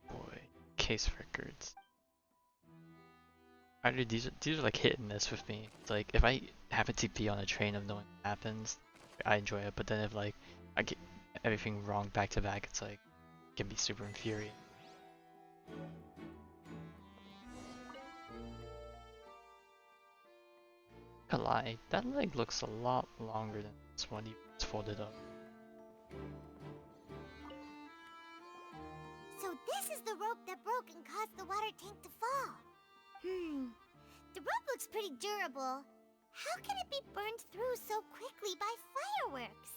Boy, case records. These are like hit and miss with me. It's like if I happen to be on a train of knowing what happens, I enjoy it. But then if like I get everything wrong back to back, it's like it can be super infuriating. Can't lie, that leg looks a lot longer than this one even it's folded up. So this is the rope that broke and caused the water tank to fall. The rope looks pretty durable. How can it be burned through so quickly by fireworks?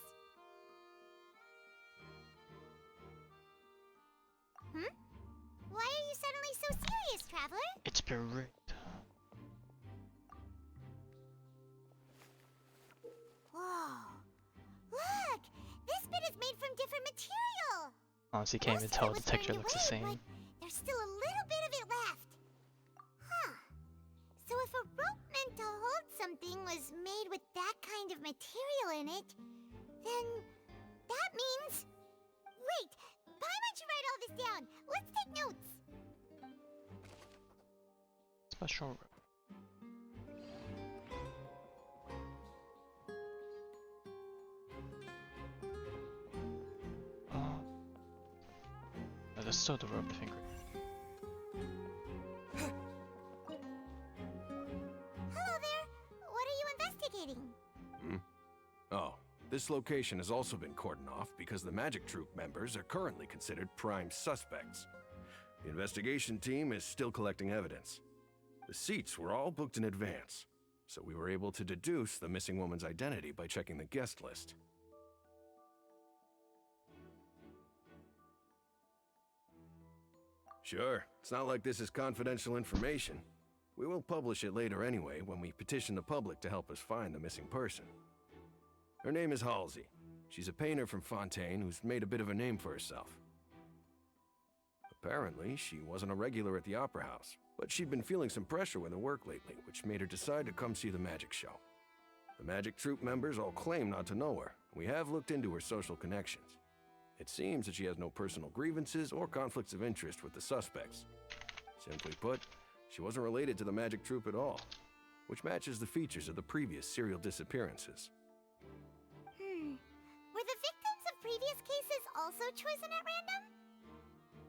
Why are you suddenly so serious, Traveler? It's been rigged. Whoa. Look! This bit is made from different material! Honestly, can't even tell the texture looks the same. There's still a little bit of it left. Huh. So if a rope meant to hold something was made with that kind of material in it, then that means... Wait! Why don't you write all this down? Let's take notes! Special rope. There's still the rope finger. Hello there! What are you investigating? Oh, this location has also been cordoned off because the Magic Troupe members are currently considered prime suspects. The investigation team is still collecting evidence. The seats were all booked in advance, so we were able to deduce the missing woman's identity by checking the guest list. Sure, it's not like this is confidential information. We will publish it later anyway when we petition the public to help us find the missing person. Her name is Halsey. She's a painter from Fontaine who's made a bit of a name for herself. Apparently, she wasn't a regular at the Opera House, but she'd been feeling some pressure with her work lately, which made her decide to come see the magic show. The Magic Troupe members all claim not to know her. We have looked into her social connections. It seems that she has no personal grievances or conflicts of interest with the suspects. Simply put, she wasn't related to the Magic Troupe at all, which matches the features of the previous serial disappearances. Were the victims of previous cases also chosen at random?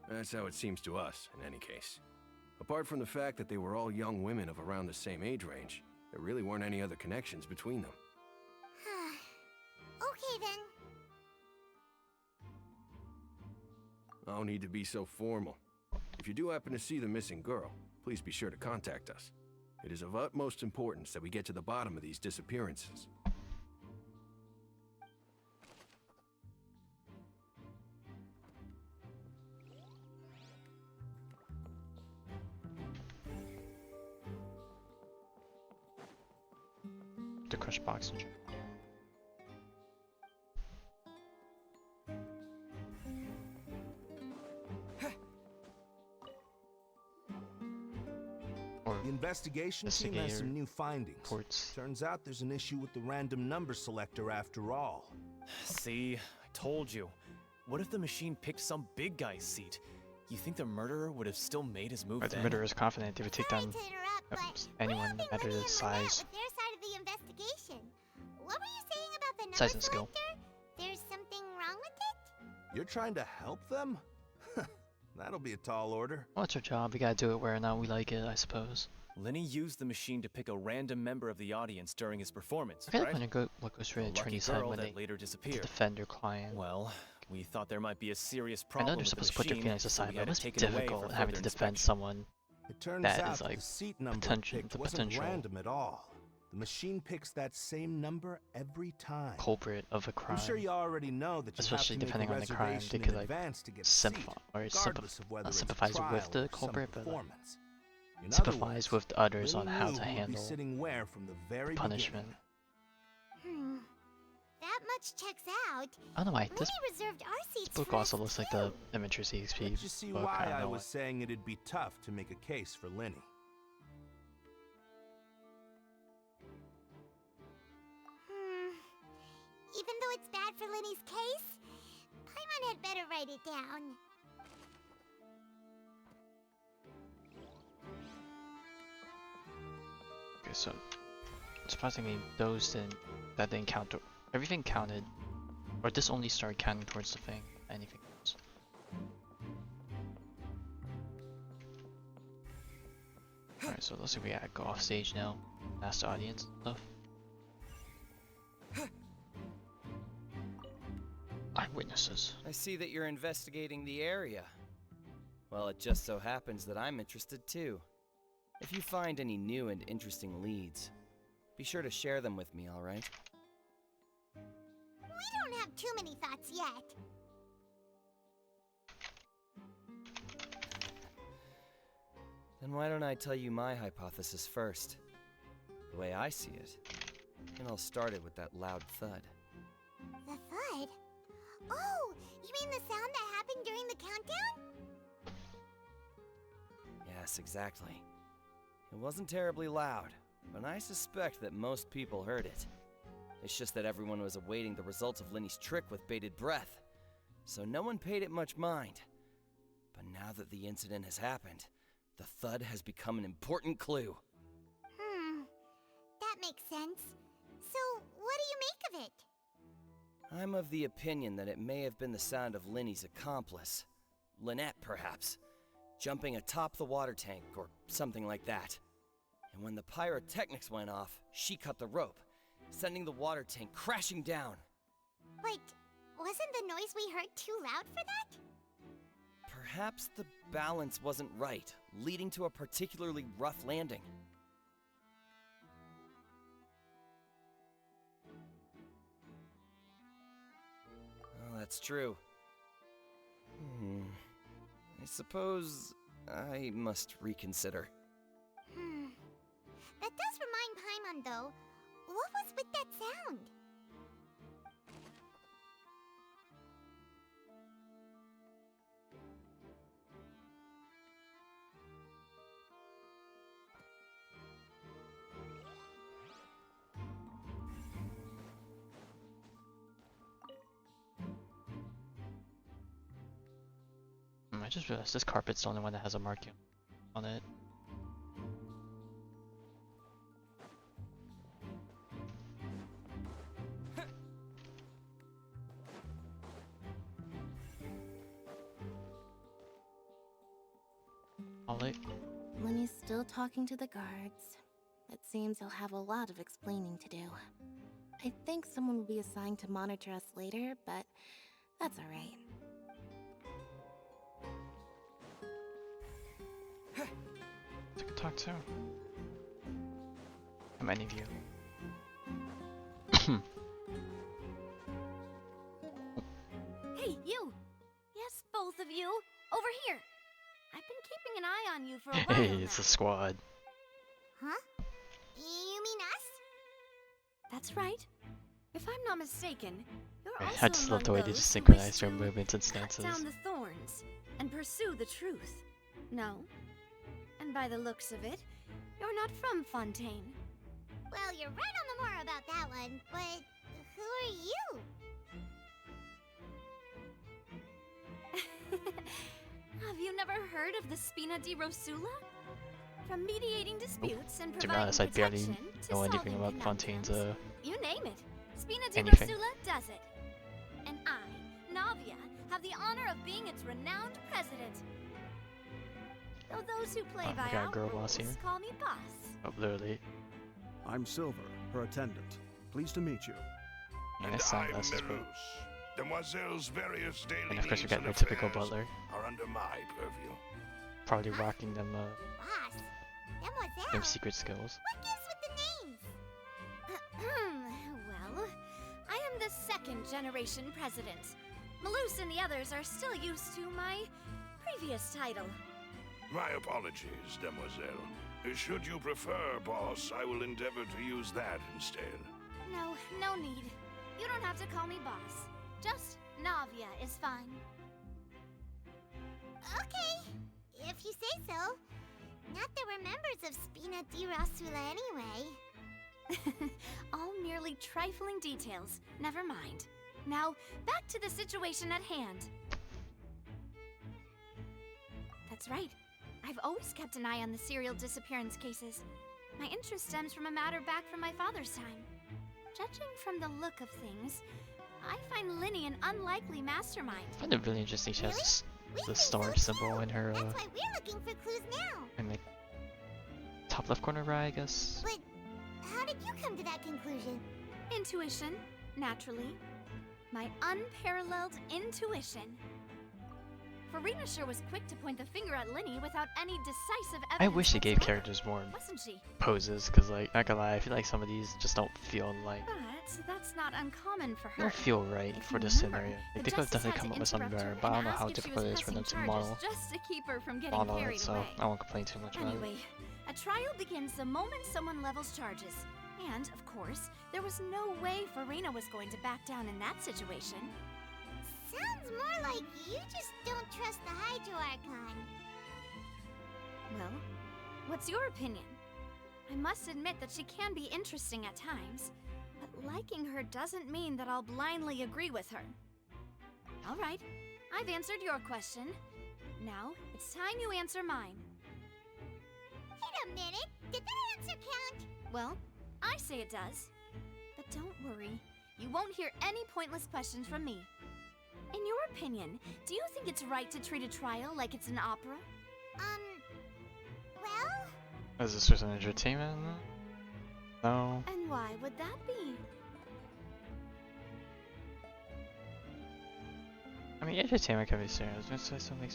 That's how it seems to us, in any case. Apart from the fact that they were all young women of around the same age range, there really weren't any other connections between them. Okay then. No need to be so formal. If you do happen to see the missing girl, please be sure to contact us. It is of utmost importance that we get to the bottom of these disappearances. The crush box and The investigation team has some new findings. Turns out there's an issue with the random number selector after all. See, I told you. What if the machine picked some big guy's seat? You think the murderer would have still made his move the then? murderer is confident they would take down anyone no matter the size. Their side of the investigation. What were you saying about the number Size and skill. selector? There's something wrong with it? You're trying to help them? That'll be a tall order. Well, it's our job. We gotta do it where or not we like it, I suppose. Lenny used the machine to pick a random member of the audience during his performance, I feel right? like when what goes through the attorney's head when they later disappeared. defend their client. Well, we thought there might be a serious I problem know they're with supposed the to put their machine, feelings so aside, we but had it must be taken away difficult for having to further defend inspection. someone It turns that out is like the seat number potential, picked the wasn't potential random at all. The machine picks that same number every time. culprit of a crime. I'm sure you already know that you Especially have to depending make a on the crime, reservation they could in like advance to get a sympathize seat, or regardless of whether not it's a sympathize trial with the or some culprit, but like, performance. In other sympathize words, with others on Lenny how knew to who would be handle sitting where from the very punishment. Hmm. That much checks out. I don't know why this Lenny reserved our seats book for also us looks like too. the Immature CXP But you see book. why I I don't know was saying it'd be tough to make a case for Lenny. Even though it's bad for Lenny's case, Paimon had better write it down. Okay, so surprisingly, that didn't count. Everything counted, or this only started counting towards the thing. Anything else? Alright, so let's see if we gotta go off stage now, ask the audience and stuff. Eyewitnesses. I see that you're investigating the area. Well, it just so happens that I'm interested too. If you find any new and interesting leads, be sure to share them with me, alright? We don't have too many thoughts yet. Then why don't I tell you my hypothesis first? The way I see it, and I'll start it with that loud thud. The thud? Oh, you mean the sound that happened during the countdown? Yes, exactly. It wasn't terribly loud, but I suspect that most people heard it. It's just that everyone was awaiting the results of Lenny's trick with bated breath, so no one paid it much mind. But now that the incident has happened, the thud has become an important clue. That makes sense. So, what do you make of it? I'm of the opinion that it may have been the sound of Lenny's accomplice, Lynette perhaps, jumping atop the water tank or something like that. And when the pyrotechnics went off, she cut the rope, sending the water tank crashing down. But wasn't the noise we heard too loud for that? Perhaps the balance wasn't right, leading to a particularly rough landing. Oh, that's true. I suppose I must reconsider. That does remind Paimon, though. What was with that sound? I just realized this carpet's the only one that has a marking on it. Ollie? Lenny's still talking to the guards. It seems he'll have a lot of explaining to do. I think someone will be assigned to monitor us later, but that's alright. I could talk too. How many of you? Hey, you! Yes, both of you! Over here! I've been keeping an eye on you for a while Hey, now. it's a squad. Huh? You mean us? That's right. If I'm not mistaken, you're I also just love among the way they those just who synchronize wish their to movements and cut stances. down the thorns and pursue the truth. No? And by the looks of it, you're not from Fontaine. Well, you're right on the more about that one, but who are you? Have you never heard of the Spina di Rosula? From mediating disputes and To be providing honest, I barely protection to know anything solving about Fontaine's You name it. Spina di anything. Rosula does it. And I, Navia, have the honor of being its renowned president. Though those who play Oh, by we got a our girl rules boss here. call me boss. Oh, literally. I'm Silver, her attendant. Pleased to meet you. Nice sunglasses, bro. Demoiselle's various daily And of course, we needs got and their typical affairs butler. are under my purview. Probably rocking them Boss. Demoiselle. them secret skills. What gives with the names? Well, I am the second generation president. Malus and the others are still used to my previous title. My apologies, Demoiselle. Should you prefer, boss, I will endeavor to use that instead. No, no need. You don't have to call me boss. Just Navia is fine. Okay, if you say so. Not that we're members of Spina di Rosula anyway. All merely trifling details. Never mind. Now, back to the situation at hand. That's right. I've always kept an eye on the serial disappearance cases. My interest stems from a matter back from my father's time. Judging from the look of things, I find Linny an unlikely mastermind. I find it really interesting she has the star symbol in her, That's why we're looking for clues now. in the top left corner, right, I guess? But how did you come to that conclusion? Intuition, naturally. My unparalleled intuition. Farina sure was quick to point the finger at Linny without any decisive evidence. I wish they gave whatsoever, characters more wasn't she? poses, because, like, not gonna lie, I feel like some of these just don't feel like, But that's not uncommon for her. don't feel right If for you this remember, scenario. the Like, they could have justice definitely had come to up with something interrupt better, her but I don't and know ask how if she difficult was it is for them pressing to charges model just to keep her from getting it, carried so away. I won't complain too much about it. Anyway, a trial begins the moment someone levels charges. And, of course, there was no way Farina was going to back down in that situation. Sounds more like you just don't trust the Hydro Archon. Well, what's your opinion? I must admit that she can be interesting at times, but liking her doesn't mean that I'll blindly agree with her. All right, I've answered your question. Now, it's time you answer mine. Wait a minute, did that answer count? Well, I say it does. But don't worry, you won't hear any pointless questions from me. In your opinion, do you think it's right to treat a trial like it's an opera? Well? Is this just an entertainment? No. And why would that be? I mean, entertainment can be serious. Let's say something.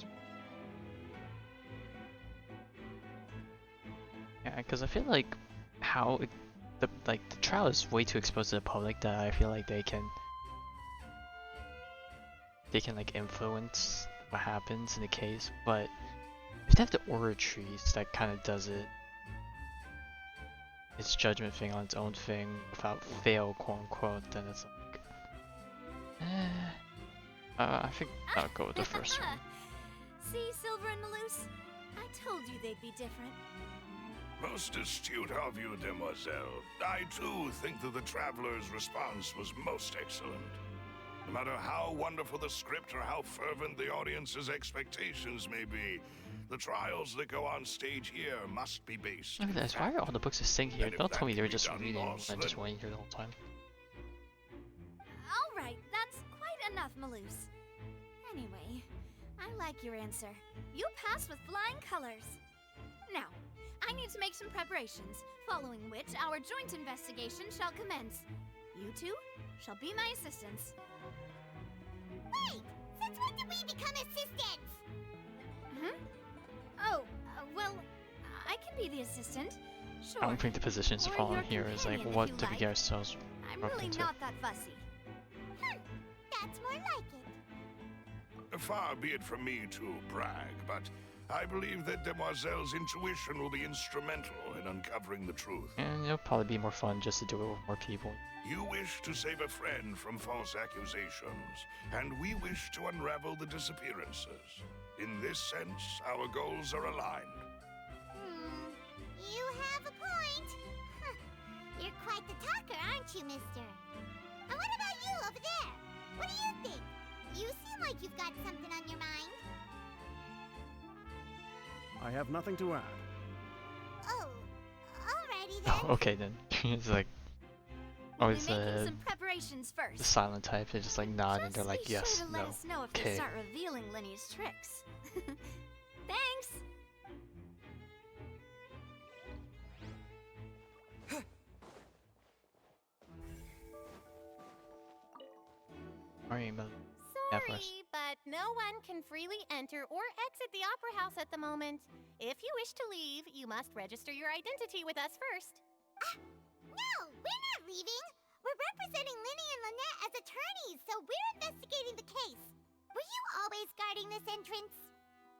Yeah, because I feel like how the trial is way too exposed to the public that I feel like they can like influence what happens in the case, but if they have the oratories that kind of does it, its judgment thing on its own thing without fail, quote unquote, then it's like, I think I'll go with the first one. See, Silver and Malus? I told you they'd be different. Most astute of you, Demoiselle. I too think that the Traveler's response was most excellent. No matter how wonderful the script or how fervent the audience's expectations may be, the trials that go on stage here must be based. Look at this, why are all the books just sitting here? And if Don't that tell me they were can be just done reading and lawfully- just waiting here the whole time. All right, that's quite enough, Malus. Anyway, I like your answer. You passed with flying colors. Now, I need to make some preparations, following which our joint investigation shall commence. You two shall be my assistants. Wait! Since when did we become assistants? Oh, well, I can be the assistant. I don't think the positions to Or follow your here is like companion, if what you WGR like. sells I'm broke really into. not that fussy. That's more like it. Far be it from me to brag, but I believe that Demoiselle's intuition will be instrumental in uncovering the truth. And it'll probably be more fun just to do it with more people. You wish to save a friend from false accusations, and we wish to unravel the disappearances. In this sense, our goals are aligned. You have a point. Huh. You're quite the talker, aren't you, mister? And what about you over there? What do you think? You seem like you've got something on your mind. I have nothing to add. Oh, alrighty then. Oh, okay then. It's like always Some preparations the first. silent type. They just like nod and they're like Be yes, sure to no, let us know if they okay. start revealing Lenny's tricks. Thanks. Alright, but Sorry, but no one can freely enter or exit the Opera House at the moment. If you wish to leave, you must register your identity with us first. No, we're not leaving. We're representing Linny and Lynette as attorneys, so we're investigating the case. Were you always guarding this entrance?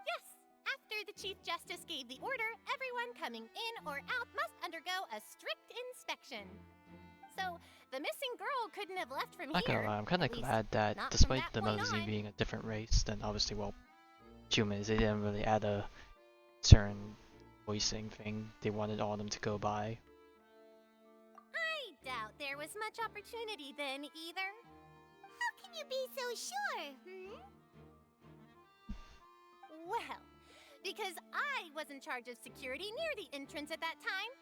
Yes. After the Chief Justice gave the order, everyone coming in or out must undergo a strict inspection. So, the missing girl couldn't have left from Not here. gonna lie, I'm kind of at least glad that not from despite that the point magazine on. being a different race than obviously, well, humans, they didn't really add a certain voicing thing they wanted all of them to go by. I doubt there was much opportunity then either. How can you be so sure, Well, because I was in charge of security near the entrance at that time.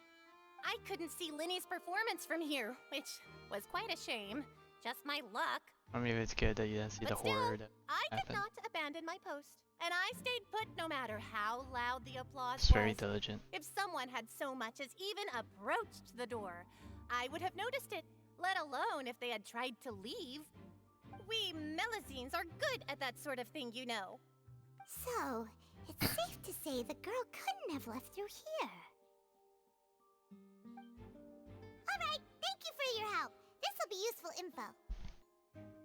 I couldn't see Linny's performance from here, which was quite a shame. Just my luck. I mean, it's good that you didn't see the But still, horror that I could happened. not abandon my post, and I stayed put no matter how loud the applause It's very was. diligent. If someone had so much as even approached the door, I would have noticed it, let alone if they had tried to leave. We Melusines are good at that sort of thing, you know. So, it's safe to say the girl couldn't have left through here. Alright, thank you for your help. This will be useful info.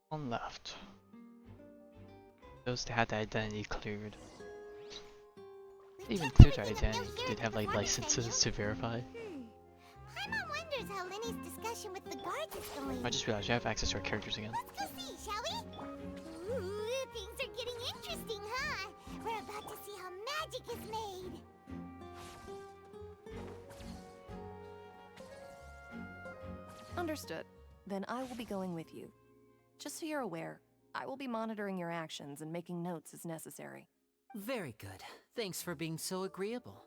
One left. Those that had the identity cleared. They even cleared their identity. Did have like licenses to verify. Paimon wonders how Linny's discussion with the guards is going. I just realized you have access to our characters again. Let's go see, shall we? Ooh, things are getting interesting, huh? We're about to see how magic is made. Understood. Then I will be going with you. Just so you're aware, I will be monitoring your actions and making notes as necessary. Very good. Thanks for being so agreeable.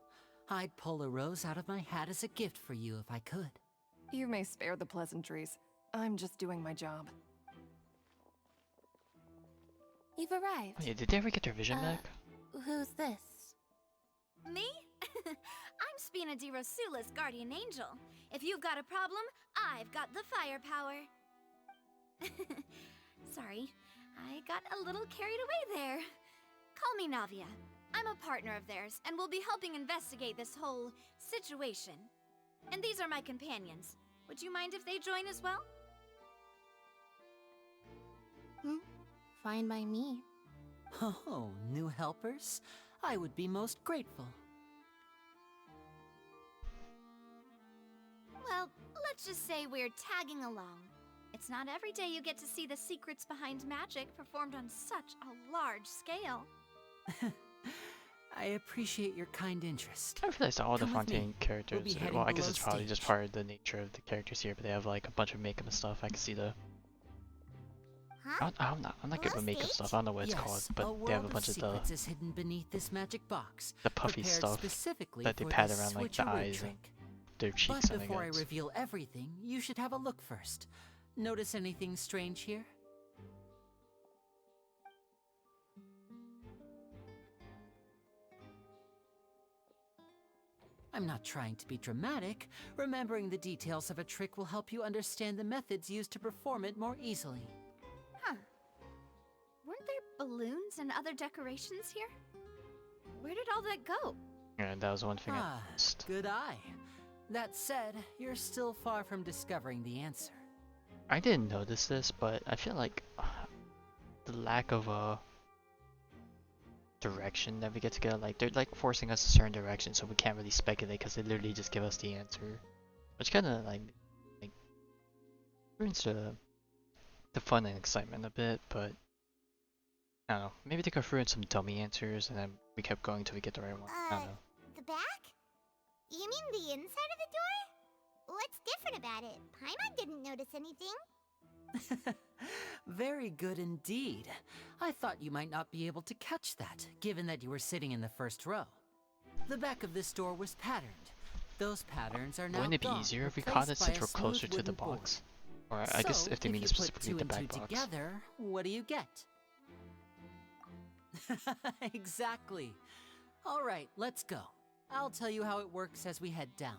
I'd pull a rose out of my hat as a gift for you if I could. You may spare the pleasantries. I'm just doing my job. You've arrived. Oh, yeah, did they ever get their vision back? Who's this? Me? I'm Spina di Rosula's guardian angel. If you've got a problem, I've got the firepower. Sorry, I got a little carried away there. Call me Navia. I'm a partner of theirs, and will be helping investigate this whole situation. And these are my companions. Would you mind if they join as well? Fine by me. Oh, new helpers? I would be most grateful. Well, let's just say we're tagging along. It's not every day you get to see the secrets behind magic performed on such a large scale. I appreciate your kind interest. I realized all the Come with me. Fontaine characters. We'll be heading Well, I guess below it's probably just stage. part of the nature of the characters here, but they have like a bunch of makeup and stuff. I can see the. I'm not good with makeup stuff. I don't know what it's called, but they have a bunch of the secrets is hidden beneath this magic box. puffy prepared stuff specifically that they for pat this around like the switcheroo eyes and trick. their cheeks. But and before I guess. reveal everything, you should have a look first. Notice anything strange here? I'm not trying to be dramatic. Remembering the details of a trick will help you understand the methods used to perform it more easily. Huh. Weren't there balloons and other decorations here? Where did all that go? Yeah, that was one thing I missed. Good eye. That said, you're still far from discovering the answer. I didn't notice this, but I feel like the lack of a direction that we get to go, like they're like forcing us a certain direction, so we can't really speculate because they literally just give us the answer, which kind of like ruins the fun and excitement a bit. But I don't know, maybe they could throw in some dummy answers and then we kept going until we get the right one. I don't know. The back? You mean the inside of the door? What's different about it? Paimon didn't notice anything. Very good indeed. I thought you might not be able to catch that, given that you were sitting in the first row. The back of this door was patterned. Those patterns are now Wouldn't it be gone, easier if we caught it replaced by since a we're closer smooth to the wooden board. box? Or I guess if they mean specifically the back box. Together, what do you get? Exactly. All right, let's go. I'll tell you how it works as we head down.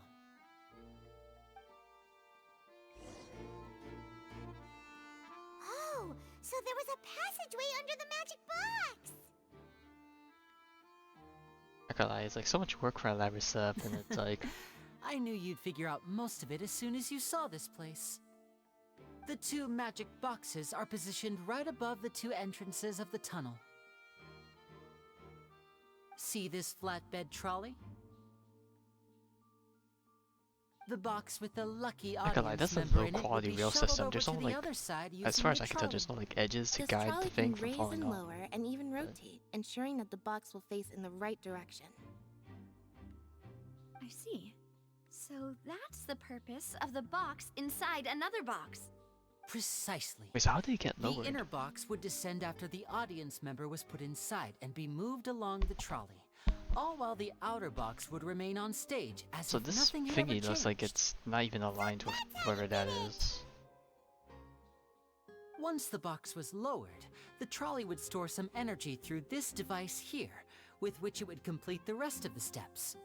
Oh, so there was a passageway under the magic box! I can't lie, it's like so much work for elaborate stuff, and it's like... I knew you'd figure out most of it as soon as you saw this place. The two magic boxes are positioned right above the two entrances of the tunnel. See this flatbed trolley? The box with the lucky I can't lie, audience that's a member low in it would quality be rail shuttled system. over There's to no the like, other side as using far as the I can tell, trolley. there's no like edges to This guide the trolley thing can from raise falling and off. lower and even rotate, ensuring that the box will face in the right direction. I see. So that's the purpose of the box inside another box. Precisely. Wait, so how did it get lowered? The inner box would descend after the audience member was put inside and be moved along the trolley, all while the outer box would remain on stage as So if this nothing had ever thingy looks like changed. it's not even aligned with whoever that is. Once the box was lowered, the trolley would store some energy through this device here, with which it would complete the rest of the steps.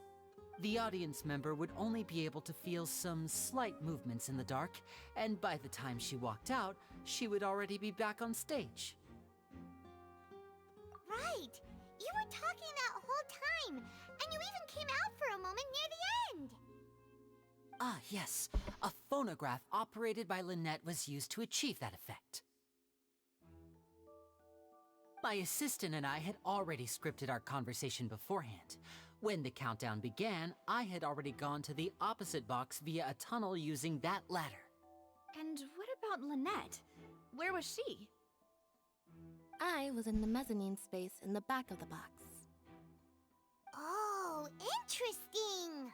The audience member would only be able to feel some slight movements in the dark, and by the time she walked out, she would already be back on stage. Right! You were talking that whole time, and you even came out for a moment near the end! Ah, yes. A phonograph operated by Lynette was used to achieve that effect. My assistant and I had already scripted our conversation beforehand. When the countdown began, I had already gone to the opposite box via a tunnel using that ladder. And what about Lynette? Where was she? I was in the mezzanine space in the back of the box. Oh, interesting!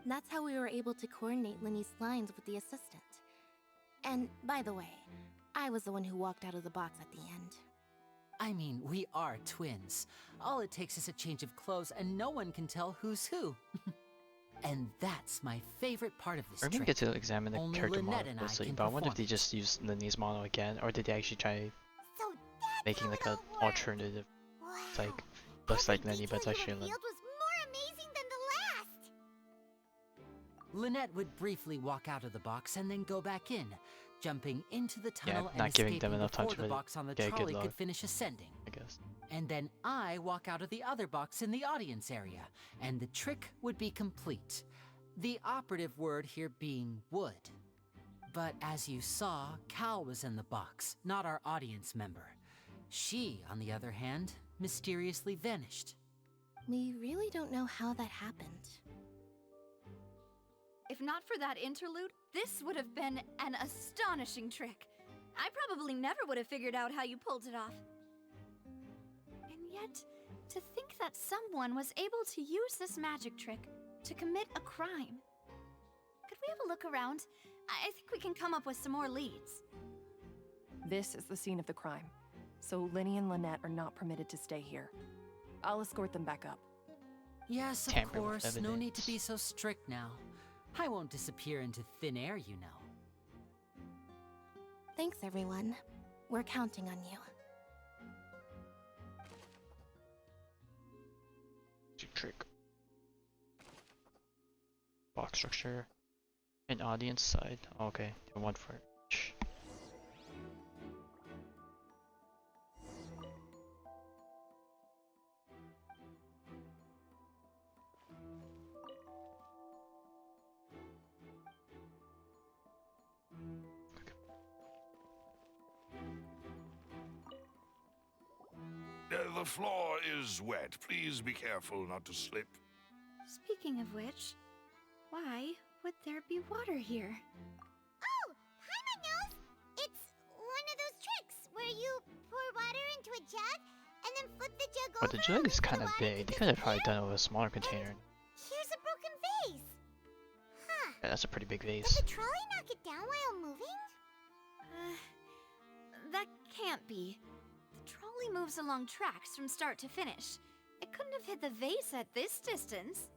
That's how we were able to coordinate Linny's lines with the assistant. And, by the way, I was the one who walked out of the box at the end. I mean, we are twins. All it takes is a change of clothes and no one can tell who's who. And that's my favorite part of this We're gonna trick. get to examine the Only character Lynette model and I closely, can but I wonder if perform they just used Linny's model again, or did they actually try So making like an alternative, it's like, looks like Linny, but it's actually Lynn. Field was more amazing than the last! Lynette would briefly walk out of the box and then go back in, jumping into the tunnel and not giving them escaping enough time before to the really box on the get a good trolley look. could finish ascending. I guess. And then I walk out of the other box in the audience area, and the trick would be complete. The operative word here being would. But as you saw, Cal was in the box, not our audience member. She, on the other hand, mysteriously vanished. We really don't know how that happened. If not for that interlude, this would have been an astonishing trick. I probably never would have figured out how you pulled it off. And yet, to think that someone was able to use this magic trick to commit a crime. Could we have a look around? I think we can come up with some more leads. This is the scene of the crime, so Linny and Lynette are not permitted to stay here. I'll escort them back up. Yes, of Tamper with course, no need to evidence. be so strict now. I won't disappear into thin air, you know. Thanks, everyone. We're counting on you. Trick. Box structure. And audience side. Okay, one for each. The floor is wet. Please be careful not to slip. Speaking of which, why would there be water here? Oh, Paimon knows! It's one of those tricks where you pour water into a jug and then flip the jug over. But the jug is kind of big. They could have probably done it with a smaller container. Here's a broken vase. Huh. Yeah, that's a pretty big Did vase. the trolley knock it down while moving? That can't be. The trolley moves along tracks from start to finish. It couldn't have hit the vase at this distance.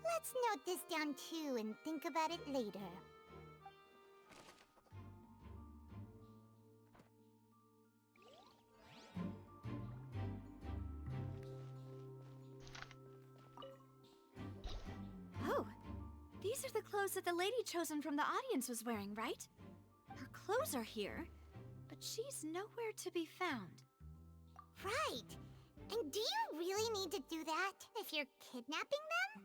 Let's note this down too and think about it later. Oh, these are the clothes that the lady chosen from the audience was wearing, right? Her clothes are here, but she's nowhere to be found. Right. And do you really need to do that if you're kidnapping them?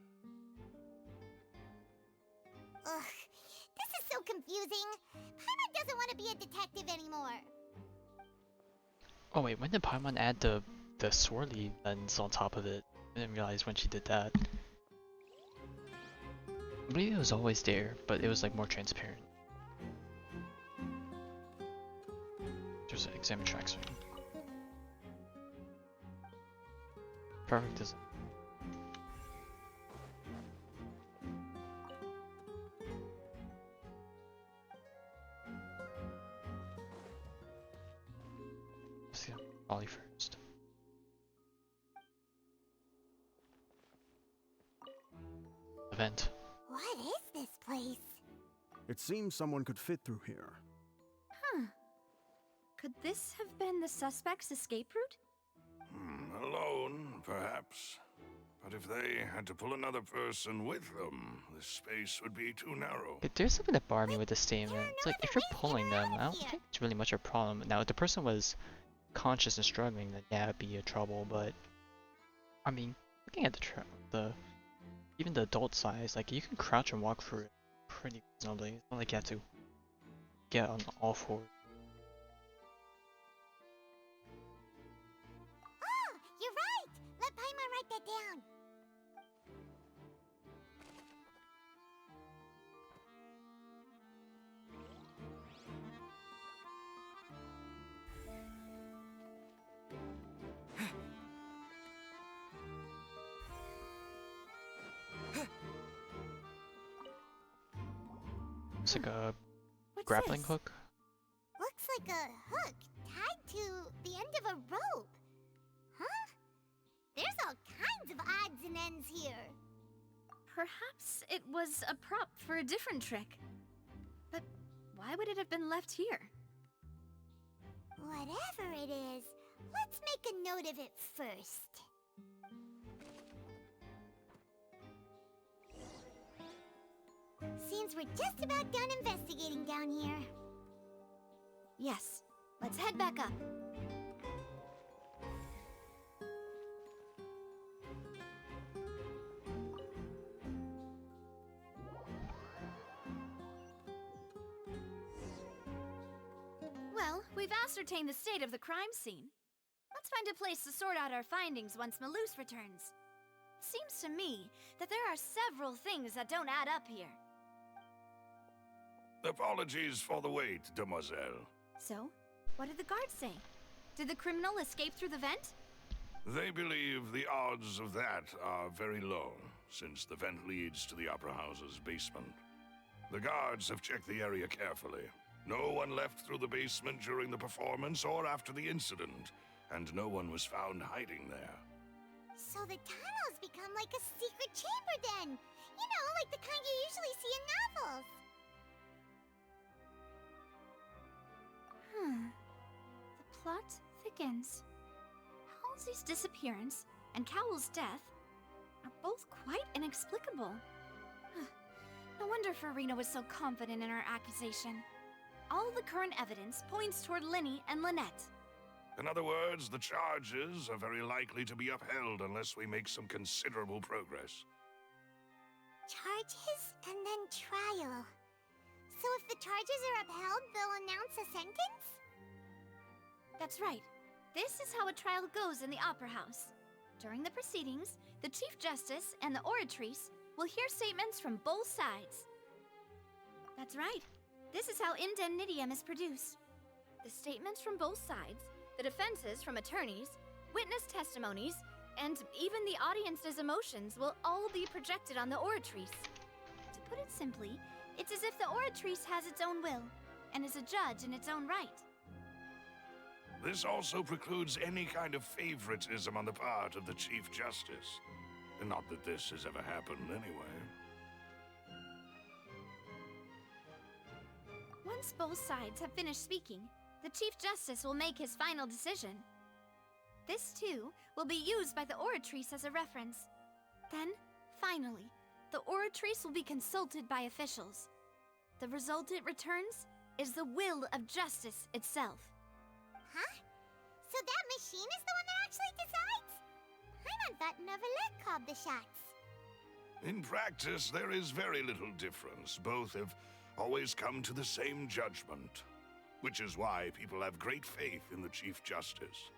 Ugh, this is so confusing. Paimon doesn't want to be a detective anymore. Oh wait, when did Paimon add the swirly lens on top of it? I didn't realize when she did that. I believe it was always there, but it was like more transparent. Just examine tracks. Perfect design. Let's see Ollie first. Event. What is this place? It seems someone could fit through here. Huh. Could this have been the suspect's escape route? Alone, perhaps. But if they had to pull another person with them, the space would be too narrow. There's something that bothered me with this statement. It's like, if you're pulling them, I don't think it's really much of a problem. Now, if the person was conscious and struggling, then yeah, it'd be a trouble, but... I mean, looking at even the adult size, like, you can crouch and walk through it pretty reasonably. It's not like you have to get on all fours. Oh, you're right! Let Paimon write that down. It's like a What's grappling this? hook. Looks like a hook tied to the end of a rope. Huh? There's all kinds of odds and ends here. Perhaps it was a prop for a different trick. But why would it have been left here? Whatever it is, let's make a note of it first. Seems we're just about done investigating down here. Yes, let's head back up. Well, we've ascertained the state of the crime scene. Let's find a place to sort out our findings once Malus returns. Seems to me that there are several things that don't add up here. Apologies for the wait, demoiselle. So, what did the guards say? Did the criminal escape through the vent? They believe the odds of that are very low, since the vent leads to the Opera House's basement. The guards have checked the area carefully. No one left through the basement during the performance or after the incident, and no one was found hiding there. So the tunnels become like a secret chamber then! You know, like the kind you usually see in novels! The plot thickens. Halsey's disappearance and Cowell's death are both quite inexplicable. No wonder Farina was so confident in her accusation. All the current evidence points toward Linny and Lynette. In other words, the charges are very likely to be upheld unless we make some considerable progress. Charges and then trial. So if the charges are upheld, they'll announce a sentence? That's right. This is how a trial goes in the Opera House. During the proceedings, the Chief Justice and the oratrice will hear statements from both sides. That's right. This is how indemnitium is produced. The statements from both sides, the defenses from attorneys, witness testimonies, and even the audience's emotions will all be projected on the oratrice. To put it simply, it's as if the oratrice has its own will and is a judge in its own right. This also precludes any kind of favoritism on the part of the Chief Justice. Not that this has ever happened anyway. Once both sides have finished speaking, the Chief Justice will make his final decision. This, too, will be used by the oratrice as a reference. Then, finally, the oratrice will be consulted by officials. The result it returns is the will of justice itself. Huh? So that machine is the one that actually decides? Paimon thought Neuvillette called the shots. In practice, there is very little difference. Both have always come to the same judgment, which is why people have great faith in the Chief Justice.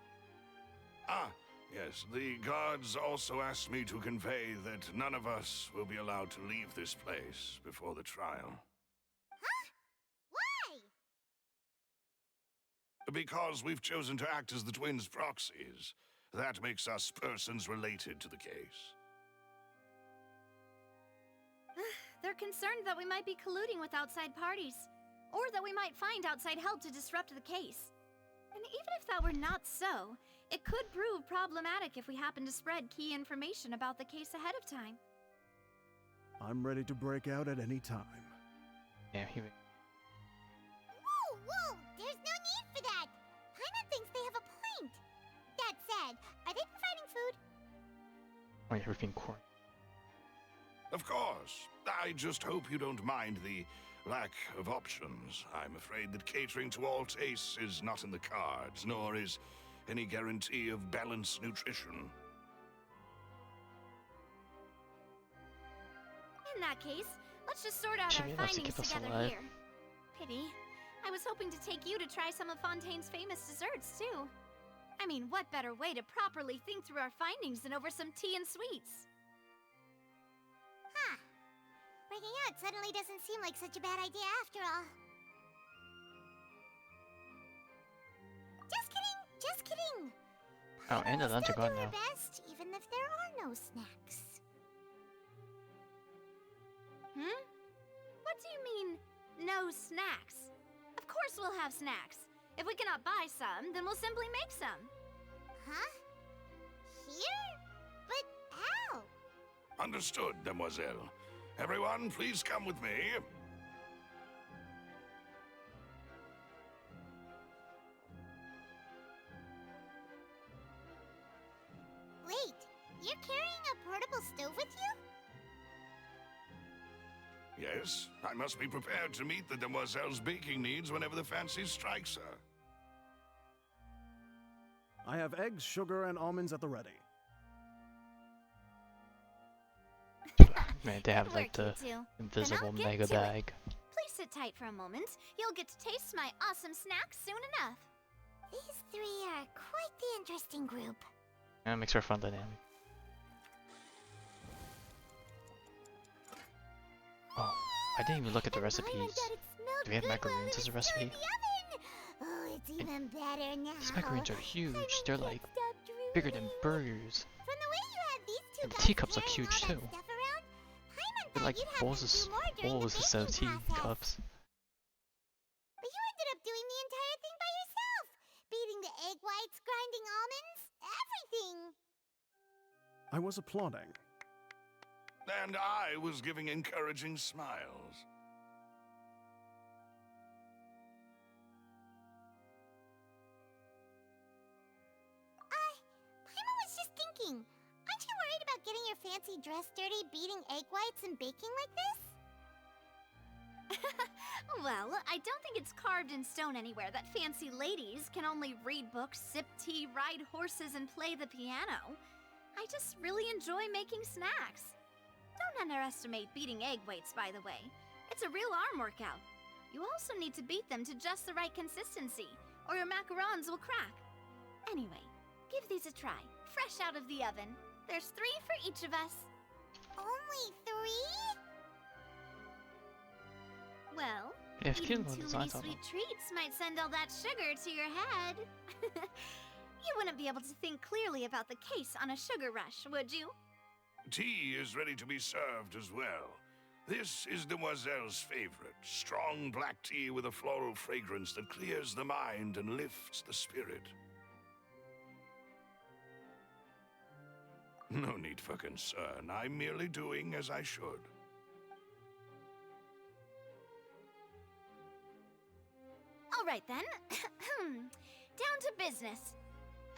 Ah, yes, the guards also asked me to convey that none of us will be allowed to leave this place before the trial. Huh? Why? Because we've chosen to act as the twins' proxies. That makes us persons related to the case. They're concerned that we might be colluding with outside parties, or that we might find outside help to disrupt the case. And even if that were not so, it could prove problematic if we happen to spread key information about the case ahead of time. I'm ready to break out at any time. Yeah, he... Whoa! There's no need for that! Paimon thinks they have a point. That said, are they providing food? Oh yeah, we're being corn. Of course. I just hope you don't mind the lack of options. I'm afraid that catering to all tastes is not in the cards, nor is any guarantee of balanced nutrition. In that case, let's just sort out Jimmy our wants to findings keep us together alive. here. Pity. I was hoping to take you to try some of Fontaine's famous desserts, too. I mean, what better way to properly think through our findings than over some tea and sweets? Huh. Breaking out suddenly doesn't seem like such a bad idea after all. Just kidding! Oh, and the lunch are gone We'll now. do our best, even if there are no snacks. What do you mean, no snacks? Of course we'll have snacks. If we cannot buy some, then we'll simply make some. Huh? Here? But how? Understood, Demoiselle. Everyone, please come with me. Wait, you're carrying a portable stove with you? Yes, I must be prepared to meet the Demoiselle's baking needs whenever the fancy strikes her. I have eggs, sugar, and almonds at the ready. Man, they have like the invisible mega bag. Please sit tight for a moment. You'll get to taste my awesome snacks soon enough. These three are quite the interesting group. Yeah, it makes for a fun dynamic. Oh, I didn't even look at the recipes. Do we have macaroons as a recipe? Oh, it's even better now. These macaroons are huge. They're like bigger than burgers. From the way you have these two And the guys teacups are carrying huge all that too. stuff around, Paimon They're thought like you'd have bowls to do more during the instead of baking process. teacups. But you ended up doing the entire thing by yourself. Beating the egg whites, grinding almonds, everything. I was applauding. And I was giving encouraging smiles. Paimon was just thinking, aren't you worried about getting your fancy dress dirty beating egg whites and baking like this? Well, I don't think it's carved in stone anywhere that fancy ladies can only read books, sip tea, ride horses, and play the piano. I just really enjoy making snacks. Don't underestimate beating egg whites, by the way. It's a real arm workout. You also need to beat them to just the right consistency, or your macarons will crack. Anyway, give these a try. Fresh out of the oven. There's 3 for each of us. Only 3? Well, Yeah, it's cute eating when too the many designs on sweet treats might send all that sugar to your head. You wouldn't be able to think clearly about the case on a sugar rush, would you? Tea is ready to be served as well. This is Demoiselle's favorite, strong black tea with a floral fragrance that clears the mind and lifts the spirit. No need for concern. I'm merely doing as I should. All right then. Down to business.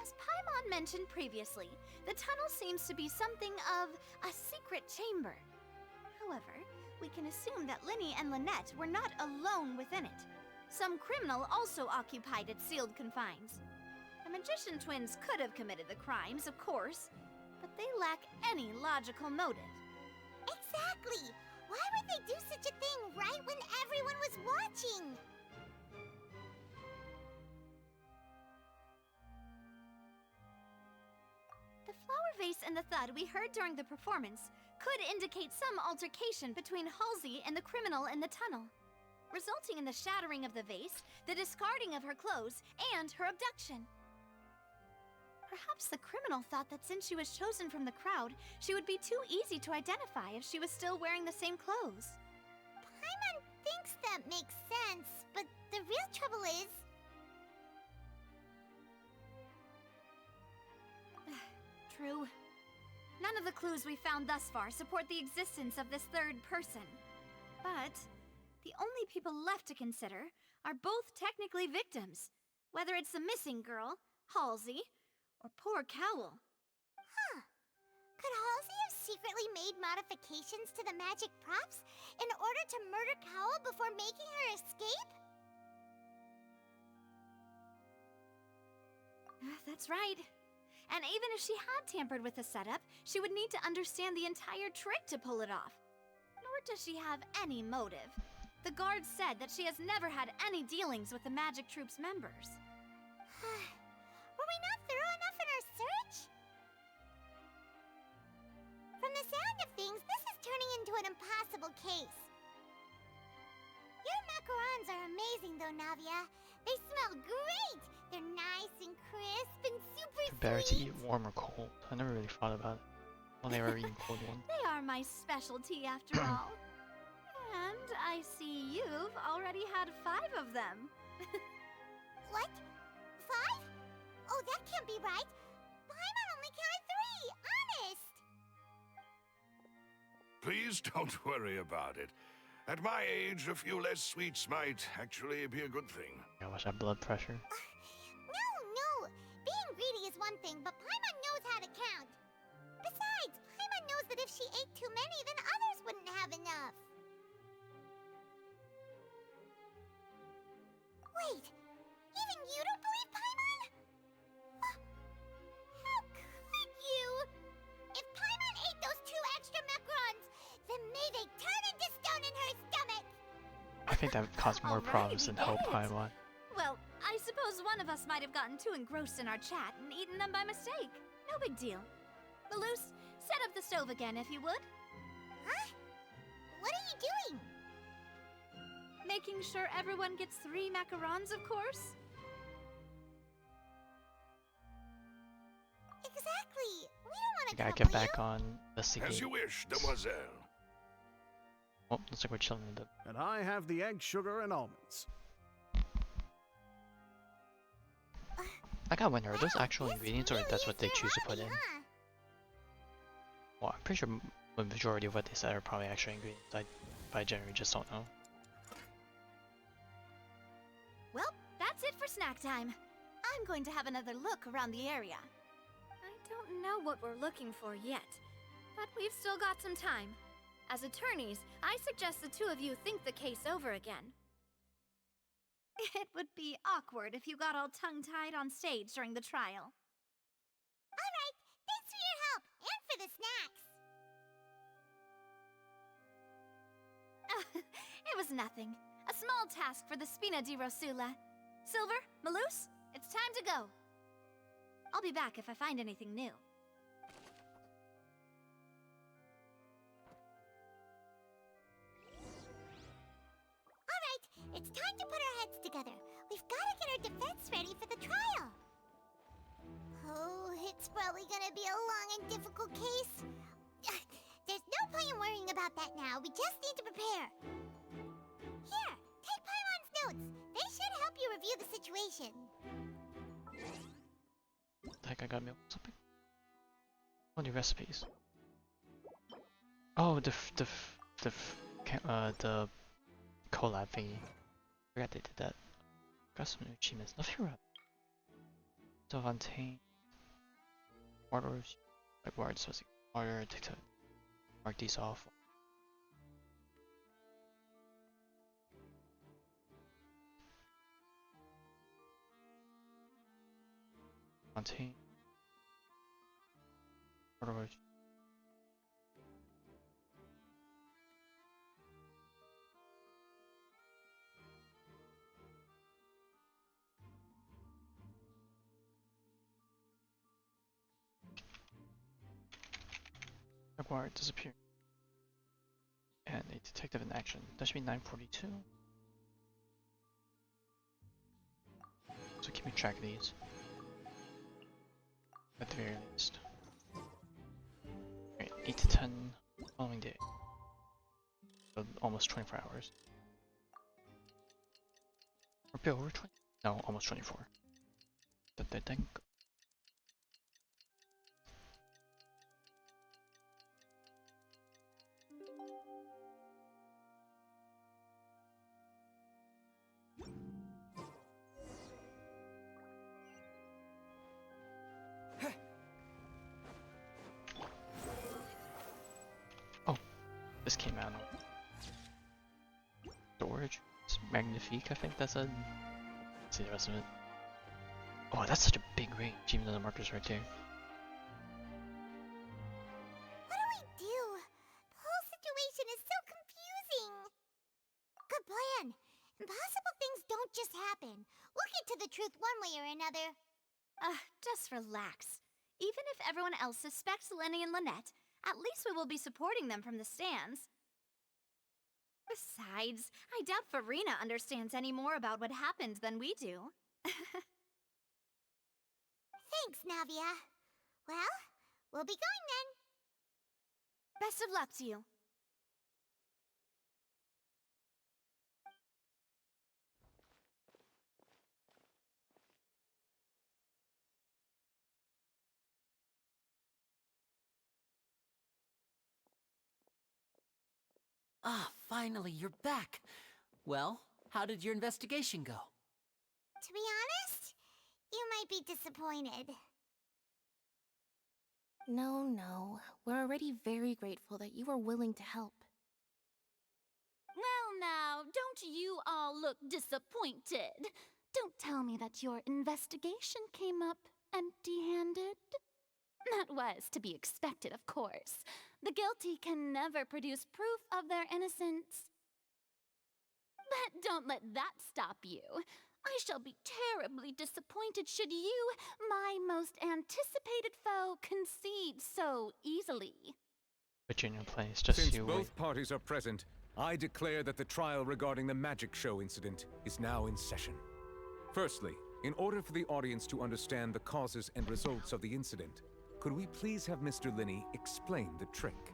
As Paimon mentioned previously, the tunnel seems to be something of a secret chamber. However, we can assume that Linny and Lynette were not alone within it. Some criminal also occupied its sealed confines. The magician twins could have committed the crimes, of course, but they lack any logical motive. Exactly! Why would they do such a thing right when everyone was watching? The flower vase and the thud we heard during the performance could indicate some altercation between Halsey and the criminal in the tunnel, resulting in the shattering of the vase, the discarding of her clothes, and her abduction. Perhaps the criminal thought that since she was chosen from the crowd, she would be too easy to identify if she was still wearing the same clothes. Paimon thinks that makes sense, but the real trouble is... True. None of the clues we found thus far support the existence of this third person. But the only people left to consider are both technically victims, whether it's the missing girl, Halsey, or poor Cowl. Huh. Could Halsey have secretly made modifications to the magic props in order to murder Cowl before making her escape? That's right. And even if she had tampered with the setup, she would need to understand the entire trick to pull it off. Nor does she have any motive. The guard said that she has never had any dealings with the Magic Troop's members. Were we not thorough enough in our search? From the sound of things, this is turning into an impossible case. Your macarons are amazing though, Navia. They smell great! They're nice and crisp and super Better to sweet. eat warm or cold. I never really thought about it. Well, they were eating cold ones. They are my specialty after all. And I see you've already had 5 of them. What? 5? Oh, that can't be right. Paimon only counted 3, honest. Please don't worry about it. At my age, a few less sweets might actually be a good thing. I watch that blood pressure. No. Being greedy is one thing, but Paimon knows how to count. Besides, Paimon knows that if she ate too many, then others wouldn't have enough. Wait, even you don't believe Paimon? How could you? If Paimon ate those 2 extra macarons, then may they turn into stone in her stomach! I think that would cause more problems than help Paimon. Well, I suppose one of us might have gotten too engrossed in our chat and eaten them by mistake. No big deal. Malus, set up the stove again if you would. Huh? What are you doing? Making sure everyone gets 3 macarons, of course. Exactly. We don't want to Gotta trouble get back you. on investigate. As you wish, Demoiselle. Oh, looks like we're chilling in the... And I have the egg, sugar, and almonds. I gotta wonder, are those actual ingredients or that's what they choose to put in? Well, I'm pretty sure the majority of what they said are probably actual ingredients. I generally just don't know. Well, that's it for snack time. I'm going to have another look around the area. I don't know what we're looking for yet, but we've still got some time. As attorneys, I suggest the 2 of you think the case over again. It would be awkward if you got all tongue-tied on stage during the trial. All right, thanks for your help and for the snacks. It was nothing. A small task for the Spina di Rosula. Silver, Malus, it's time to go. I'll be back if I find anything new. Alright, it's time to put our heads together. We've got to get our defense ready for the trial. Oh, it's probably gonna be a long and difficult case. There's no point in worrying about that now. We just need to prepare. Here, take Paimon's notes. They should help you review the situation. What the heck, I got milk or something? Oh, new recipes. Oh, the collab thingy. Forgot they did that. Got some new achievements. Nothing around. So Fontaine. Orders. Like words, so it's order to mark these off. Fontaine. Orders. Acquired disappear. And a detective in action. That should be 942. So keeping track of these. At the very least. Alright, 8 to 10 following day. So almost 24 hours. Or be over 20? No, almost 24. But I think. This came out on storage. It's magnifique, I think that's a. Let's see the rest of it. Oh, that's such a big range, even though the marker's right there. What do we do? The whole situation is so confusing. Good plan. Impossible things don't just happen. We'll get to the truth one way or another. Just relax. Even if everyone else suspects Lenny and Lynette, at least we will be supporting them from the stands. Besides, I doubt Farina understands any more about what happened than we do. Thanks, Navia. Well, we'll be going then. Best of luck to you. Ah, finally, you're back. Well, how did your investigation go? To be honest, you might be disappointed. No. We're already very grateful that you were willing to help. Well now, don't you all look disappointed. Don't tell me that your investigation came up empty-handed. That was to be expected, of course. The guilty can never produce proof of their innocence. But don't let that stop you. I shall be terribly disappointed should you, my most anticipated foe, concede so easily. Put you in your place, just Since you both wait. parties are present, I declare that the trial regarding the magic show incident is now in session. Firstly, in order for the audience to understand the causes and results of the incident, could we please have Mr. Linney explain the trick?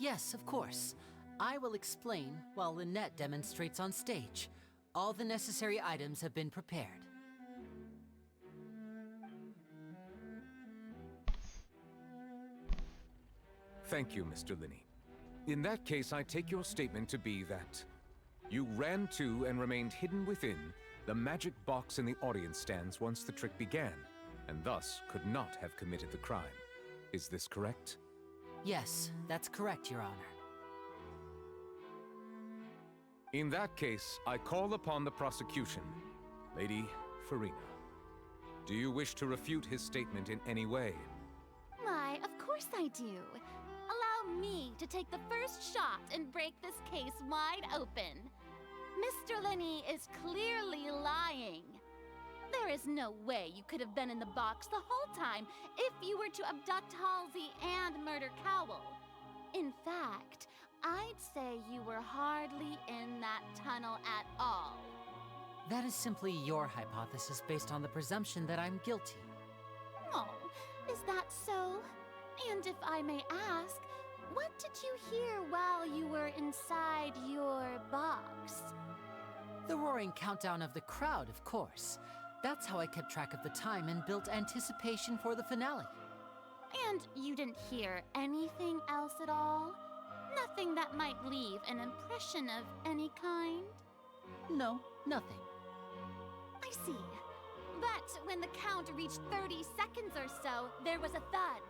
Yes, of course. I will explain while Lynette demonstrates on stage. All the necessary items have been prepared. Thank you, Mr. Linney. In that case, I take your statement to be that you ran to and remained hidden within the magic box in the audience stands once the trick began, and thus could not have committed the crime. Is this correct? Yes, that's correct, Your Honor. In that case, I call upon the prosecution. Lady Farina, do you wish to refute his statement in any way? Why, of course I do. Allow me to take the first shot and break this case wide open. Mr. Linney is clearly lying. There is no way you could have been in the box the whole time if you were to abduct Halsey and murder Cowell. In fact, I'd say you were hardly in that tunnel at all. That is simply your hypothesis based on the presumption that I'm guilty. Oh, is that so? And if I may ask, what did you hear while you were inside your box? The roaring countdown of the crowd, of course. That's how I kept track of the time and built anticipation for the finale. And you didn't hear anything else at all? Nothing that might leave an impression of any kind? No, nothing. I see. But when the count reached 30 seconds or so, there was a thud.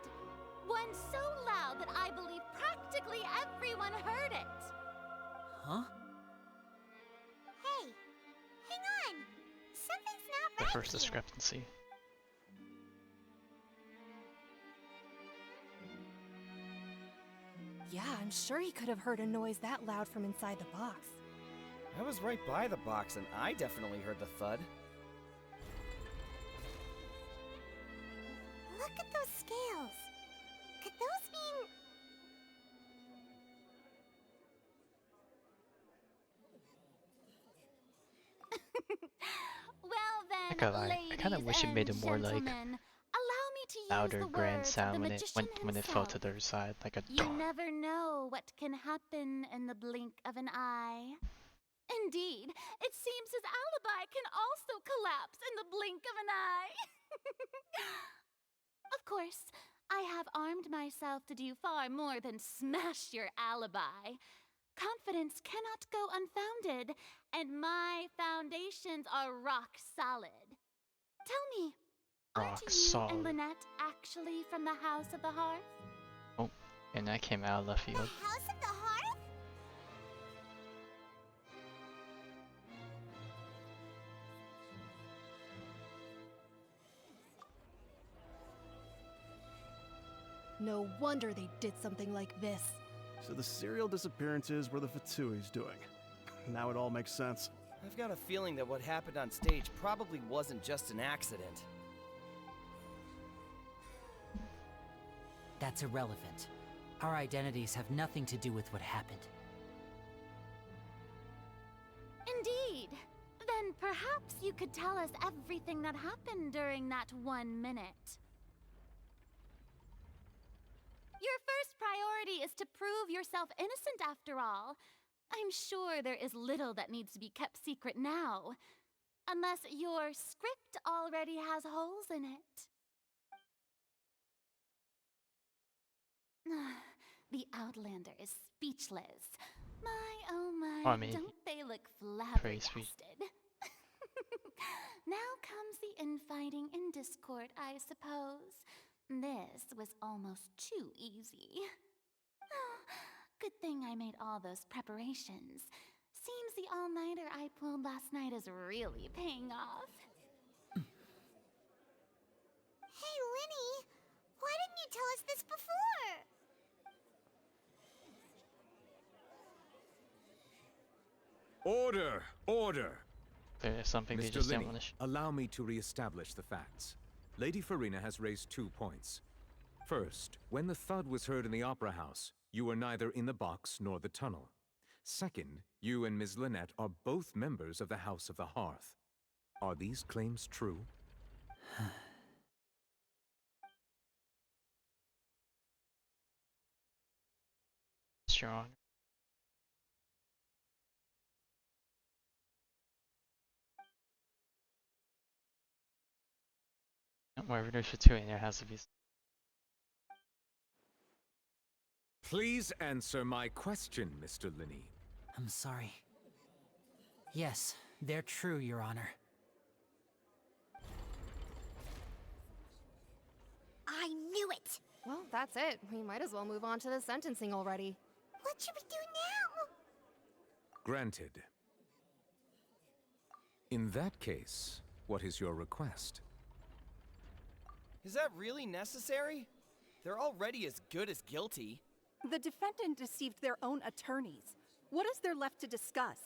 One so loud that I believe practically everyone heard it. Huh? Hey, hang on. Something's not The right first here. discrepancy. Yeah, I'm sure he could have heard a noise that loud from inside the box. I was right by the box and I definitely heard the thud. Look at those scales. Could those mean... Well then, I gotta lie, I kind of wish it made it more like allow me to use louder the grand words sound of the when magician it fell to himself. their side, like a You never know what can happen in the blink of an eye. Indeed, it seems his alibi can also collapse in the blink of an eye. Of course, I have armed myself to do far more than smash your alibi. Confidence cannot go unfounded, and my foundations are rock solid. Tell me, aren't rock you solid. and Lynette actually from the House of the Hearth? Oh, and that came out of left field. House of the Hearth? No wonder they did something like this. So the serial disappearances were the Fatui's doing. Now it all makes sense. I've got a feeling that what happened on stage probably wasn't just an accident. That's irrelevant. Our identities have nothing to do with what happened. Indeed. Then perhaps you could tell us everything that happened during that 1 minute. Your first priority is to prove yourself innocent after all. I'm sure there is little that needs to be kept secret now. Unless your script already has holes in it. The Outlander is speechless. My, oh my, I mean, don't they look pretty sweet. flabbergasted? Now comes the infighting and discord, I suppose. This was almost too easy. Good thing I made all those preparations. Seems the all-nighter I pulled last night is really paying off. Hey, Linny, why didn't you tell us this before? Order! Order! There's something they Mr. just Linney, didn't want to allow me to re-establish the facts. Lady Farina has raised 2 points. First, when the thud was heard in the Opera House, you were neither in the box nor the tunnel. Second, you and Ms. Lynette are both members of the House of the Hearth. Are these claims true? Your Honor. Wherever there's Fatui, there has to be. Please answer my question, Mr. Linney. I'm sorry. Yes, they're true, Your Honor. I knew it! Well, that's it. We might as well move on to the sentencing already. What should we do now? Granted. In that case, what is your request? Is that really necessary? They're already as good as guilty. The defendant deceived their own attorneys. What is there left to discuss?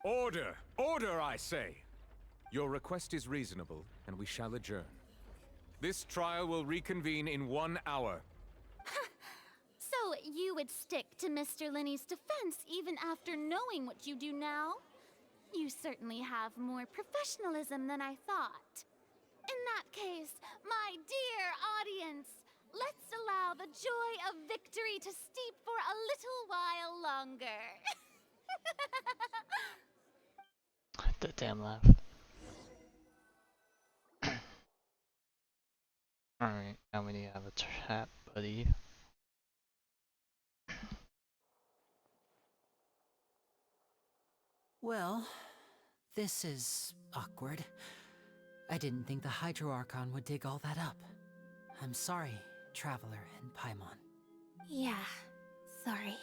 Order! Order, I say! Your request is reasonable, and we shall adjourn. This trial will reconvene in 1 hour. So you would stick to Mr. Linney's defense even after knowing what you do now? You certainly have more professionalism than I thought. In that case, my dear audience, let's allow the joy of victory to steep for a little while longer. The damn laugh. Alright, now we need to have a chat, buddy. Well, this is awkward. I didn't think the Hydro Archon would dig all that up. I'm sorry, Traveler and Paimon. Yeah, sorry.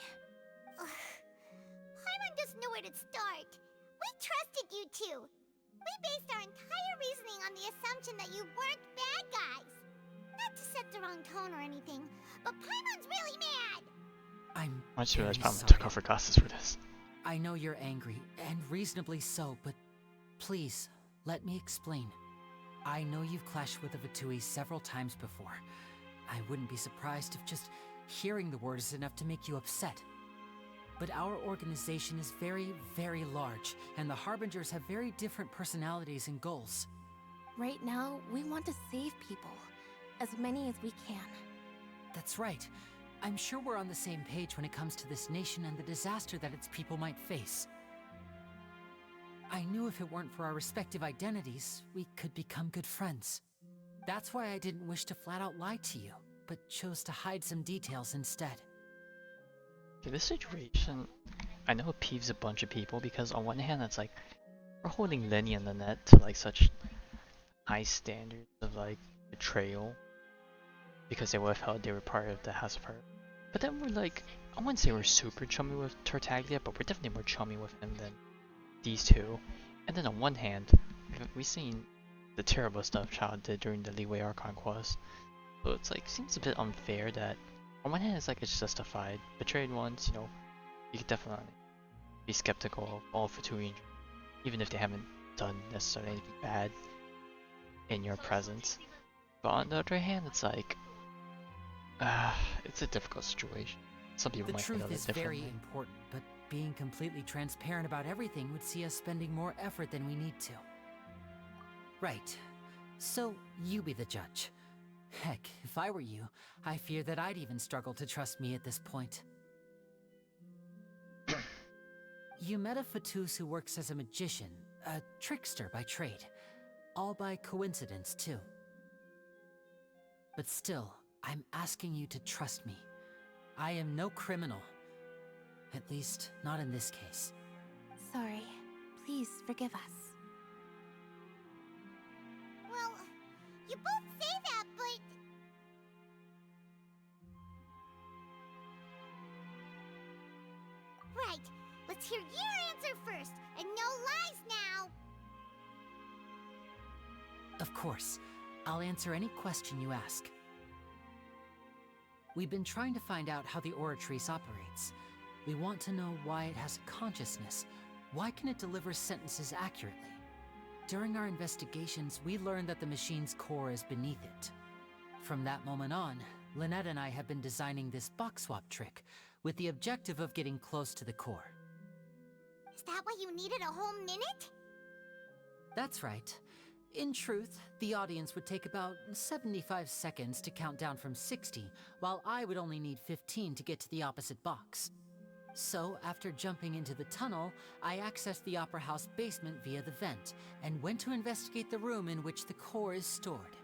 Paimon doesn't know where to start. We trusted you two. We based our entire reasoning on the assumption that you weren't bad guys. Not to set the wrong tone or anything, but Paimon's really mad. I just realized Paimon sorry. took off her glasses for this. I know you're angry, and reasonably so, but please, let me explain. I know you've clashed with the Fatui several times before. I wouldn't be surprised if just hearing the word is enough to make you upset. But our organization is very, very large, and the Harbingers have very different personalities and goals. Right now, we want to save people. As many as we can. That's right. I'm sure we're on the same page when it comes to this nation and the disaster that its people might face. I knew if it weren't for our respective identities, we could become good friends. That's why I didn't wish to flat out lie to you, but chose to hide some details instead. Okay, this situation, I know it peeves a bunch of people because on one hand it's like, we're holding Lenny and Lynette to like such high standards of like betrayal because they withheld they were part of the House of Hurt. But then we're like, I wouldn't say we're super chummy with Tartaglia, but we're definitely more chummy with him than these two. And then on one hand, we've seen the terrible stuff Child did during the Leeway Archon quest. So it's like, seems a bit unfair that on one hand it's like it's justified. Betrayed once, you know, you could definitely be skeptical of all Fatui, even if they haven't done necessarily anything bad in your presence. But on the other hand, it's like, it's a difficult situation. Some people might handle it The truth is differently. very important, but being completely transparent about everything would see us spending more effort than we need to. Right. So, you be the judge. Heck, if I were you, I fear that I'd even struggle to trust me at this point. You met a Fatus who works as a magician, a trickster by trade. All by coincidence, too. But still, I'm asking you to trust me. I am no criminal. At least, not in this case. Sorry. Please forgive us. Well, you both say that, but... Right. Let's hear your answer first, and no lies now! Of course. I'll answer any question you ask. We've been trying to find out how the Oratrice operates. We want to know why it has consciousness. Why can it deliver sentences accurately? During our investigations, we learned that the machine's core is beneath it. From that moment on, Lynette and I have been designing this box swap trick with the objective of getting close to the core. Is that why you needed a whole minute? That's right. In truth, the audience would take about 75 seconds to count down from 60, while I would only need 15 to get to the opposite box. So, after jumping into the tunnel, I accessed the Opera House basement via the vent, and went to investigate the room in which the core is stored.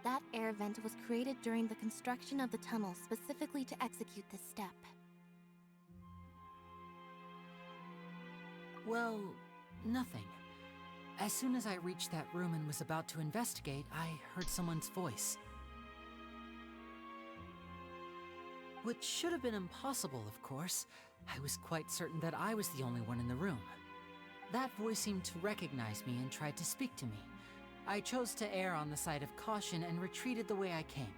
That air vent was created during the construction of the tunnel specifically to execute this step. Well, nothing. As soon as I reached that room and was about to investigate, I heard someone's voice. Which should have been impossible, of course. I was quite certain that I was the only one in the room. That voice seemed to recognize me and tried to speak to me. I chose to err on the side of caution and retreated the way I came.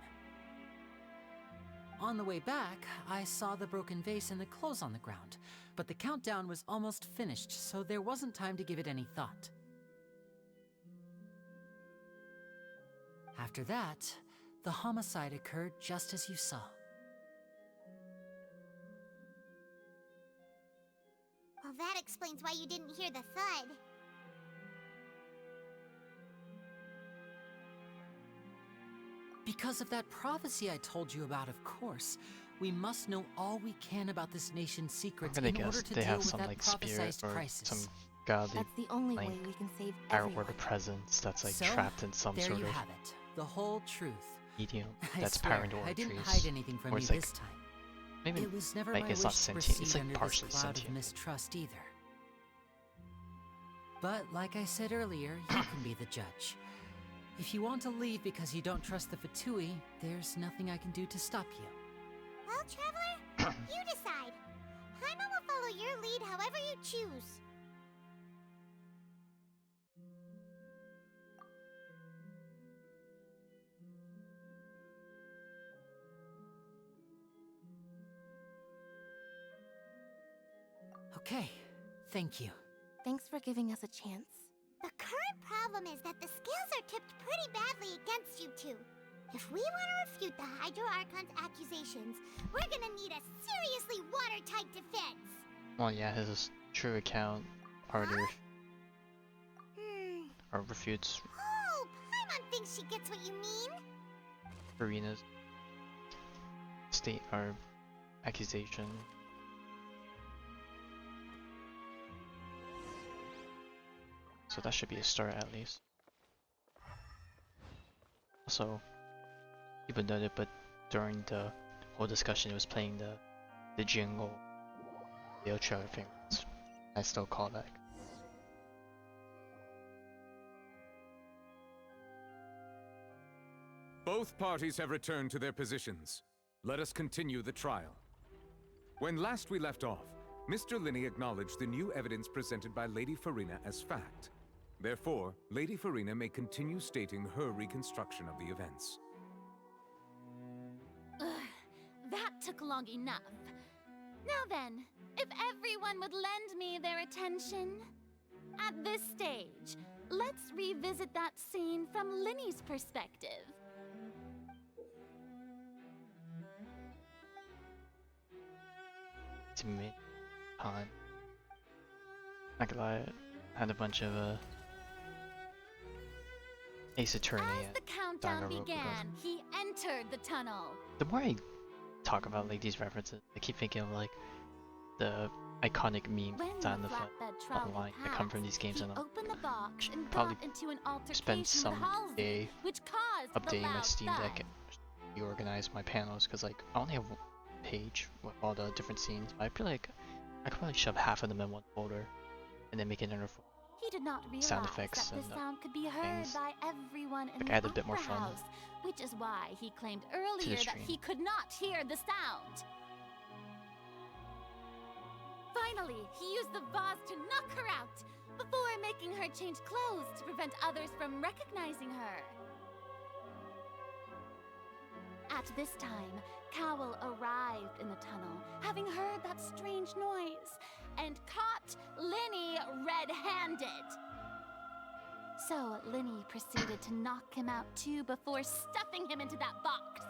On the way back, I saw the broken vase and the clothes on the ground, but the countdown was almost finished, so there wasn't time to give it any thought. After that, the homicide occurred just as you saw. Well, that explains why you didn't hear the thud. Because of that prophecy I told you about, of course. We must know all we can about this nation's secrets I'm in gonna order guess to they deal have with some that like spirit prophesized or crisis. some godly That's the only like way we can save power everyone. or presence that's like So, trapped in some there sort you of have it. The whole truth. medium I that's swear, paranormal I didn't trees. hide anything from Or you it's like this time. maybe It was never like my it's wish not to sentient, proceed it's like under partially this cloud sentient. of mistrust either. But like I said earlier, you can be the judge. If you want to leave because you don't trust the Fatui, there's nothing I can do to stop you. Well, Traveler, you decide. Paimon will follow your lead however you choose. Okay, thank you. Thanks for giving us a chance. The current problem is that the scales are tipped pretty badly against you two. If we want to refute the Hydro Archon's accusations, we're gonna need a seriously watertight defense. Well, yeah, his true account harder or refutes Oh, Paimon thinks she gets what you mean. Farina's state or accusation. So that should be a start at least. Also, people noted, but during the whole discussion, it was playing the jingle, the outro thing. I still call that. Both parties have returned to their positions. Let us continue the trial. When last we left off, Mr. Linney acknowledged the new evidence presented by Lady Farina as fact. Therefore, Lady Farina may continue stating her reconstruction of the events. Ugh, that took long enough. Now then, if everyone would lend me their attention. At this stage, let's revisit that scene from Linney's perspective. To me, time. Not gonna lie, I had a bunch of Ace Attorney As the countdown Danganronpa began, he entered the tunnel. The more I talk about like these references, I keep thinking of like the iconic memes When on the the flatbed trolley online that come from these games, he and I'll opened the box and probably got into an altercation spend with some Halsey, day which caused the updating my loud Steam thud. Deck and reorganize my panels, because like I only have one page with all the different scenes. But I feel like I could probably shove half of them in one folder and then make it another folder. He did not realize Sound effects that this and sound could be heard things. by everyone in Like, the add a bit more opera fun house, which is why he claimed earlier that stream. he could not hear the sound. Finally, he used the vase to knock her out before making her change clothes to prevent others from recognizing her. At this time, Cowell arrived in the tunnel, having heard that strange noise, and caught Linny red-handed. So Linny proceeded to knock him out too before stuffing him into that box.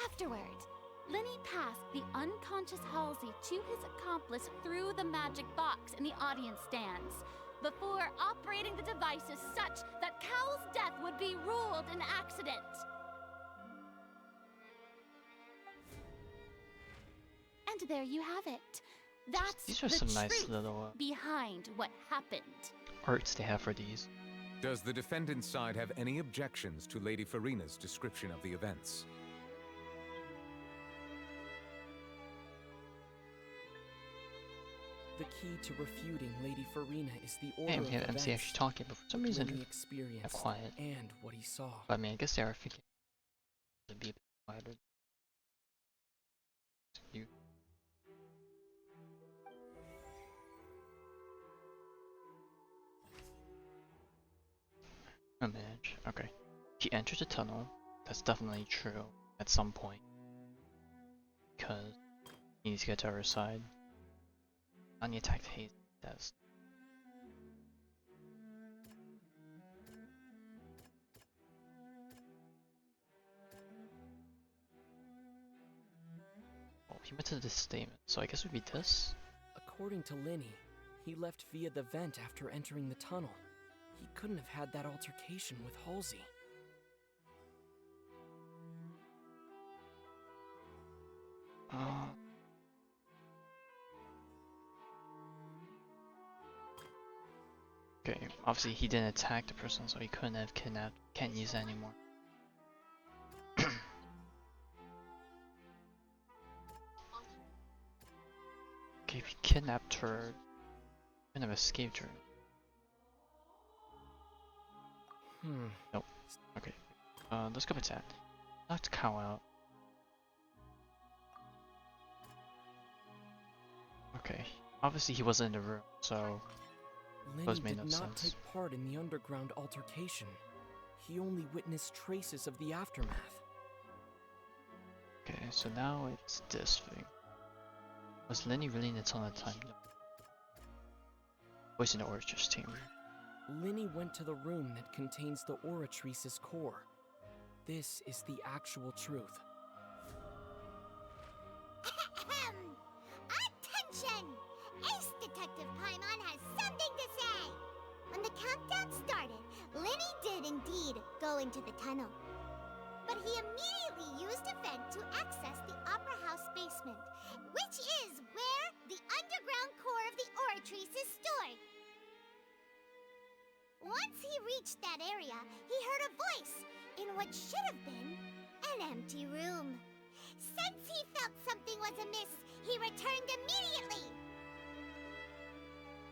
Afterward, Linny passed the unconscious Halsey to his accomplice through the magic box in the audience stands, before operating the devices such that Cowell's death would be ruled an accident. And there you have it. That's These are the some nice truth little behind what happened. arts they have for these. Does the defendant's side have any objections to Lady Farina's description of the events? The key to refuting Lady Farina is the order Hey, I'm of here, events MC actually talking, but for some that reason Linny they're experienced quiet. and what he saw. But I mean, I guess they are thinking to be a bit quieter. You. Image. Okay. He enters the tunnel. That's definitely true at some point. Because he needs to get to our side. On the attack phase, that's he went to this statement, so I guess it would be this? According to Linny, he left via the vent after entering the tunnel. He couldn't have had that altercation with Halsey. Okay, obviously he didn't attack the person, so he couldn't have kidnapped. Can't use that anymore. Okay, if he kidnapped her, couldn't have escaped her. Nope. Okay. Let's go with that. Knocked Cow out. Okay. Obviously he wasn't in the room, so those Lenny made did no not sense. take part in the underground altercation. He only witnessed traces of the aftermath. Okay, so now it's this thing. Was Lenny really in the tunnel at the time? No. Was in the Orchard's team. Linny went to the room that contains the Oratrice's core. This is the actual truth. Attention! Ace Detective Paimon has something to say! When the countdown started, Linny did indeed go into the tunnel. But he immediately used a vent to access the Opera House basement, which is where the underground core of the Oratrice is stored. Once he reached that area, he heard a voice in what should have been an empty room. Since he felt something was amiss, he returned immediately.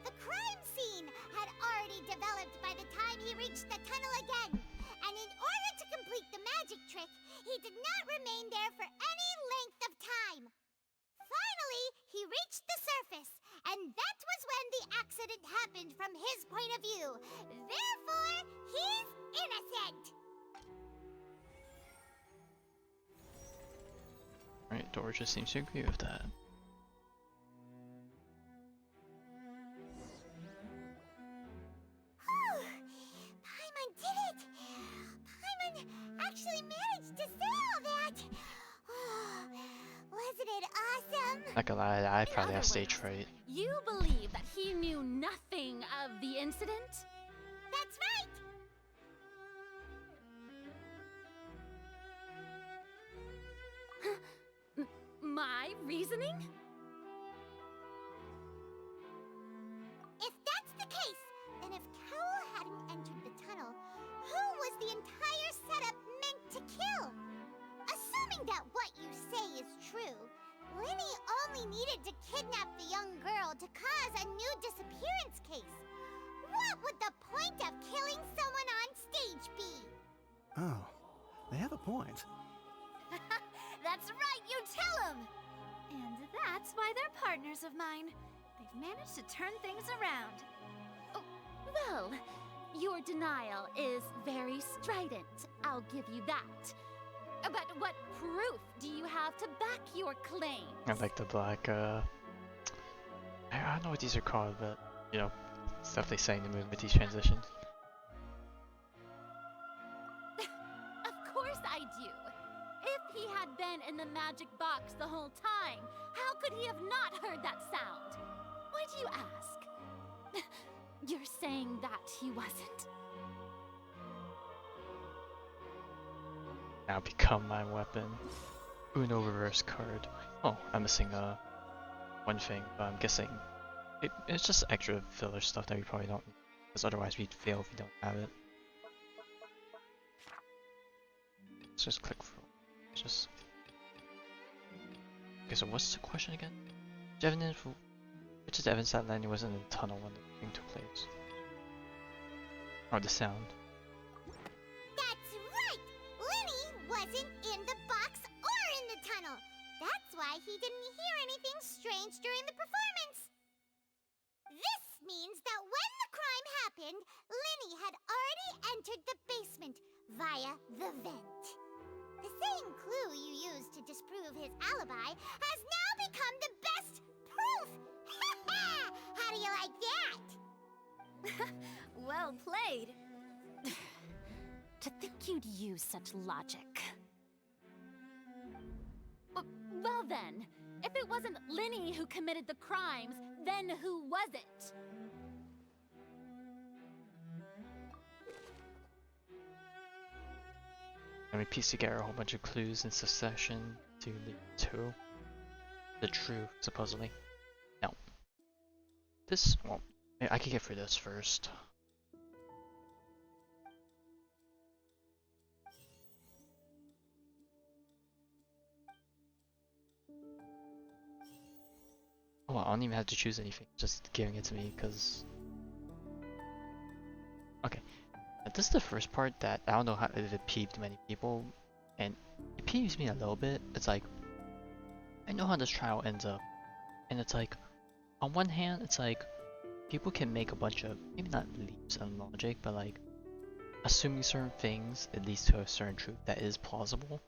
The crime scene had already developed by the time he reached the tunnel again, and in order to complete the magic trick, he did not remain there for any length of time. Finally, he reached the surface, and that was when the accident happened from his point of view. Therefore, he's innocent. Right, Dora just seems to agree with that. Paimon did it! Paimon actually managed to say all that! Wasn't it awesome? Not gonna lie, I probably have other stage words, fright. You believe that he knew nothing of the incident? That's right! My reasoning? If that's the case, then if Cowell hadn't entered the tunnel, who was the entire setup meant to kill? Assuming that what you say is true, Linny only needed to kidnap the young girl to cause a new disappearance case. What would the point of killing someone on stage be? Oh, they have a point. That's right, you tell him! And that's why they're partners of mine. They've managed to turn things around. Oh, well, your denial is very strident, I'll give you that. But what proof do you have to back your claim? I like the black, I don't know what these are called, but, you know, stuff they say in the movie with these transitions. Of course I do. If he had been in the magic box the whole time, how could he have not heard that sound? Why do you ask? You're saying that he wasn't. Now become my weapon. Uno reverse card. Oh, I'm missing one thing, but I'm guessing it's just extra filler stuff that we probably don't need, because otherwise we'd fail if we don't have it. Let's just click for just. Okay, so what's the question again? Which is evidence that Lenny wasn't in the tunnel when the thing took place. Or the sound. That's right! Linny wasn't in the box or in the tunnel. That's why he didn't hear anything strange during the performance. This means that when the crime happened, Linny had already entered the basement via the vent. The same clue you used to disprove his alibi has now become the best proof! How do you like that? Well played. To think you'd use such logic. Well then, if If it wasn't Linny who committed the crimes, then who was it? And we piece together a whole bunch of clues in succession to lead to the truth, supposedly. Now, this, well, I can get through this first. Oh, I don't even have to choose anything, just giving it to me, because... Okay, now, this is the first part that I don't know how if it peeved many people, and it peeves me a little bit. It's like, I know how this trial ends up, and it's like, on one hand, it's like, people can make a bunch of, maybe not leaps in logic, but like, assuming certain things, it leads to a certain truth that is plausible,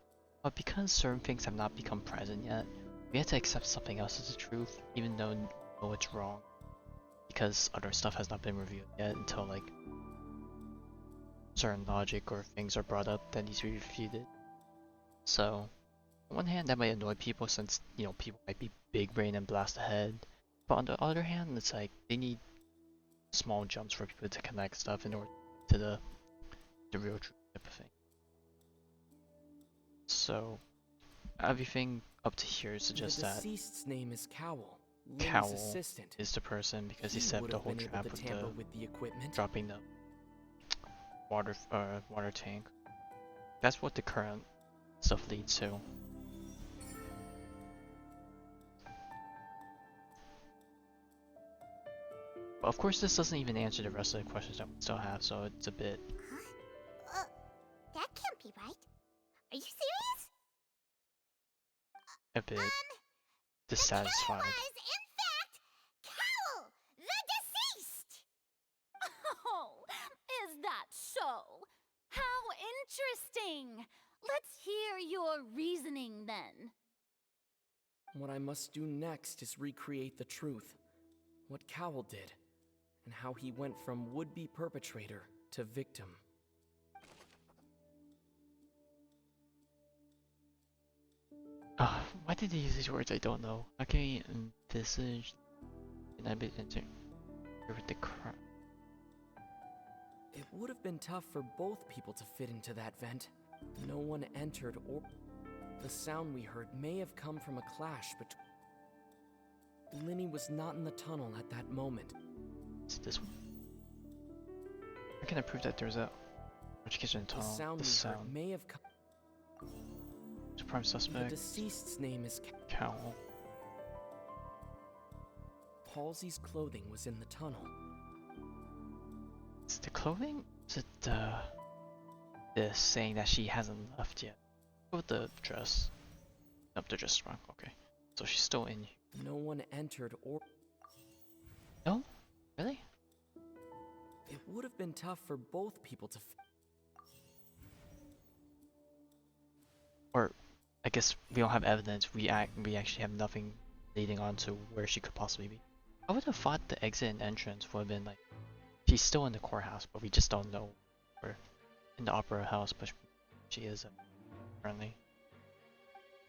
but because certain things have not become present yet, we have to accept something else as the truth, even though we know it's wrong, because other stuff has not been revealed yet until like certain logic or things are brought up that needs to be refuted. So, on one hand, that might annoy people since, you know, people might be big brain and blast ahead, but on the other hand, it's like they need small jumps for people to connect stuff in order to the real truth type of thing. So, everything up to here suggests that the deceased's name is Cowell, Linny's Cowell assistant. is the person because he set up the whole trap with the equipment. dropping the water tank. That's what the current stuff leads to. But of course, this doesn't even answer the rest of the questions that we still have, so it's a bit. Huh? That can't be right. Are you serious? A bit dissatisfied. In fact, Cowell, the deceased! Oh, is that so? How interesting! Let's hear your reasoning then. What I must do next is recreate the truth. What Cowell did, and how he went from would-be perpetrator to victim. Why did they use these words? I don't know. How can we envisage an ambit enter with the crime? It would have been tough for both people to fit into that vent. No one entered or... The sound we heard may have come from a clash between... Linny was not in the tunnel at that moment. It's this one. How can I prove that there's a education tunnel? The sound we heard may have come... The prime suspect. The deceased's name is Cowell. Halsey's clothing was in the tunnel. Is it the clothing? Is it the saying that she hasn't left yet? Go with the dress. Nope, the dress is wrong. Okay, so she's still in. No one entered or... No? Really? It would have been tough for both people to... Or, I guess we don't have evidence. We actually have nothing leading on to where she could possibly be. I would have thought the exit and entrance would have been like, she's still in the courthouse, but we just don't know. Or in the opera house, but she is currently.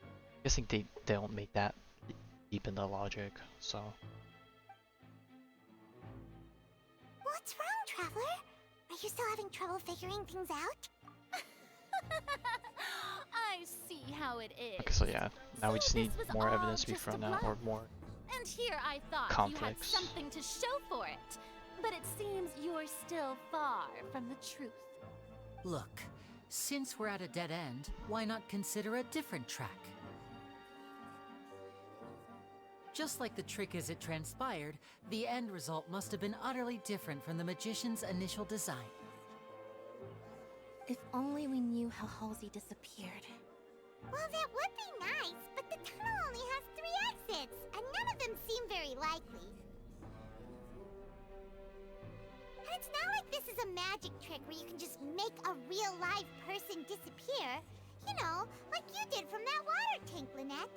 I guess they don't make that deep in the logic, so. What's wrong, Traveler? Are you still having trouble figuring things out? I see how it is. Okay, so yeah, now we just need more evidence to be thrown out, or more And here I thought conflicts. You had something to show for it. But it seems you're still far from the truth. Look, since we're at a dead end, why not consider a different track? Just like the trick as it transpired, the end result must have been utterly different from the magician's initial design. If only we knew how Halsey disappeared. Well, that would be nice, but the tunnel only has 3 exits, and none of them seem very likely. And it's not like this is a magic trick where you can just make a real live person disappear. You know, like you did from that water tank, Lynette.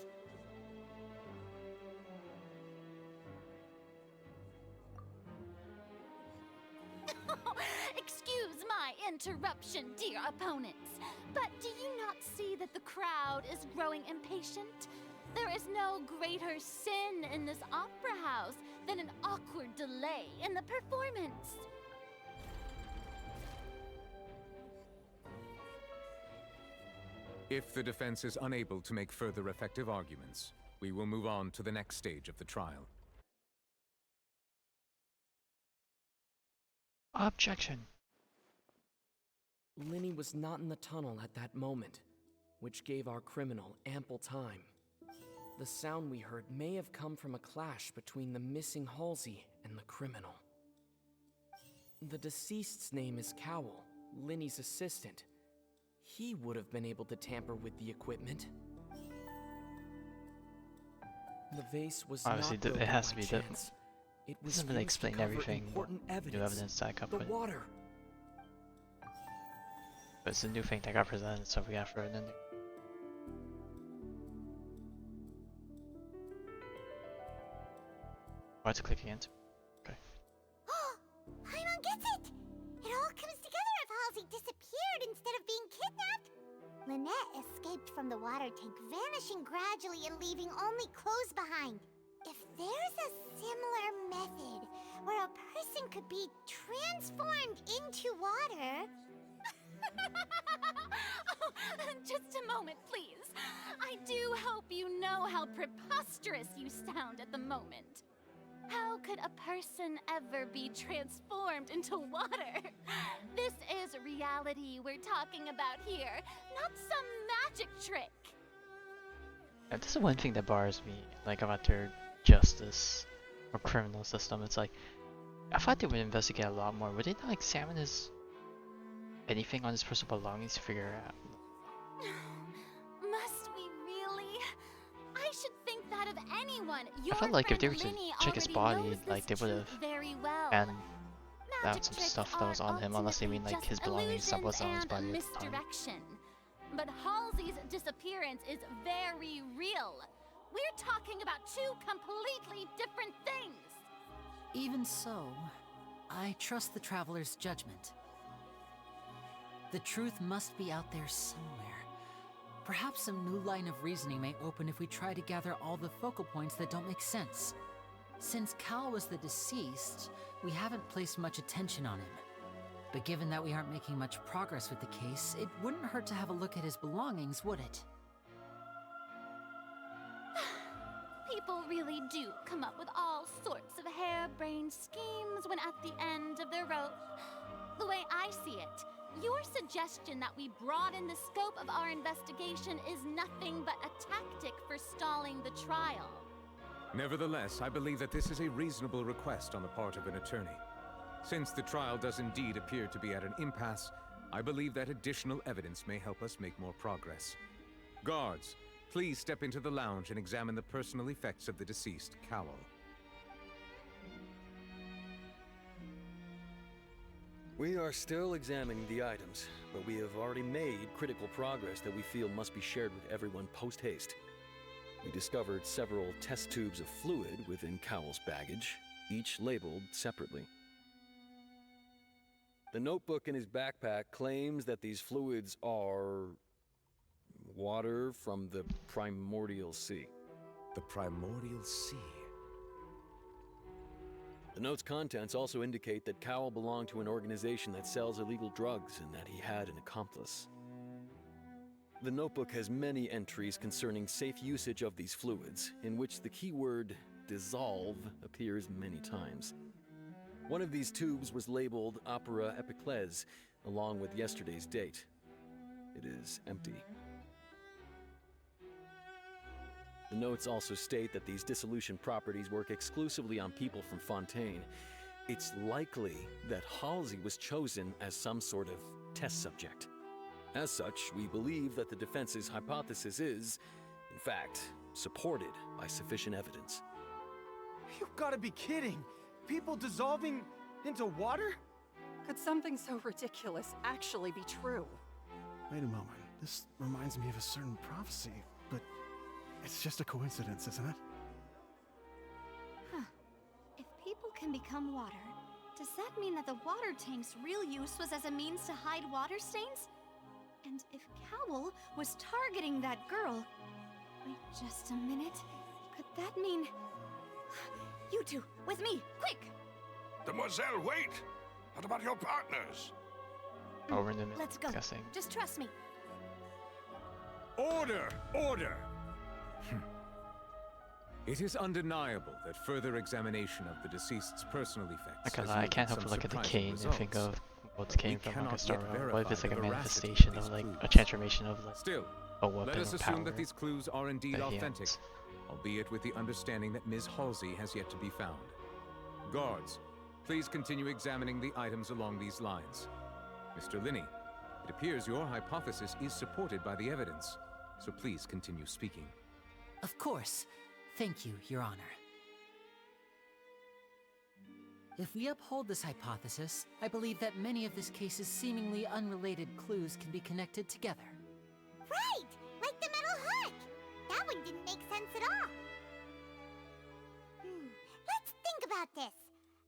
Excuse my interruption, dear opponents, but do you not see that the crowd is growing impatient? There is no greater sin in this opera house than an awkward delay in the performance. If the defense is unable to make further effective arguments, we will move on to the next stage of the trial. Objection. Linny was not in the tunnel at that moment, which gave our criminal ample time. The sound we heard may have come from a clash between the missing Halsey and the criminal. The deceased's name is Cowell, Linny's assistant. He would have been able to tamper with the equipment. The vase was obviously not broken it has to by be chance. It was doesn't really used to explain cover everything. important New evidence that got the put. water. But it's a new thing that got presented, so we gotta throw it in there. Why to click again? Okay. Paimon gets it! It all comes together if Halsey disappeared instead of being kidnapped. Lynette escaped from the water tank, vanishing gradually and leaving only clothes behind. If there's a similar method where a person could be transformed into water... Oh, just a moment, please. I do hope you know how preposterous you sound at the moment. How could a person ever be transformed into water? This is reality we're talking about here, not some magic trick. This is one thing that bars me, like, about their justice or criminal system. It's like, I thought they would investigate a lot more. Would they not examine his anything on his personal belongings to figure out? Must we really? I should think that of anyone. I felt like if they were to check his body, like they would have found out some stuff that was on him, unless they mean like his belongings that wasn't on his body at the time. But Halsey's disappearance is very real. We're talking about two completely different things. Even so, I trust the Traveler's judgment. The truth must be out there somewhere. Perhaps some new line of reasoning may open if we try to gather all the focal points that don't make sense. Since Cal was the deceased, we haven't placed much attention on him. But given that we aren't making much progress with the case, it wouldn't hurt to have a look at his belongings, would it? People really do come up with all sorts of harebrained schemes when at the end of the rope. The way I see it, your suggestion that we broaden the scope of our investigation is nothing but a tactic for stalling the trial. Nevertheless, I believe that this is a reasonable request on the part of an attorney. Since the trial does indeed appear to be at an impasse, I believe that additional evidence may help us make more progress. Guards, please step into the lounge and examine the personal effects of the deceased, Cowell. We are still examining the items, but we have already made critical progress that we feel must be shared with everyone post-haste. We discovered several test tubes of fluid within Cowell's baggage, each labeled separately. The notebook in his backpack claims that these fluids are water from the primordial sea. The primordial sea? The note's contents also indicate that Cowell belonged to an organization that sells illegal drugs and that he had an accomplice. The notebook has many entries concerning safe usage of these fluids, in which the keyword dissolve appears many times. One of these tubes was labeled Opera Epiclese, along with yesterday's date. It is empty. The notes also state that these dissolution properties work exclusively on people from Fontaine. It's likely that Halsey was chosen as some sort of test subject. As such, we believe that the defense's hypothesis is, in fact, supported by sufficient evidence. You've got to be kidding! People dissolving into water? Could something so ridiculous actually be true? Wait a moment. This reminds me of a certain prophecy, but it's just a coincidence, isn't it? Huh. If people can become water, does that mean that the water tank's real use was as a means to hide water stains? And if Cowell was targeting that girl, Wait just a minute. Could that mean... You two, with me, quick! Demoiselle, wait! What about your partners? Over in the middle. Let's go. Guessing. Just trust me. Order! Order! It is undeniable that further examination of the deceased's personal effects. I can't help but look at the cane and think of what came from like a cannot star. yet What if it's like a verify the veracity manifestation of of like these a clues. transformation of like Still, a weapon let us or assume power that these clues are indeed that he authentic, owns. albeit with the understanding that Ms. Halsey has yet to be found. Guards, please continue examining the items along these lines. Mr. Linney, it appears your hypothesis is supported by the evidence, so please continue speaking. Of course. Thank you, Your Honor. If we uphold this hypothesis, I believe that many of this case's seemingly unrelated clues can be connected together. Right! Like the metal hook! That one didn't make sense at all. Let's think about this.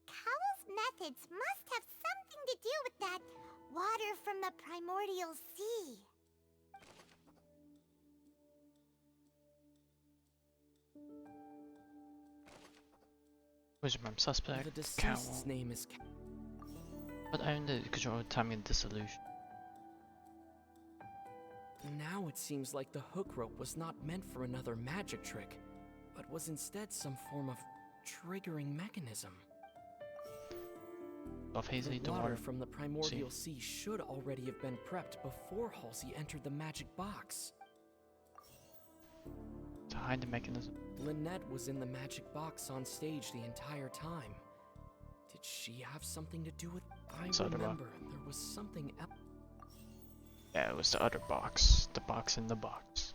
Cowell's methods must have something to do with that water from the primordial sea. Who's your suspect? The deceased's Cowell. name is... But I own the control of timing and dissolution. Now it seems like the hook rope was not meant for another magic trick, but was instead some form of triggering mechanism. Off Hazy, The water from the primordial sea should already have been prepped before Halsey entered the magic box. To hide the mechanism. Lynette was in the magic box on stage the entire time. Did she have something to do with... I remember there was something else. Yeah, it was the other box. The box in the box.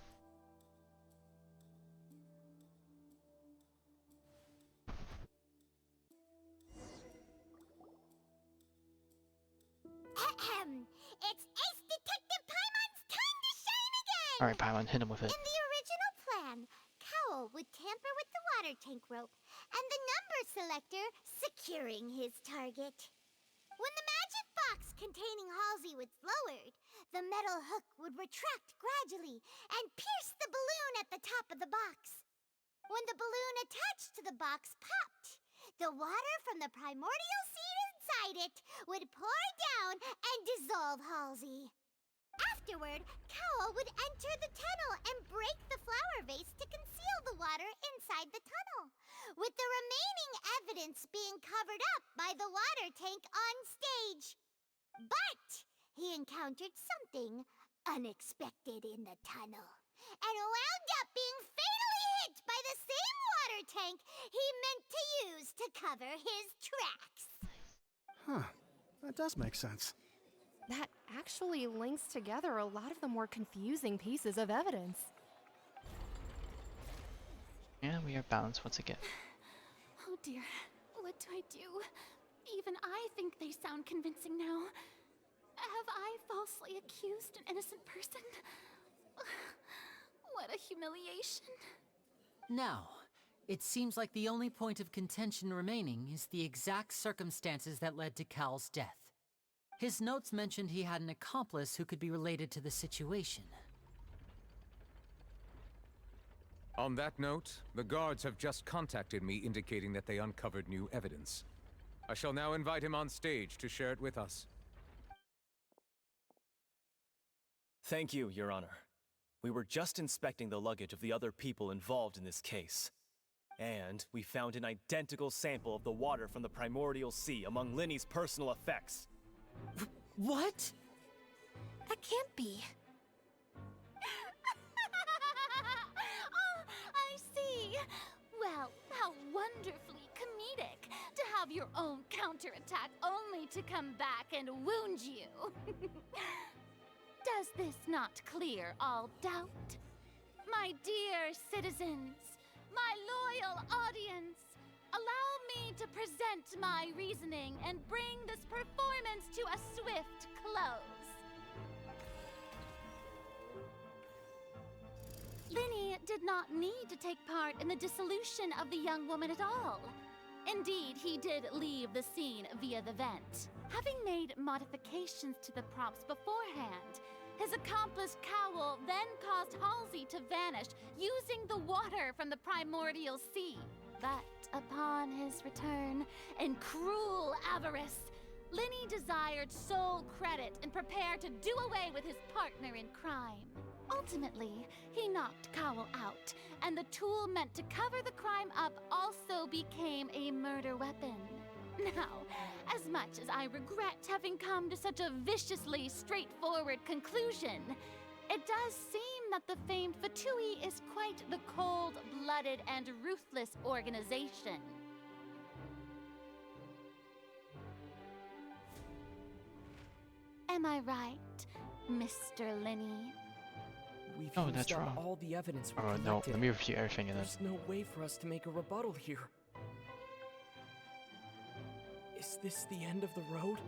It's Ace Detective Paimon's time to shine again! Alright, Paimon, hit him with it. In the original plan, Cowell would tamper with the water tank rope and the number selector securing his target. When the magic box containing Halsey was lowered, the metal hook would retract gradually and pierce the balloon at the top of the box. When the balloon attached to the box popped, the water from the primordial seed inside it would pour down and dissolve Halsey. Afterward, Cowell would enter the tunnel and break the flower vase to conceal the water inside the tunnel, with the remaining evidence being covered up by the water tank on stage. But he encountered something unexpected in the tunnel, and wound up being fatally hit by the same water tank he meant to use to cover his tracks. Huh. That does make sense. That actually links together a lot of the more confusing pieces of evidence. Yeah, we are balanced once again. Oh dear, what do I do? Even I think they sound convincing now. Have I falsely accused an innocent person? What a humiliation. Now, it seems like the only point of contention remaining is the exact circumstances that led to Cal's death. His notes mentioned he had an accomplice who could be related to the situation. On that note, the guards have just contacted me indicating that they uncovered new evidence. I shall now invite him on stage to share it with us. Thank you, Your Honor. We were just inspecting the luggage of the other people involved in this case. And we found an identical sample of the water from the primordial sea among Linny's personal effects. What? That can't be. Oh, I see. Well, how wonderfully comedic to have your own counterattack only to come back and wound you. Does this not clear all doubt? My dear citizens, my loyal audience, allow me to present my reasoning and bring this performance to a swift close. Linny did not need to take part in the dissolution of the young woman at all. Indeed, he did leave the scene via the vent. Having made modifications to the props beforehand, His accomplice Cowell then caused Halsey to vanish using the water from the primordial sea. But upon his return, in cruel avarice, Linny desired sole credit and prepared to do away with his partner in crime. Ultimately, he knocked Cowell out, and the tool meant to cover the crime up also became a murder weapon. Now, as much as I regret having come to such a viciously straightforward conclusion, it does seem that the famed Fatui is quite the cold-blooded and ruthless organization. Am I right, Mr. Linny? We've Oh, used that's up wrong. all the evidence we Oh no, collected. let me review everything and then. There's no way for us to make a rebuttal here. Is this the end of the road?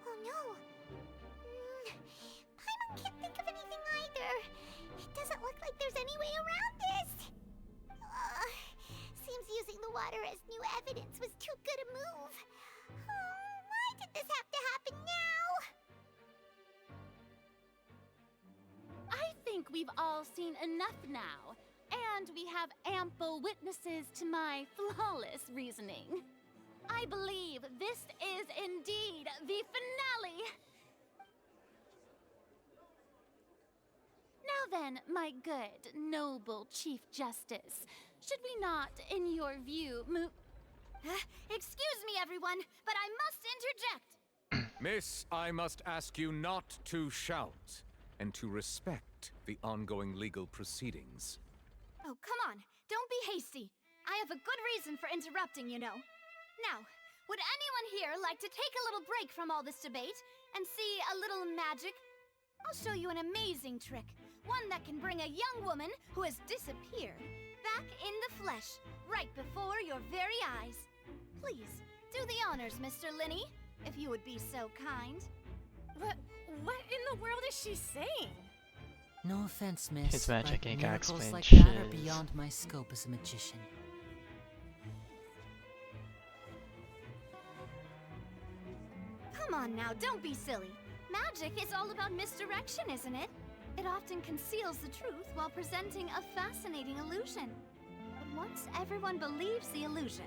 Oh no! Paimon can't think of anything either. It doesn't look like there's any way around this. Seems using the water as new evidence was too good a move. Why did this have to happen now? I think we've all seen enough now, and we have ample witnesses to my flawless reasoning. I believe this is indeed the finale. Now then, my good, noble Chief Justice, should we not, in your view, move... Excuse me, everyone, but I must interject. Miss, I must ask you not to shout, and to respect the ongoing legal proceedings. Oh, come on. Don't be hasty. I have a good reason for interrupting, you know. Now, would anyone here like to take a little break from all this debate and see a little magic? I'll show you an amazing trick. One that can bring a young woman who has disappeared back in the flesh, right before your very eyes. Please, do the honors, Mr. Linny, if you would be so kind. What in the world is she saying? No offense, miss. His magic but ain't gonna miracles explain like shiz. that are beyond my scope as a magician. Come on now, don't be silly. Magic is all about misdirection, isn't it? It often conceals the truth while presenting a fascinating illusion. But once everyone believes the illusion,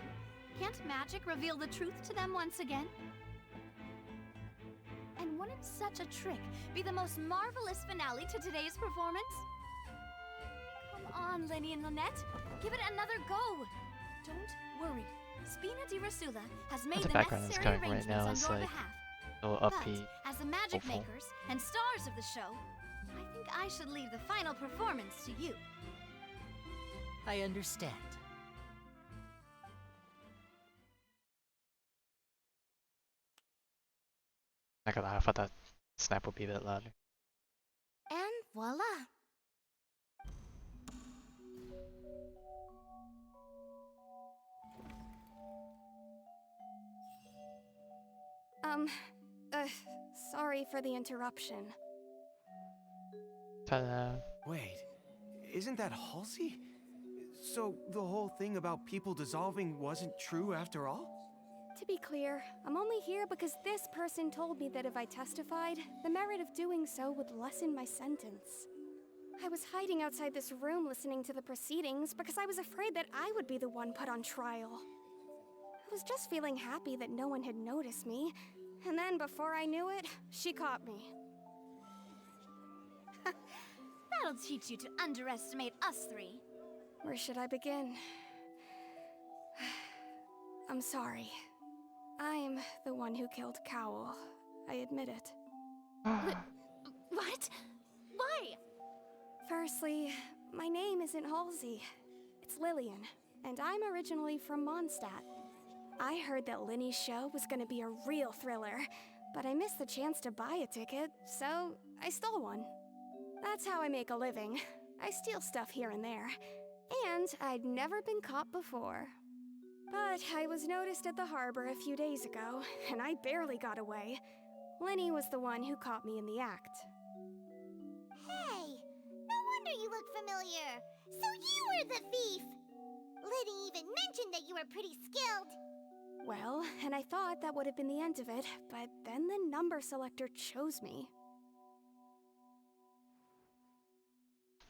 can't magic reveal the truth to them once again? And wouldn't such a trick be the most marvelous finale to today's performance? Come on, Lenny and Lynette. Give it another go. Don't worry. Spina di Rasula has made The the background that's necessary going right arrangements now on is your like behalf. a little upbeat. But as the magic hopeful. makers and stars of the show, I think I should leave the final performance to you. I understand. Not gonna lie, I thought that snap would be a bit louder. And voila! Sorry for the interruption. Ta-da. Wait, isn't that Halsey? So the whole thing about people dissolving wasn't true after all? To be clear, I'm only here because this person told me that if I testified, the merit of doing so would lessen my sentence. I was hiding outside this room listening to the proceedings because I was afraid that I would be the one put on trial. I was just feeling happy that no one had noticed me, and then before I knew it, she caught me. That'll teach you to underestimate us three. Where should I begin? I'm sorry. I'm the one who killed Cowell. I admit it. What? Why? Firstly, my name isn't Halsey. It's Lillian, and I'm originally from Mondstadt. I heard that Linny's show was gonna be a real thriller, but I missed the chance to buy a ticket, so I stole one. That's how I make a living. I steal stuff here and there. And I'd never been caught before. But I was noticed at the harbor a few days ago, and I barely got away. Linny was the one who caught me in the act. Hey, no wonder wonder you look familiar. So you were the thief! Liddy even mentioned that you were pretty skilled. Well, and I thought that would have been the end of it, but then the number selector chose me.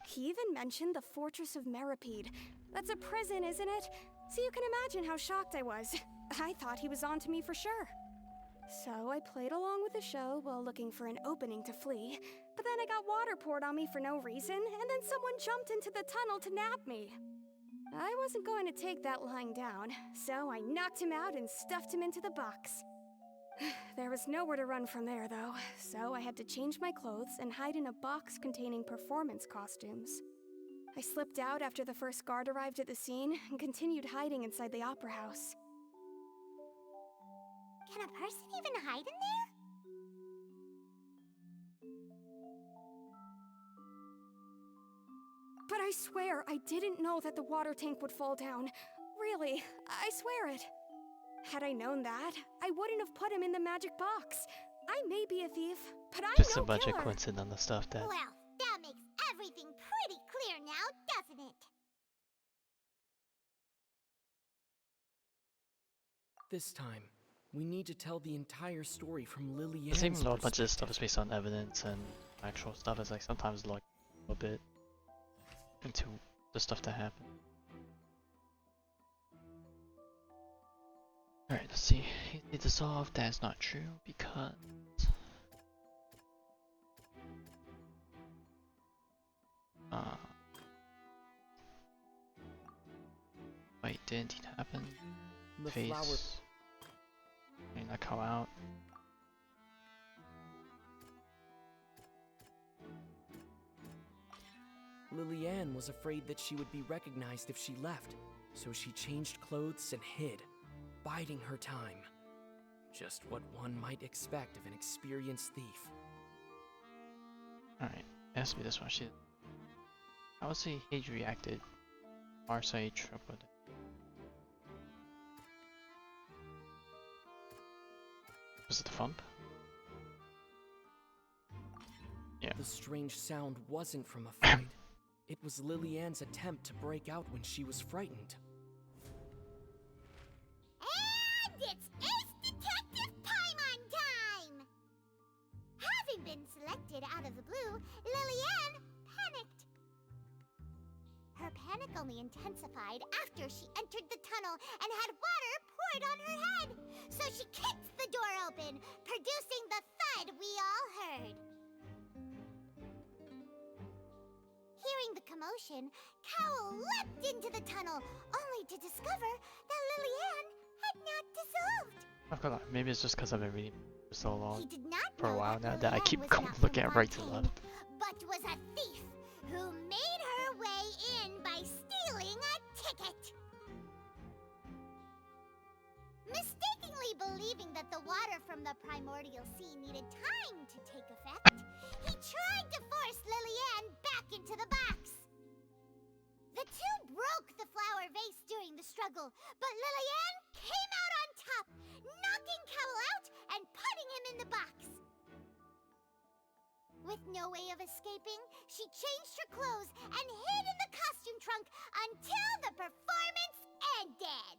He even mentioned the Fortress of Meripede. That's a prison, isn't it? So you can imagine how shocked I was. I thought he was on to me for sure. So I played along with the show while looking for an opening to flee, but then I got water poured on me for no reason, and then someone jumped into the tunnel to nab me. I wasn't going to take that lying down, so I knocked him out and stuffed him into the box. There was nowhere to run from there, though, so I had to change my clothes and hide in a box containing performance costumes. I slipped out after the first guard arrived at the scene and continued hiding inside the opera house. Can a person even hide in there? But I swear I didn't know that the water tank would fall down. Really, I swear it. Had I known that, I wouldn't have put him in the magic box. I may be a thief, but I'm Just no a bunch killer. of coincidental stuff that. Well, that makes everything pretty clear now, doesn't it? This time, we need to tell the entire story from Lily It seems Ann's like a bunch of stuff perspective. is based on evidence and actual stuff is like sometimes like a little bit into the stuff that happened. Alright, let's see. Easily dissolved, that's not true because wait, didn't it happen? The Face. flower. May not come out. Lily Ann was afraid that she would be recognized if she left, so she changed clothes and hid, biding her time. Just what one might expect of an experienced thief. Alright, it has to be this one. I would say Hage reacted. Marseille tripled. Was it the thump? Yeah. The strange sound wasn't from a fight. It was Lily Ann's attempt to break out when she was frightened. And it's Ace Detective Paimon time! Having been selected out of the blue, Lillian panicked. Her panic only intensified after she entered the tunnel and had water poured on her head. So she kicked the door open, producing the thud we all heard. Hearing the commotion, Cowl leapt into the tunnel, only to discover that Lillian had not dissolved. I've got maybe it's just because I've been reading for so long. He did not For a know while now that that I Lillian keep was going not looking from at right to Fontaine, left. but was a thief who made her way in by stealing a ticket. Mistakenly believing that the water from the primordial sea needed time to take effect, he tried to force Lillian back into the box. The two broke the flower vase during the struggle, but Lillian came out on top, knocking Cowl out and putting him in the box. With no way of escaping, she changed her clothes and hid in the costume trunk until the performance ended.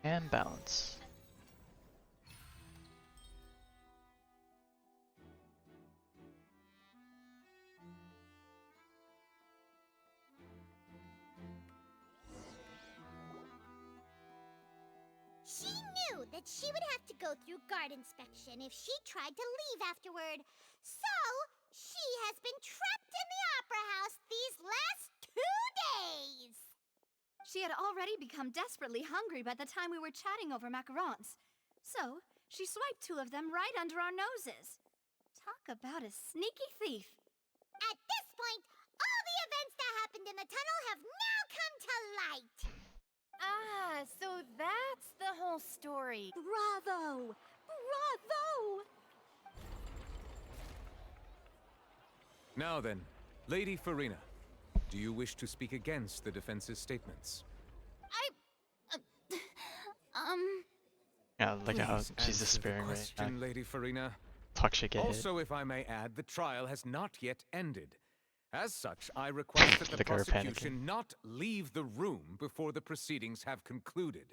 And balance. She knew that she would have to go through guard inspection if she tried to leave afterward. So, she has been trapped in the opera house these last 2 days. She had already become desperately hungry by the time we were chatting over macarons. So, she swiped 2 of them right under our noses. Talk about a sneaky thief. At this point, all the events that happened in the tunnel have now come to light. Ah, so that's the whole story. Bravo! Bravo! Now then, Lady Farina, do you wish to speak against the defense's statements? Yeah, look at how Please she's answer despairing the right question, now. Lady Farina. Puck should get hit. Also, if I may add, the trial has not yet ended. As such, I request that the Look at her prosecution panicking. not leave the room before the proceedings have concluded.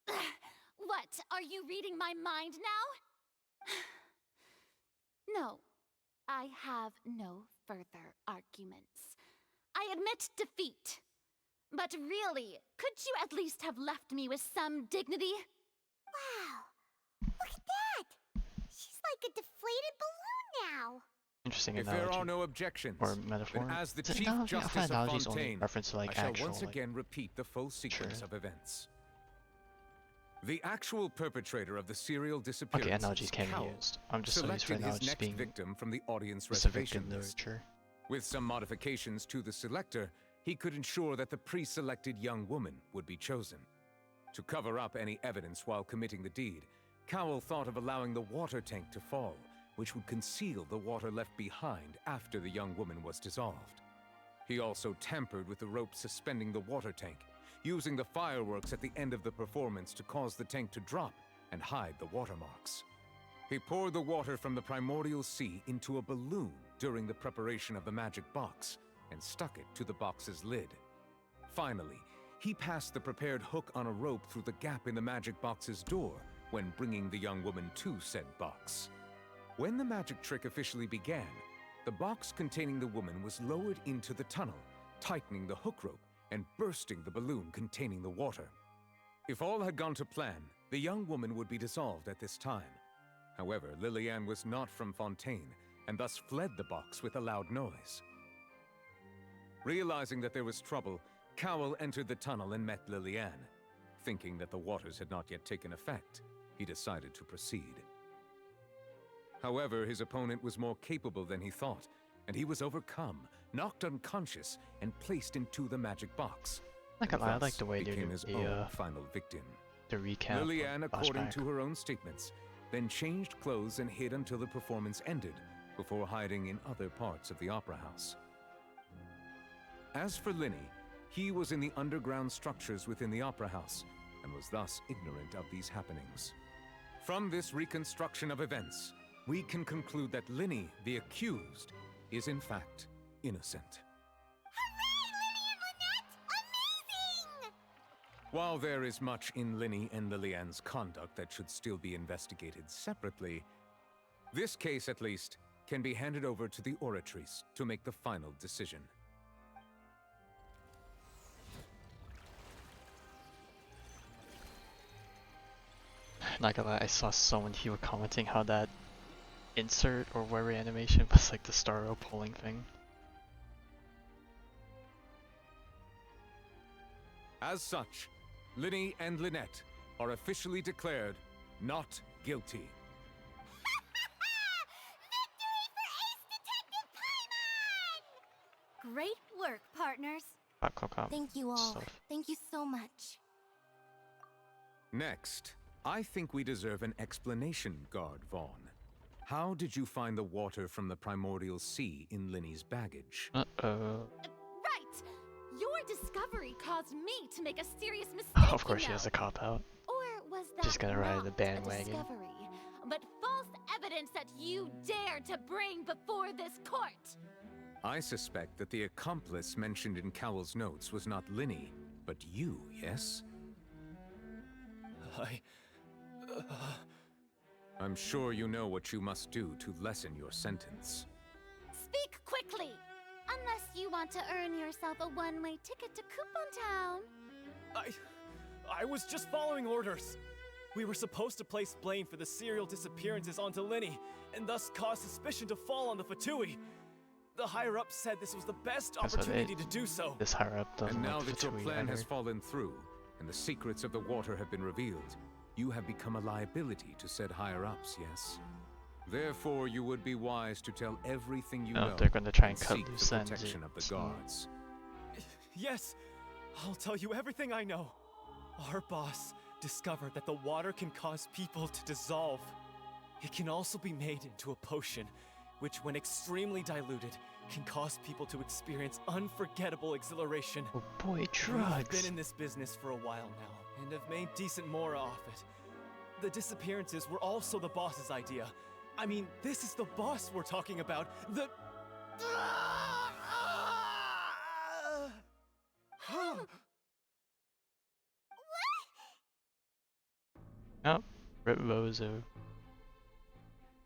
What? Are you reading my mind now? No, I have no further arguments. I admit defeat. But really, could you at least have left me with some dignity? Wow! Look at that! She's like a deflated balloon now! Interesting If analogy. there are no objections, Or metaphor. then as the Is it Chief analogy? I Justice find of analogies only Fontaine, reference to, like, I shall actual, once like- again repeat the full sequence Sure. of events. The actual perpetrator of the serial disappearance, Okay, analogies can be used. I'm just so used for selected his analogies next being victim from the audience specific in reservation list. literature. With some modifications to the selector, he could ensure that the pre-selected young woman would be chosen. To cover up any evidence while committing the deed, Cowell thought of allowing the water tank to fall, which would conceal the water left behind after the young woman was dissolved. He also tampered with the rope suspending the water tank, using the fireworks at the end of the performance to cause the tank to drop and hide the watermarks. He poured the water from the primordial sea into a balloon during the preparation of the magic box and stuck it to the box's lid. Finally, he passed the prepared hook on a rope through the gap in the magic box's door when bringing the young woman to said box. When the magic trick officially began, the box containing the woman was lowered into the tunnel, tightening the hook rope and bursting the balloon containing the water. If all had gone to plan, the young woman would be dissolved at this time. However, Lillian was not from Fontaine, and thus fled the box with a loud noise. Realizing that there was trouble, Cowell entered the tunnel and met Lillian. Thinking that the waters had not yet taken effect, he decided to proceed. However, his opponent was more capable than he thought, and he was overcome, knocked unconscious, and placed into the magic box. I And like the way they became do his the, own final victim. The recap. Lillian, according flashback. to her own statements, then changed clothes and hid until the performance ended, before hiding in other parts of the opera house. As for Linny, he was in the underground structures within the opera house, and was thus ignorant of these happenings. From this reconstruction of events, we can conclude that Linny, the accused, is in fact innocent. While there is much in Linny and Lillian's conduct that should still be investigated separately, this case, at least, can be handed over to the Oratrice to make the final decision. Not gonna lie, I saw someone here commenting how that insert or whatever animation was like the Starro pulling thing. As such, Linny and Lynette are officially declared not guilty. Great work, partners. Thank you all. stuff. Thank you so much. Next, I think we deserve an explanation, Guard Vaughn. How did you find the water from the primordial sea in Linny's baggage? Uh-oh. Right! Your discovery caused me to make a serious mistake. Of course she has a cop-out. Or was that Just gonna ride the not bandwagon. a discovery, but false evidence that you dared to bring before this court? I suspect that the accomplice mentioned in Cowell's notes was not Linny, but you, yes? I'm sure you know what you must do to lessen your sentence. Speak quickly! Unless you want to earn yourself a one-way ticket to Coupon Town. I was just following orders. We were supposed to place blame for the serial disappearances onto Linny, and thus cause suspicion to fall on the Fatui. The higher-ups said this was the best That's what opportunity to do so. This higher-up doesn't And now like the that your Fatui plan either. has fallen through, and the secrets of the water have been revealed, you have become a liability to said higher-ups, yes? Therefore, you would be wise to tell everything you Oh, know they're gonna try and cut seek loose the ends. protection of the guards. Yes, I'll tell you everything I know. Our boss discovered that the water can cause people to dissolve. It can also be made into a potion, which when extremely diluted, can cause people to experience unforgettable exhilaration. Oh boy, We've drugs! been in this business for a while now, and have made decent mora off it. The disappearances were also the boss's idea. I mean, this is the boss we're talking about. The... Oh, Rip Bozo.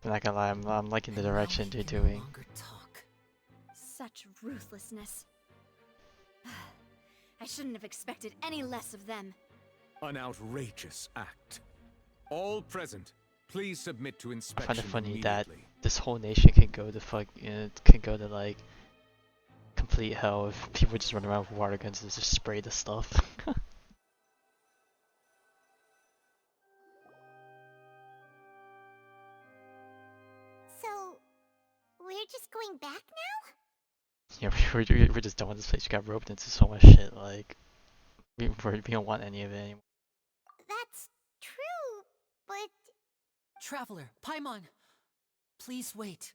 I'm not gonna lie, I'm liking the direction they're doing. Such ruthlessness. I shouldn't have expected any less of them. An outrageous act. All present, please submit to I inspection find it funny that immediately. this whole nation can go to can go to like complete hell if people just run around with water guns and just spray the stuff. So, we're just going back now? Yeah, we're just done with this place. We got roped into so much shit. Like we don't want any of it anymore. That's true, but... Traveler, Paimon, please wait.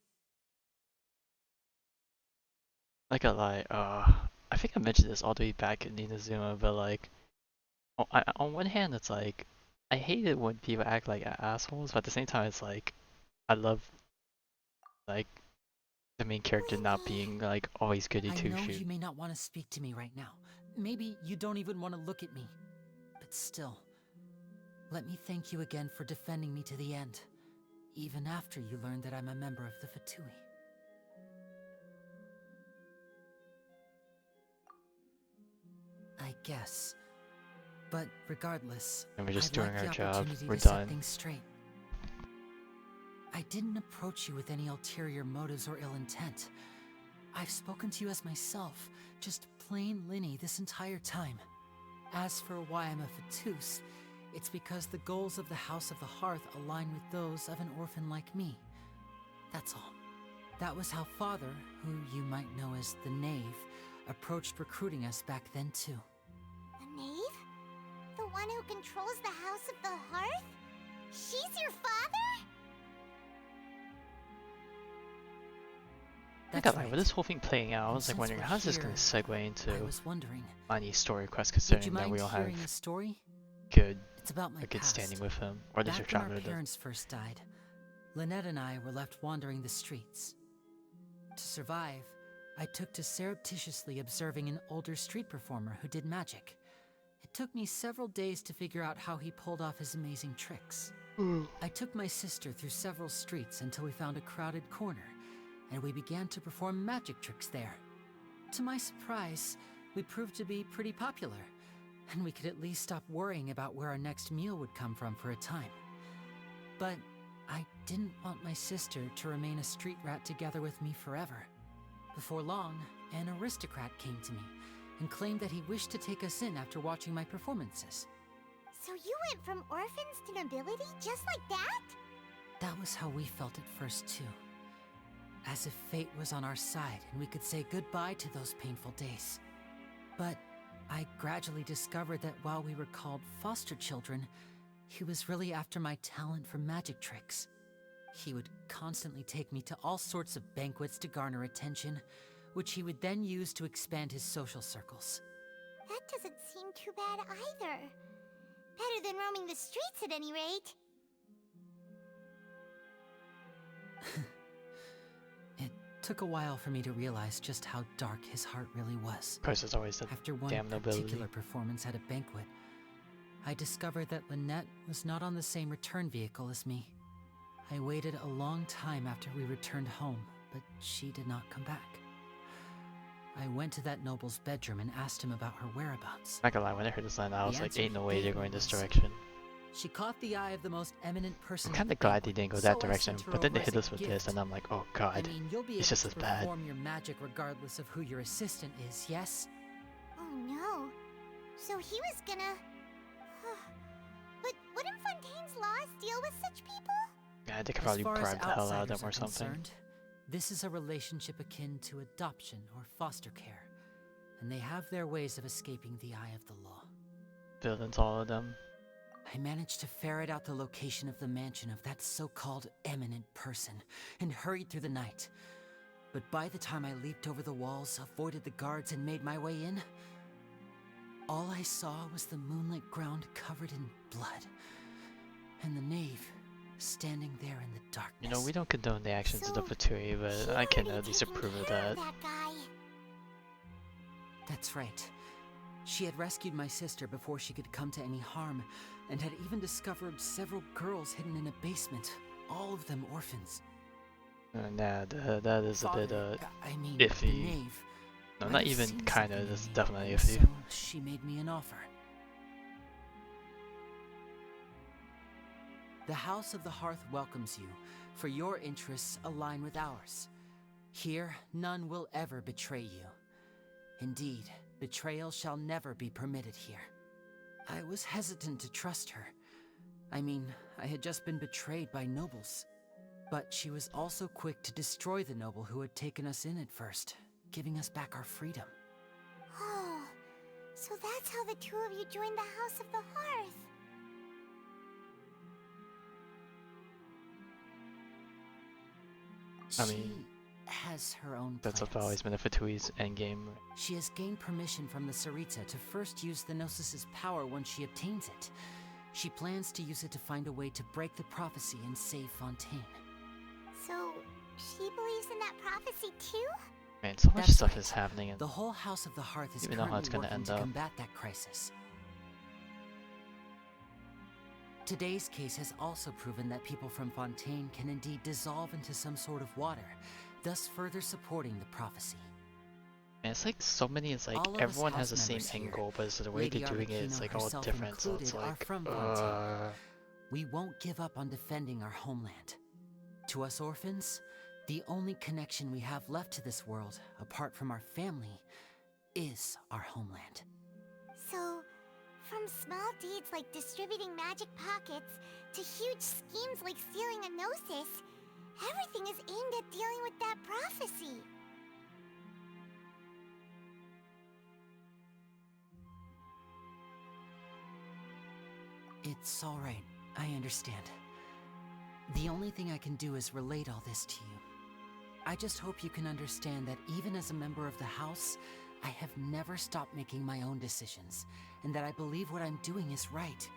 Not gonna lie, I think I mentioned this all the way back in Inazuma, but like, on one hand, it's like, I hate it when people act like assholes, but at the same time, it's like, I love, like, the main character not being like always goody two I know shoes. you may not want to speak to me right now. Maybe you don't even want to look at me. But still, let me thank you again for defending me to the end, even after you learned that I'm a member of the Fatui. I guess. But regardless, And we're just I'd doing like the our job. opportunity We're to set done. things straight. I didn't approach you with any ulterior motives or ill intent. I've spoken to you as myself, just plain Linny this entire time. As for why I'm a Fatus, it's because the goals of the House of the Hearth align with those of an orphan like me. That's all. That was how Father, who you might know as the Knave, approached recruiting us back then too. The Knave? The one who controls the House of the Hearth? She's your father? I got like with this whole thing playing out, I was like wondering how's this gonna segue into Ani's story quest, considering that we all have good a good standing with him, or at least your Back when our traveler does. parents first died, Lynette and I were left wandering the streets. To survive, I took to surreptitiously observing an older street performer who did magic. It took me several days to figure out how he pulled off his amazing tricks. I took my sister through several streets until we found a crowded corner, and we began to perform magic tricks there. To my surprise, we proved to be pretty popular, and we could at least stop worrying about where our next meal would come from for a time. But I didn't want my sister to remain a street rat together with me forever. Before long, an aristocrat came to me and claimed that he wished to take us in after watching my performances. So you went from orphans to nobility just like that? That was how we felt at first too. As if fate was on our side and we could say goodbye to those painful days. But I gradually discovered that while we were called foster children, he was really after my talent for magic tricks. He would constantly take me to all sorts of banquets to garner attention, which he would then use to expand his social circles. That doesn't seem too bad either. Better than roaming the streets at any rate. It took a while for me to realize just how dark his heart really was. Of course, there's always the After one damn nobility. particular performance at a banquet, I discovered that Lynette was not on the same return vehicle as me. I waited a long time after we returned home, but she did not come back. I went to that noble's bedroom and asked him about her whereabouts. Not gonna lie, when I heard this line, I was like, answer ain't no he way gave they're me going this was, direction. She caught the eye of the most eminent person. I'm at kinda the glad they banquet, didn't go so that I direction, sent her but then they over hit as us a with gift. this, and I'm like, oh god, I mean, you'll be it's able just to as bad. perform your magic regardless of who your assistant is, yes? Oh no. So he was gonna... But wouldn't Fontaine's laws deal with such people? Yeah, they could probably As far as bribe the hell out of them outsiders or are something. concerned, this is a relationship akin to adoption or foster care, and they have their ways of escaping the eye of the law. Villains, all of them. I managed to ferret out the location of the mansion of that so-called eminent person and hurried through the night. But by the time I leaped over the walls, avoided the guards, and made my way in, all I saw was the moonlit ground covered in blood. And the knave, standing there in the darkness. You know, we don't condone the actions of the Fatui, but I can at least approve of that. That's right. She had rescued my sister before she could come to any harm, and had even discovered several girls hidden in a basement, all of them orphans. Nah, that is a bit I mean, iffy. The knave No, might not have even seen kinda, something that's in me, definitely and iffy. So she made me an offer. The House of the Hearth welcomes you, for your interests align with ours. Here, none will ever betray you. Indeed, betrayal shall never be permitted here. I was hesitant to trust her. I mean, I had just been betrayed by nobles. But she was also quick to destroy the noble who had taken us in at first, giving us back our freedom. Oh, so that's how the two of you joined the House of the Hearth. I mean, She has her own that's plans. always been a Fatui's endgame. She has gained permission from the Saritsa to first use the Gnosis' power once she obtains it. She plans to use it to find a way to break the prophecy and save Fontaine. So, she believes in that prophecy too? Man, so much That's stuff right. is happening, and The whole House of the Hearth is even know how it's currently gonna working end to up. combat that crisis. Today's case has also proven that people from Fontaine can indeed dissolve into some sort of water, thus further supporting the prophecy. Man, it's like so many. It's like All of us everyone has the house same members here, end goal, but it's the way Lady they're doing it is Arlecchino like all herself different. So it's included, are like, from Fontaine. We won't give up on defending our homeland. To us orphans, the only connection we have left to this world, apart from our family, is our homeland. So, from small deeds like distributing magic pockets to huge schemes like stealing a Gnosis, everything is aimed at dealing with that prophecy. It's all right. I understand. The only thing I can do is relate all this to you. I just hope you can understand that even as a member of the House, I have never stopped making my own decisions, and that I believe what I'm doing is right.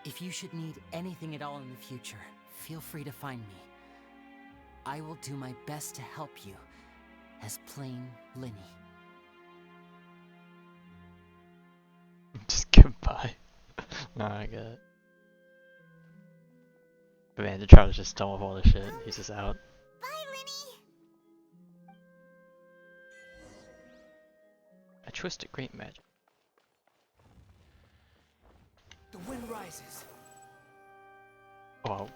If you should need anything at all in the future, feel free to find me. I will do my best to help you, as plain Linny. Just goodbye. Nah, I get it. But man, the Charles just done with all this shit. He's just out. Bye, Linny! I twisted great magic. The wind rises. Wow.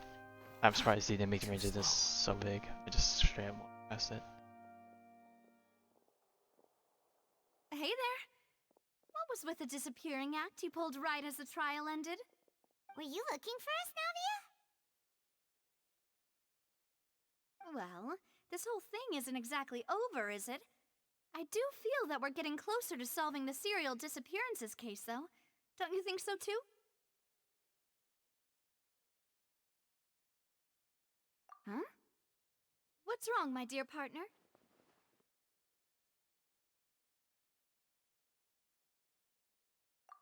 I'm surprised he didn't make the range of this so big. I just straight up walked past it. Hey there. What was with the disappearing act you pulled right as the trial ended? Were you looking for us, Navia? Well, this whole thing isn't exactly over, is it? I do feel that we're getting closer to solving the serial disappearances case, though. Don't you think so, too? Huh? What's wrong, my dear partner?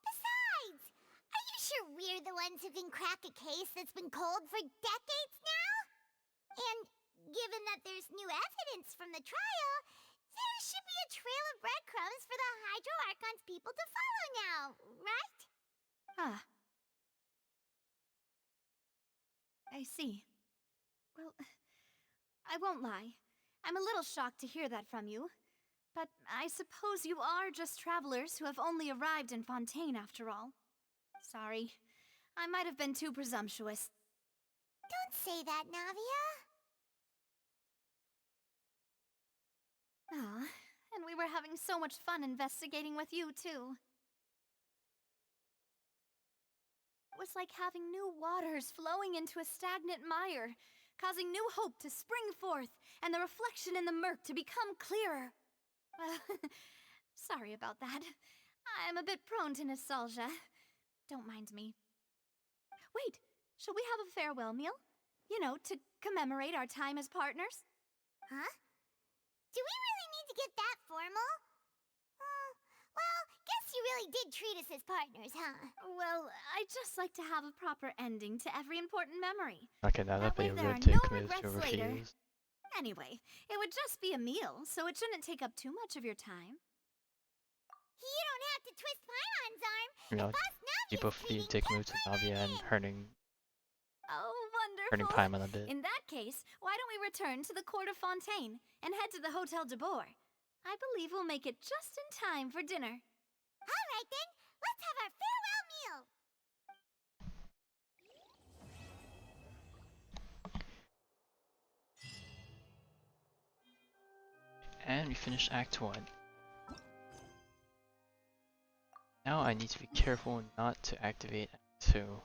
Besides, are you sure we're the ones who can crack a case that's been cold for decades now? And given that there's new evidence from the trial, there should be a trail of breadcrumbs for the Hydro Archon's people to follow now, right? Ah. I see. Well, I won't lie. I'm a little shocked to hear that from you. But I suppose you are just travelers who have only arrived in Fontaine after all. Sorry. I might have been too presumptuous. Don't say that, Navia. Ah, and we were having so much fun investigating with you, too. It was like having new waters flowing into a stagnant mire, causing new hope to spring forth, and the reflection in the murk to become clearer. Sorry about that. I'm a bit prone to nostalgia. Don't mind me. Wait, shall we have a farewell meal? You know, to commemorate our time as partners? Huh? Do we really need to get that formal? Well, guess you really did treat us as partners, huh? Well, I just like to have a proper ending to every important memory. Okay, now that'd be That a way there weird are no dick move to regrets later. refuse. Anyway, it would just be a meal, so it shouldn't take up too much of your time. You don't have to twist Paimon's arm. You know, Boss you Navia's both be a treating dick Cat move to Navia and hurting Oh, hurting wonderful. Paimon a bit. In that case, why don't we return to the court of Fontaine and head to the Hotel de Boer? I believe we'll make it just in time for dinner. All right then, let's have our farewell meal. And we finished Act 1. Now I need to be careful not to activate Act 2.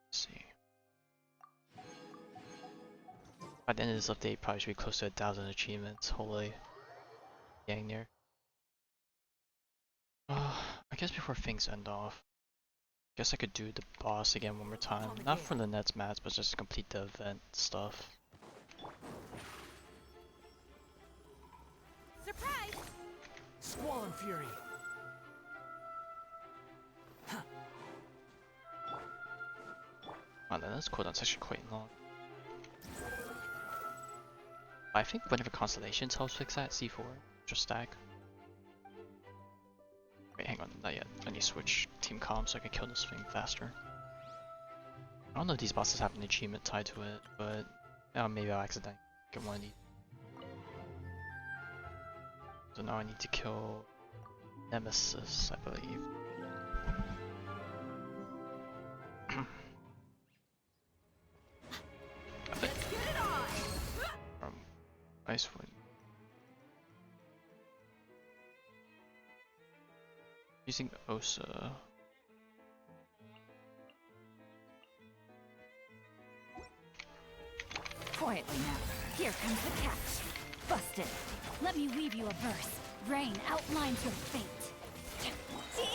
Let's see. By the end of this update, probably should be close to 1,000 achievements. Holy, getting there. I guess before things end off, guess I could do the boss again one more time. Not for the Nets mats, but just to complete the event stuff. Surprise! Squall Fury! Wow, then this cooldown's actually quite long. I think whenever Constellations helps fix that, C4, just stack. Wait, hang on, not yet. I need to switch team comms so I can kill this thing faster. I don't know if these bosses have an achievement tied to it, but maybe I'll accidentally get one of these. So now I need to kill Nemesis, I believe. From Icewind. Using Osa. Quietly now. Here comes the catch. Busted. Let me weave you a verse. Rain outlines your fate. See?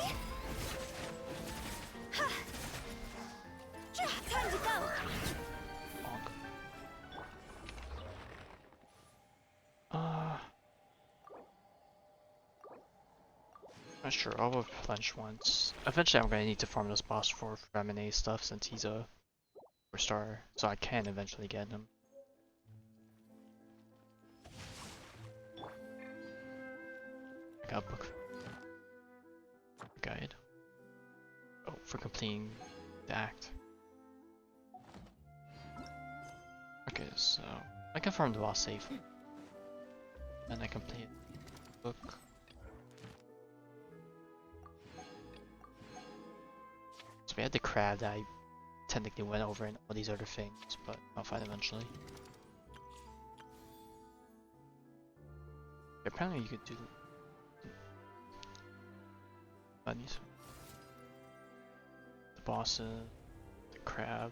Time to go. Not sure, I'll go Blancheur once. Eventually I'm gonna need to farm this boss for M&A stuff since he's a 4-star, so I can eventually get him. I got a book. Guide. Oh, for completing the act. Okay, so I can farm the boss safe. And I complete the book. So we had the crab that I technically went over and all these other things, but I'll find eventually. Apparently you could do bunnies. The bosses, the crab,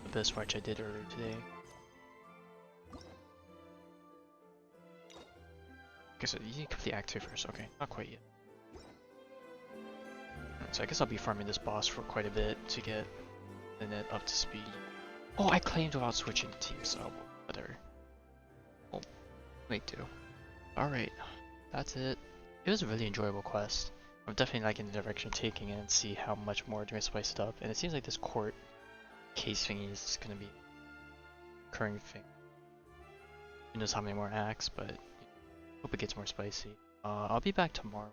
the abyss which I did earlier today. Okay, so you need to complete Act 2 first. Okay, not quite yet. Right, so I guess I'll be farming this boss for quite a bit to get the net up to speed. Oh, I claimed without switching teams, so whether. Oh, wait, do. Alright, that's it. It was a really enjoyable quest. I'm definitely liking the direction taking it and see how much more do I spice it up. And it seems like this court case thingy is gonna be a recurring thing. Who knows how many more acts, but hope it gets more spicy. I'll be back tomorrow.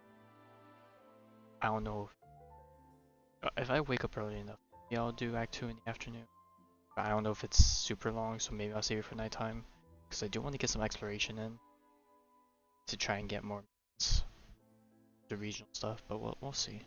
I don't know if I wake up early enough, maybe I'll do Act 2 in the afternoon. But I don't know if it's super long, so maybe I'll save it for nighttime. Because I do want to get some exploration in to try and get more the regional stuff, but we'll see.